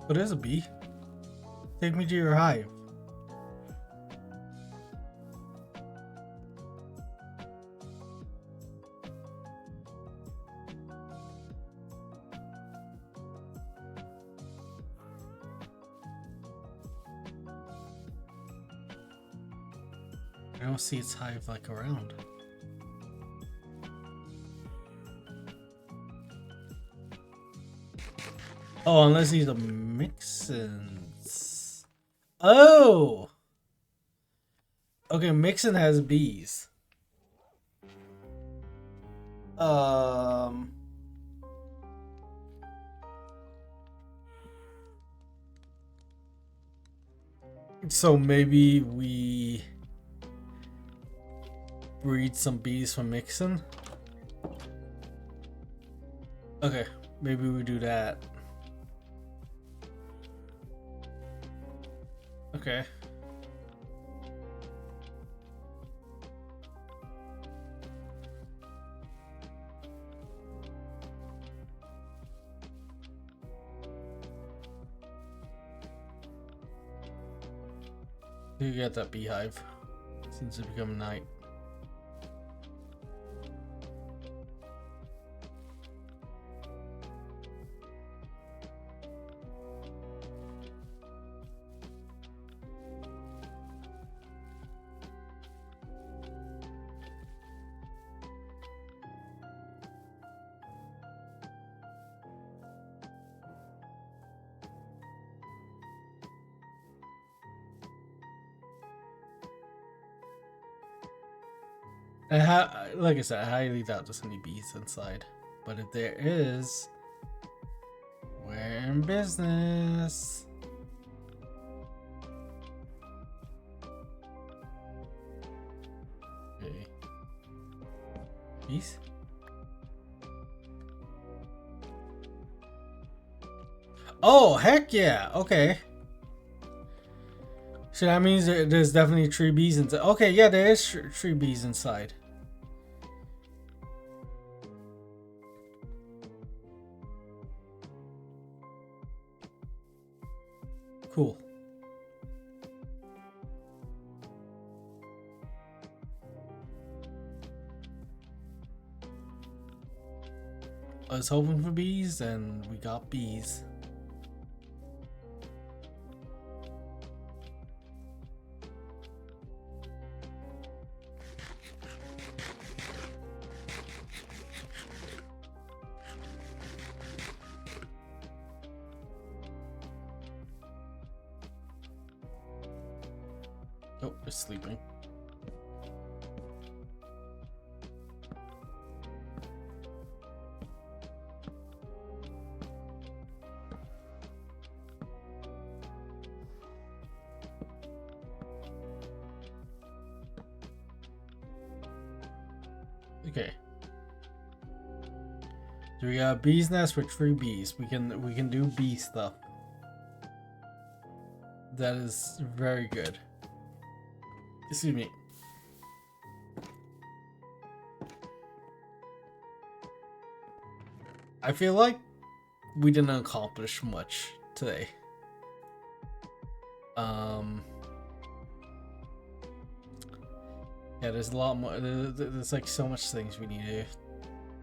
Oh, there's a bee. Take me to your hive. I don't see its hive like around. Oh, unless he's a Mixins. Oh! Okay, Mixin has bees. So maybe we breed some bees from Mixin. Okay, maybe we do that. Okay. You get that beehive since it become night. Like I said, I highly doubt there's any bees inside. But if there is, we're in business. Okay. Bees? Oh, heck yeah. Okay. So that means there's definitely tree bees inside. Okay, yeah, there is tree bees inside. Cool. I was hoping for bees, and we got bees. Oh, it's sleeping. Okay. So we got a bee's nest with 3 bees. We can do bee stuff. That is very good. Excuse me. I feel like we didn't accomplish much today. Yeah, there's a lot more. There's like so much things we need to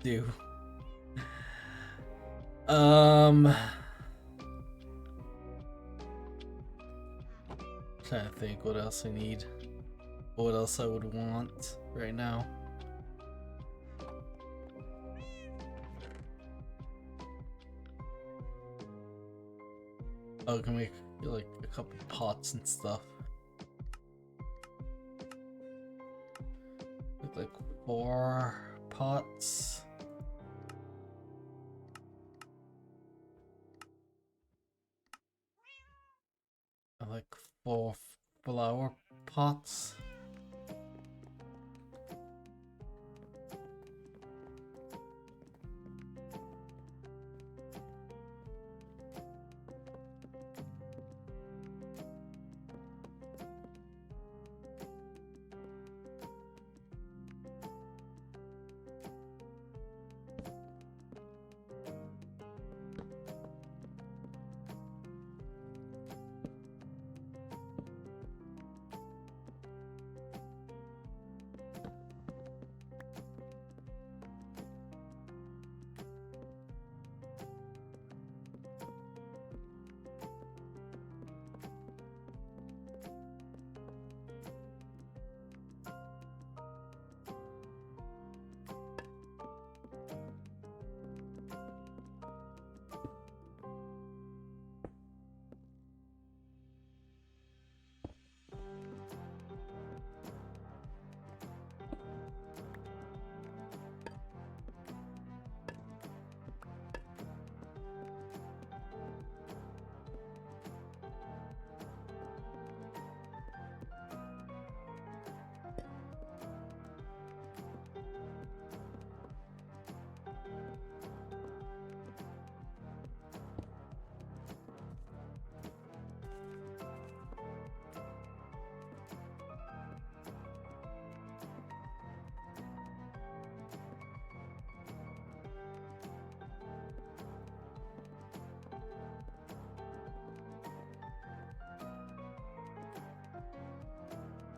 do. Trying to think what else I need. What else I would want right now. Oh, can make like a couple pots and stuff. With like 4 pots. And like 4 flower pots.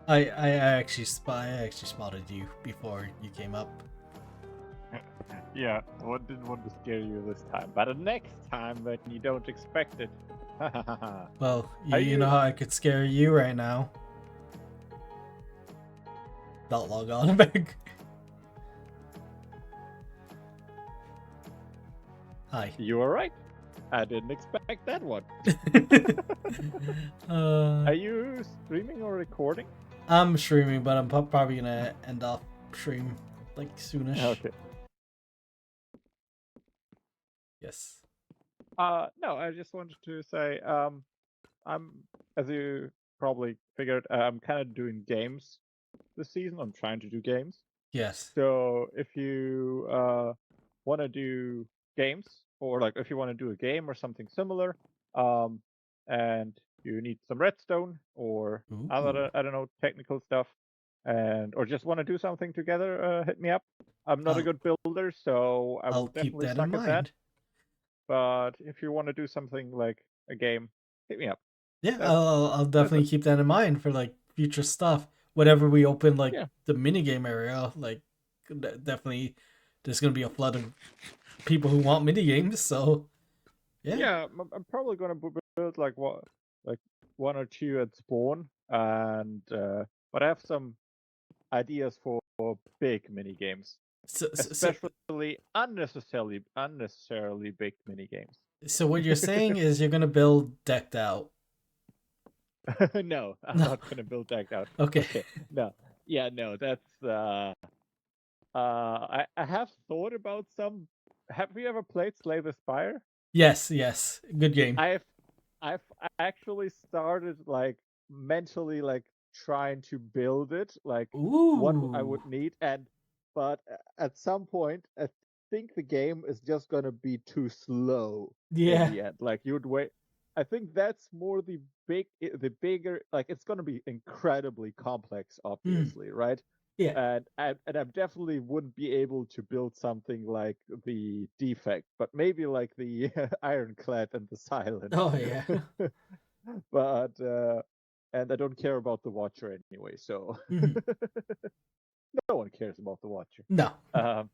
I actually spotted you before you came up. Yeah, I didn't want to scare you this time, but the next time when you don't expect it. Well, Are you know you? how I could scare you right now. Don't log on back. Hi. You were right. I didn't expect that one. uh, Are you streaming or recording? I'm streaming, but I'm probably gonna end off stream like soonish. Okay. Yes. No, I just wanted to say, I'm, as you probably figured, I'm kind of doing games this season. I'm trying to do games. Yes. So if you want to do games, or like if you want to do a game or something similar, um, and you need some redstone or Ooh. other, I don't know, technical stuff, and or just want to do something together, hit me up. I'm not a good builder, so I I'll will keep definitely that in suck at that. mind. But if you want to do something like a game, hit me up. Yeah, That's I'll that's definitely keep that in mind for like future stuff. Whenever we open like yeah. the minigame area, like definitely there's gonna be a flood of people who want minigames. So yeah. Yeah, I'm probably gonna build like one or two at spawn, and but I have some ideas for big mini games, So especially unnecessarily big mini games. so what you're saying is you're gonna build decked out. No, I'm No. not gonna build decked out. Okay. Okay, no, yeah, no, that's I have thought about some. Have you ever played Slay the Spire? Yes. Yes. Good game. I've actually started like mentally like trying to build it, like what I Ooh. would need, and but at some point I think the game is just gonna be too slow in Yeah. the end. Like you'd wait. I think that's more the bigger, like it's gonna be incredibly complex, Mm. obviously, right? Yeah. And I definitely wouldn't be able to build something like the defect, but maybe like the ironclad and the silent. Oh yeah. But and I don't care about the watcher anyway, so Mhm. no one cares about the watcher. No. Um,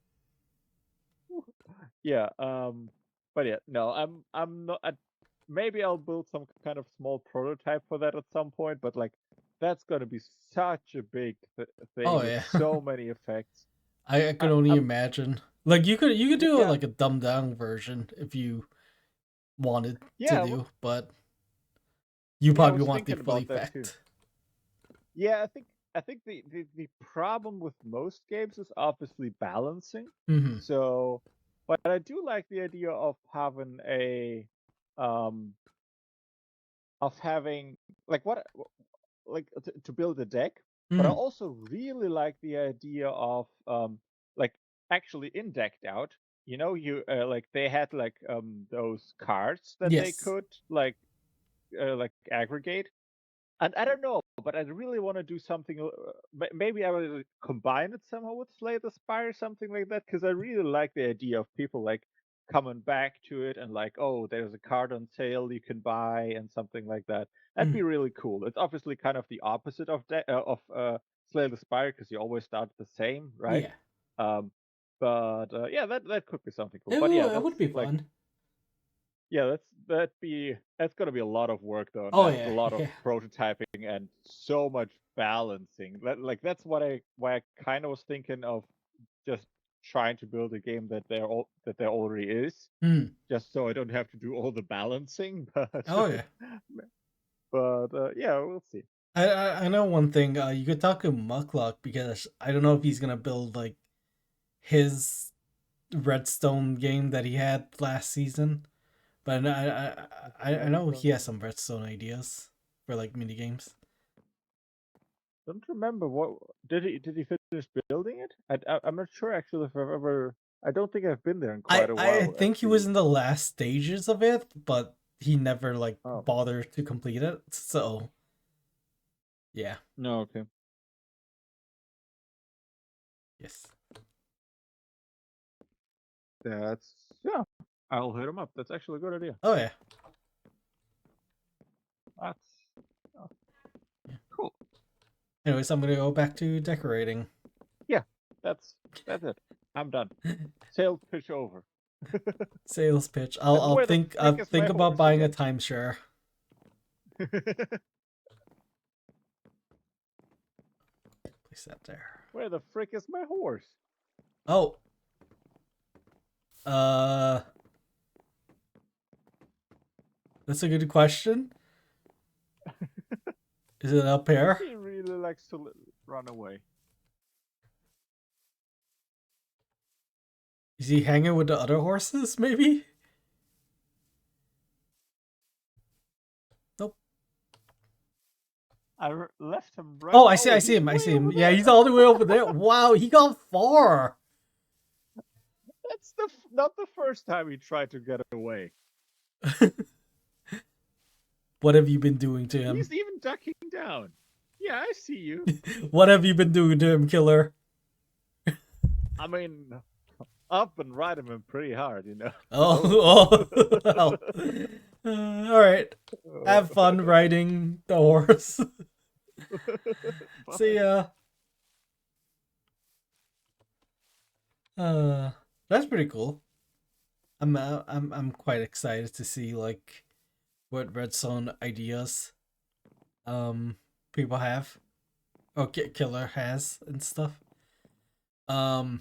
yeah. But yeah, no, I'm not. Maybe I'll build some kind of small prototype for that at some point, but like that's gonna be such a big thing Oh with yeah. so many effects. I could only I'm imagine. Like you could do yeah like a dumbed down version if you wanted to yeah do, but you yeah. I probably was want the thinking full about that too. effect. Yeah, I think the problem with most games is obviously balancing. Hmm. So, but I do like the idea of having a um of having like what like to build a deck. But I Mm. also really like the idea of like actually in decked out. You know, you like they had like those cards that they Yes. could like aggregate. And I don't know, but I really want to do something. Maybe I will combine it somehow with Slay the Spire, something like that, because I really like the idea of people like coming back to it and like, oh, there's a card on sale you can buy and something like that. That'd Mm. be really cool. It's obviously kind of the opposite of Slay the Spire because you always start the same, right? Yeah. Um, but yeah, that could be something cool. It But yeah, it that's would be like fun. yeah, that's gonna be a lot of work though, Oh and a yeah. lot of Yeah. prototyping and so much balancing. That's why I kind of was thinking of just trying to build a game that there already is, Mm. just so I don't have to do all the balancing. But Oh yeah. yeah, we'll see. I know one thing. You could talk to Mucklock because I don't know if he's gonna build like his Redstone game that he had last season, but I know he has Redstone. some Redstone ideas for like mini games. Don't remember what did he finish building it? I'm not sure actually if I've ever. I don't think I've been there in quite a I while think he was actually. in the last stages of it, but he never like Oh bothered to complete it. So yeah, no, okay. yes. That's yeah. I'll hit him up. That's actually a good idea. Oh yeah, That's oh, cool. Anyways, I'm gonna go back to decorating. Yeah, that's it. I'm done. Sales pitch over. Sales pitch. And I'll where the think. frick I'll is think my about horse buying a again? timeshare. Place that there. Where the frick is my horse? Oh. Uh. That's a good question. Is it up here? He really likes to run away. Is he hanging with the other horses? Maybe. Nope. I left him right. Oh, I see. I see he's him. I way see him. over Yeah, there. he's all the way over there. Wow, he got 4. That's not the first time he tried to get away. What have you been doing to him? He's even ducking down. Yeah, I see you. What have you been doing to him, killer? I mean, up and ride him pretty hard, you know. Oh, well. All right. Have fun riding the horse. See ya. That's pretty cool. I'm quite excited to see like what redstone ideas people have, or killer has and stuff. I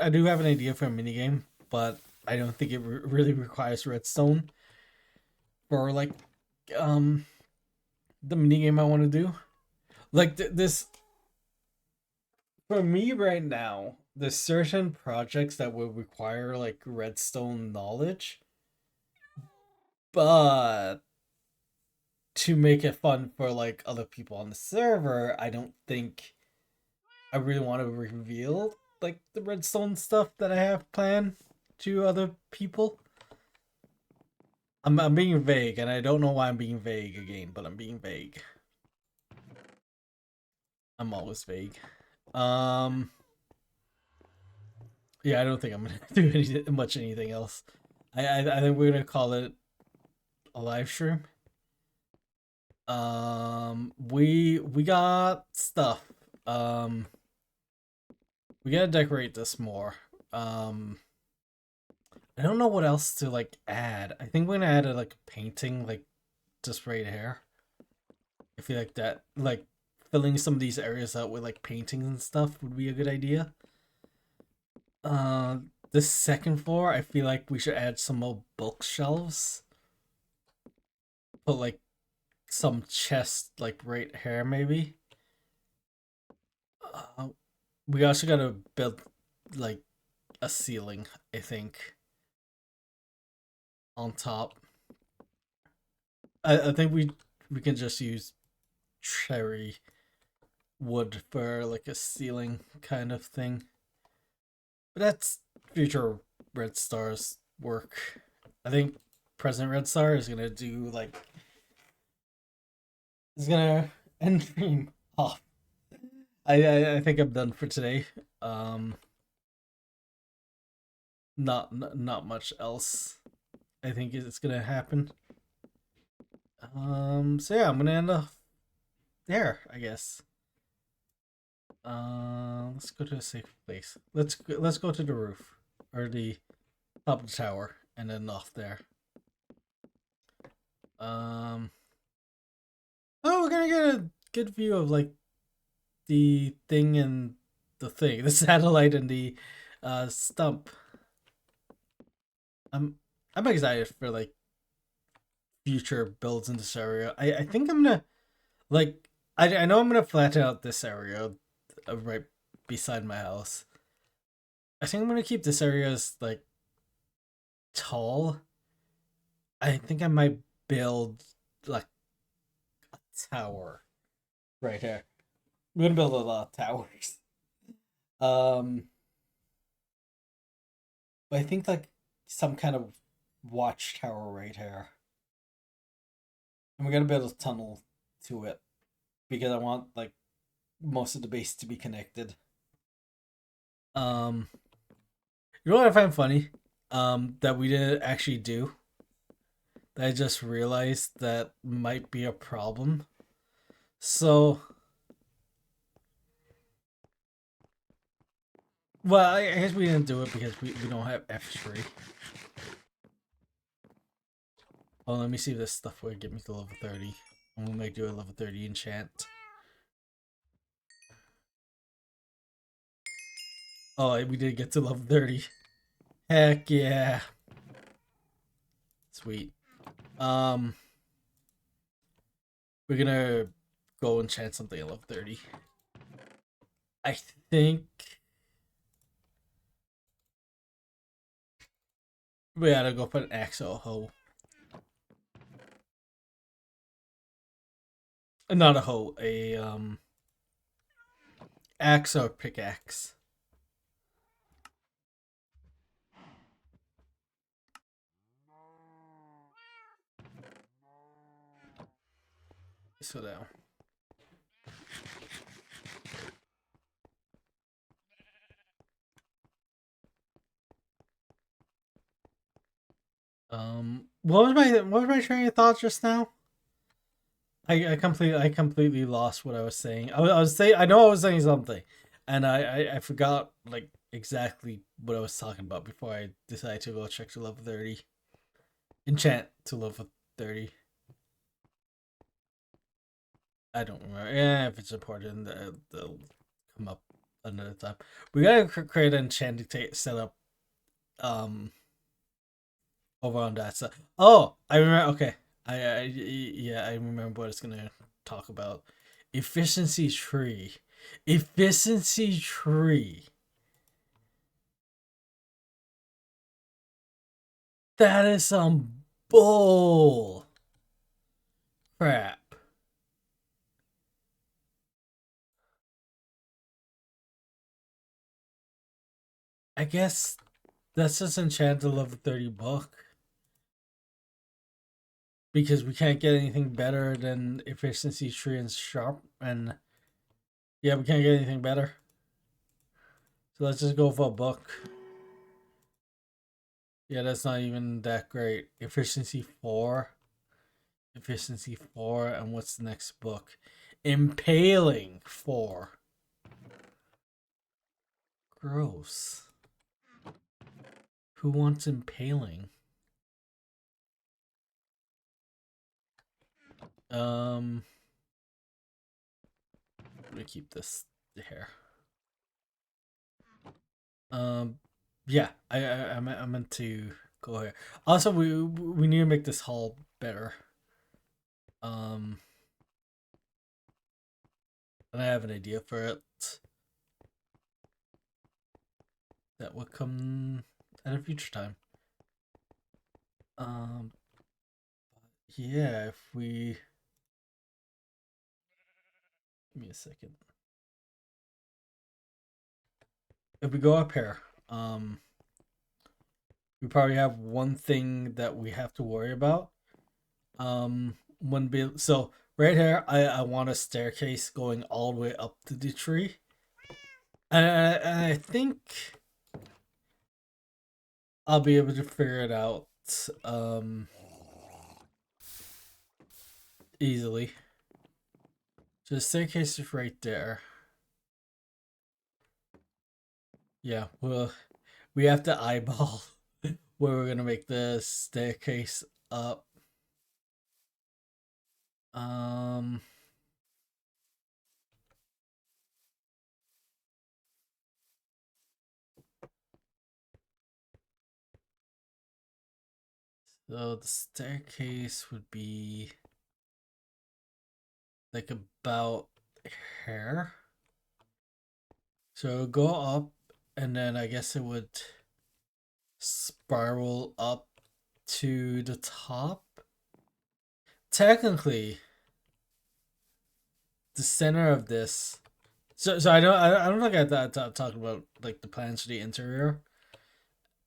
do have an idea for a minigame, but I don't think it really requires redstone for like the minigame I want to do. Like this for me right now, there's certain projects that would require like redstone knowledge, but to make it fun for like other people on the server, I don't think I really want to reveal like the redstone stuff that I have planned to other people. I'm being vague, and I don't know why I'm being vague again, but I'm being vague. I'm always vague. Yeah, I don't think I'm gonna do anything else. I think we're gonna call it a live stream. We got stuff. We gotta decorate this more. I don't know what else to like add. I think we're gonna add like a painting, like just right here. I feel like that, like filling some of these areas out with like paintings and stuff would be a good idea. This second floor, I feel like we should add some more bookshelves. Put like some chests like right here, maybe. We also gotta build like a ceiling, I think, on top. I think we can just use cherry wood for like a ceiling kind of thing. But that's future Red Star's work. I think President Red Star is gonna do like is gonna end stream off. I think I'm done for today. Not much else I think it's gonna happen. So yeah, I'm gonna end off there, I guess. Let's go to a safe place. Let's go to the roof or the top of the tower and then off there. Oh, we're gonna get a good view of like the thing and the thing, the satellite and the stump. I'm excited for like future builds in this area. I think I'm gonna like I know I'm gonna flatten out this area right beside my house. I think I'm gonna keep this area as like tall. I think I might build like a tower right here. I'm gonna build a lot of towers. But I think like some kind of watchtower right here. And we're gonna build a tunnel to it because I want like most of the base to be connected. You know what I find funny? That we didn't actually do. That I just realized that might be a problem. So, well, I guess we didn't do it because we don't have F3. Oh, let me see if this stuff will get me to level 30. And we might do a level 30 enchant. Oh, we did get to level 30. Heck yeah. Sweet. We're gonna go enchant something at level 30. I think we gotta go put an axe or a hoe. Not a hoe, a axe or pickaxe. So now. What was my train of thought just now? I completely lost what I was saying. I was saying, I know I was saying something, and I forgot like exactly what I was talking about before I decided to go check to level 30. Enchant to level 30. I don't remember. Yeah, if it's important, they'll come up another time. We gotta create an enchanting setup. Over on that side. Oh, I remember. Okay, yeah, I remember what it's gonna talk about. Efficiency tree. Efficiency tree. That is some bull crap. I guess that's just enchanted level 30 book. Because we can't get anything better than efficiency tree and sharp, and yeah, we can't get anything better. So let's just go for a book. Yeah, that's not even that great. Efficiency 4. Efficiency 4, and what's the next book? Impaling 4. Gross. Who wants impaling? Let me keep this here. Yeah, I meant to go here. Also, we need to make this hall better. And I have an idea for it. That would come at a future time. Yeah, if we give me a second. If we go up here, we probably have one thing that we have to worry about. So right here, I want a staircase going all the way up to the tree, and I think I'll be able to figure it out easily. So the staircase is right there. Yeah, we have to eyeball where we're gonna make the staircase up. So the staircase would be like about here. So go up, and then I guess it would spiral up to the top. Technically, the center of this. So I don't think I talked about like the plans for the interior,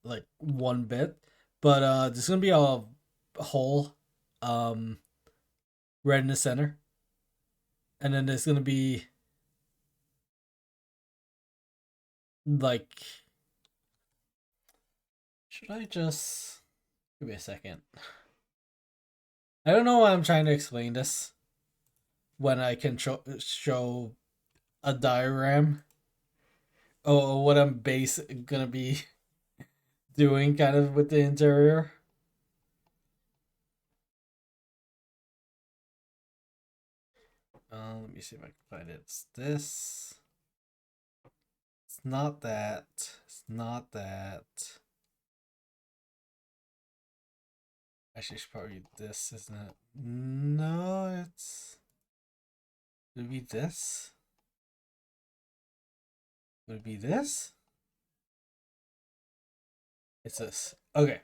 like one bit, but there's gonna be a hole, right in the center, and then there's gonna be like. Should I just give me a second? I don't know why I'm trying to explain this. when I can show a diagram or what I'm gonna be doing kind of with the interior. Let me see if I can find it. It's this. It's not that. It's not that. Actually, it's probably this, isn't it? No, it's. Would it be this? Would it be this? It's this. Okay.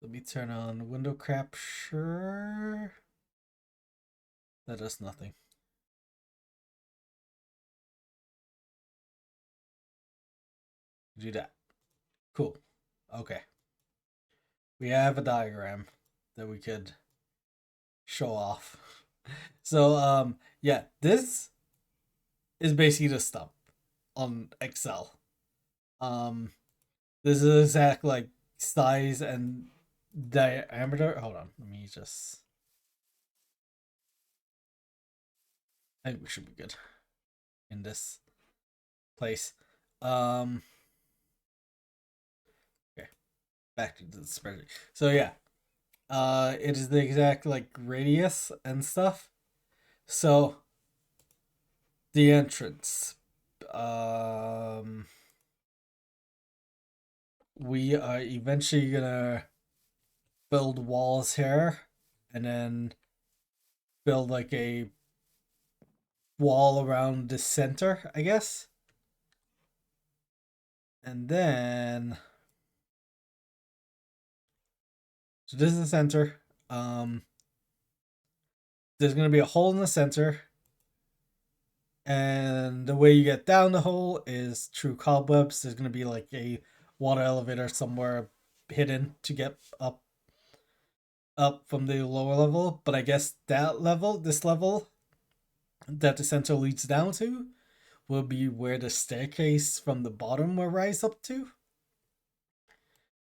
Let me turn on window capture. That does nothing. Do that. Cool. Okay. We have a diagram that we could show off. So yeah, this is basically the stump on Excel. This is exact like size and diameter. Hold on, let me just. I think we should be good in this place. Okay, back to the spreadsheet. So yeah, it is the exact like radius and stuff. So the entrance, we are eventually gonna build walls here, and then build like a wall around the center, I guess. And then so this is the center. There's gonna be a hole in the center, and the way you get down the hole is through cobwebs. There's gonna be like a water elevator somewhere hidden to get up from the lower level. But I guess this level that the center leads down to, will be where the staircase from the bottom will rise up to.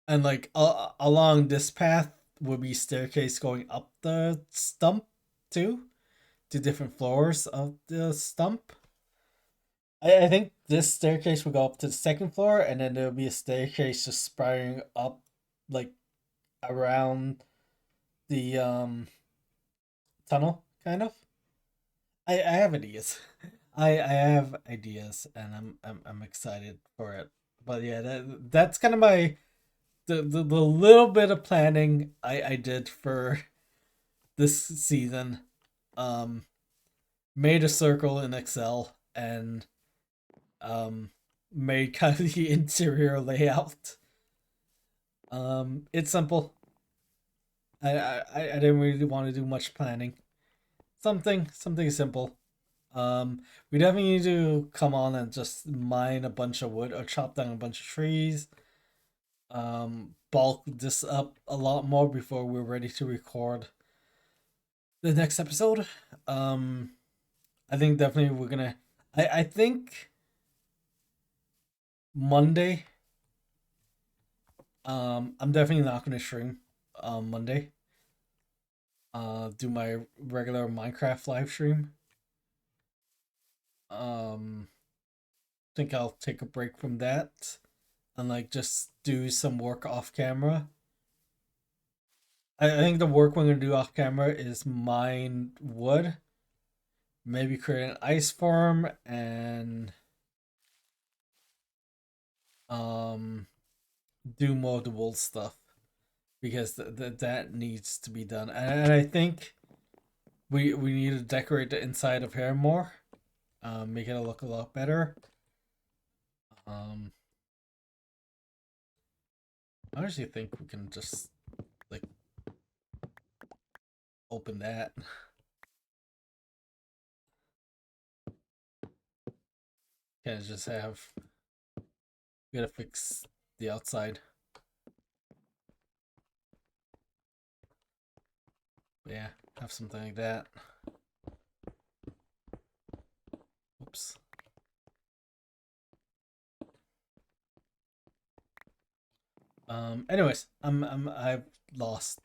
And like along this path will be staircase going up the stump too, to different floors of the stump. I think this staircase will go up to the second floor, and then there'll be a staircase just spiraling up, like around the tunnel, kind of. I have ideas. I have ideas, and I'm excited for it. But yeah, that's kind of my the little bit of planning I did for this season. Made a circle in Excel and made kind of the interior layout. It's simple. I didn't really want to do much planning. Something simple. We definitely need to come on and just mine a bunch of wood or chop down a bunch of trees. Bulk this up a lot more before we're ready to record the next episode. I think definitely we're gonna. I think Monday. I'm definitely not gonna stream Monday. Do my regular Minecraft live stream. Think I'll take a break from that and like just do some work off camera. I think the work we're gonna do off camera is mine wood, maybe create an ice farm, and um do more of the wool stuff, because that needs to be done. And I think we need to decorate the inside of here more, make it look a lot better. I actually think we can just like open that. Can just have, we gotta fix the outside. But yeah, have something like that. Oops. Anyways, I've lost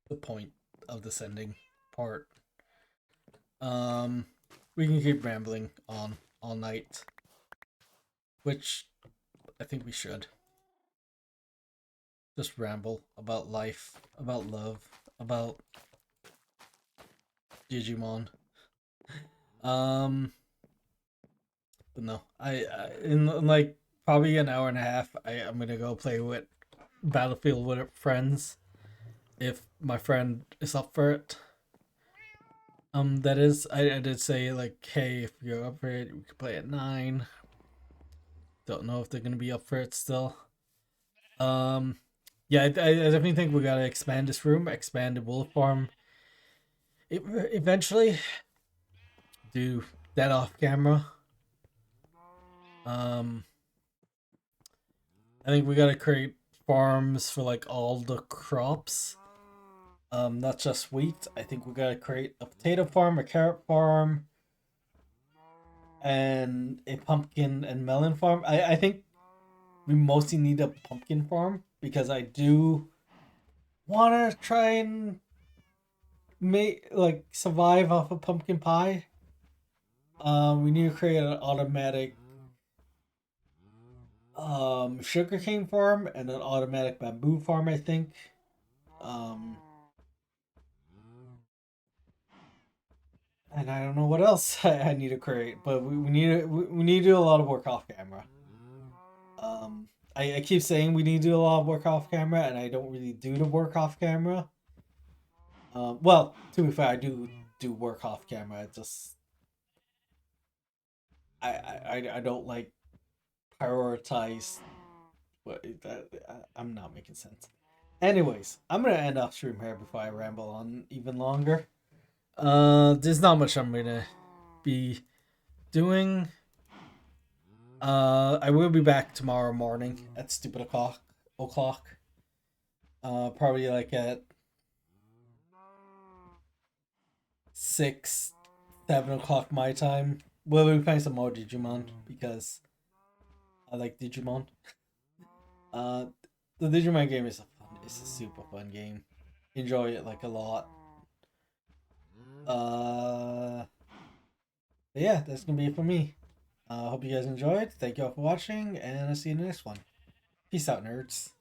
the point of the sending part. We can keep rambling on all night, which I think we should. Just ramble about life, about love, about Digimon. But no, I in like probably an hour and a half, I'm gonna go play with Battlefield with friends if my friend is up for it. That is, I did say like, hey, if you're up for it, we could play at 9. Don't know if they're gonna be up for it still. Yeah, I definitely think we gotta expand this room, expand the wolf farm. Eventually, do that off camera. I think we gotta create farms for like all the crops. Not just wheat. I think we gotta create a potato farm, a carrot farm, and a pumpkin and melon farm. I think we mostly need a pumpkin farm because I do want to try and make like survive off of pumpkin pie. We need to create an automatic sugarcane farm and an automatic bamboo farm, I think. Um, and I don't know what else I need to create, but we need to do a lot of work off camera. I keep saying we need to do a lot of work off camera, and I don't really do the work off camera. Well, to be fair, I do work off camera. It just I don't like prioritize. What I'm not making sense. Anyways, I'm gonna end off stream here before I ramble on even longer. There's not much I'm gonna be doing. I will be back tomorrow morning at stupid o'clock. Probably like at 6, 7 o'clock my time. We'll be playing some more Digimon because I like Digimon. Uh, the Digimon game is it's a super fun game. Enjoy it like a lot. But yeah, that's gonna be it for me. Hope you guys enjoyed. Thank you all for watching, and I'll see you in the next one. Peace out, nerds.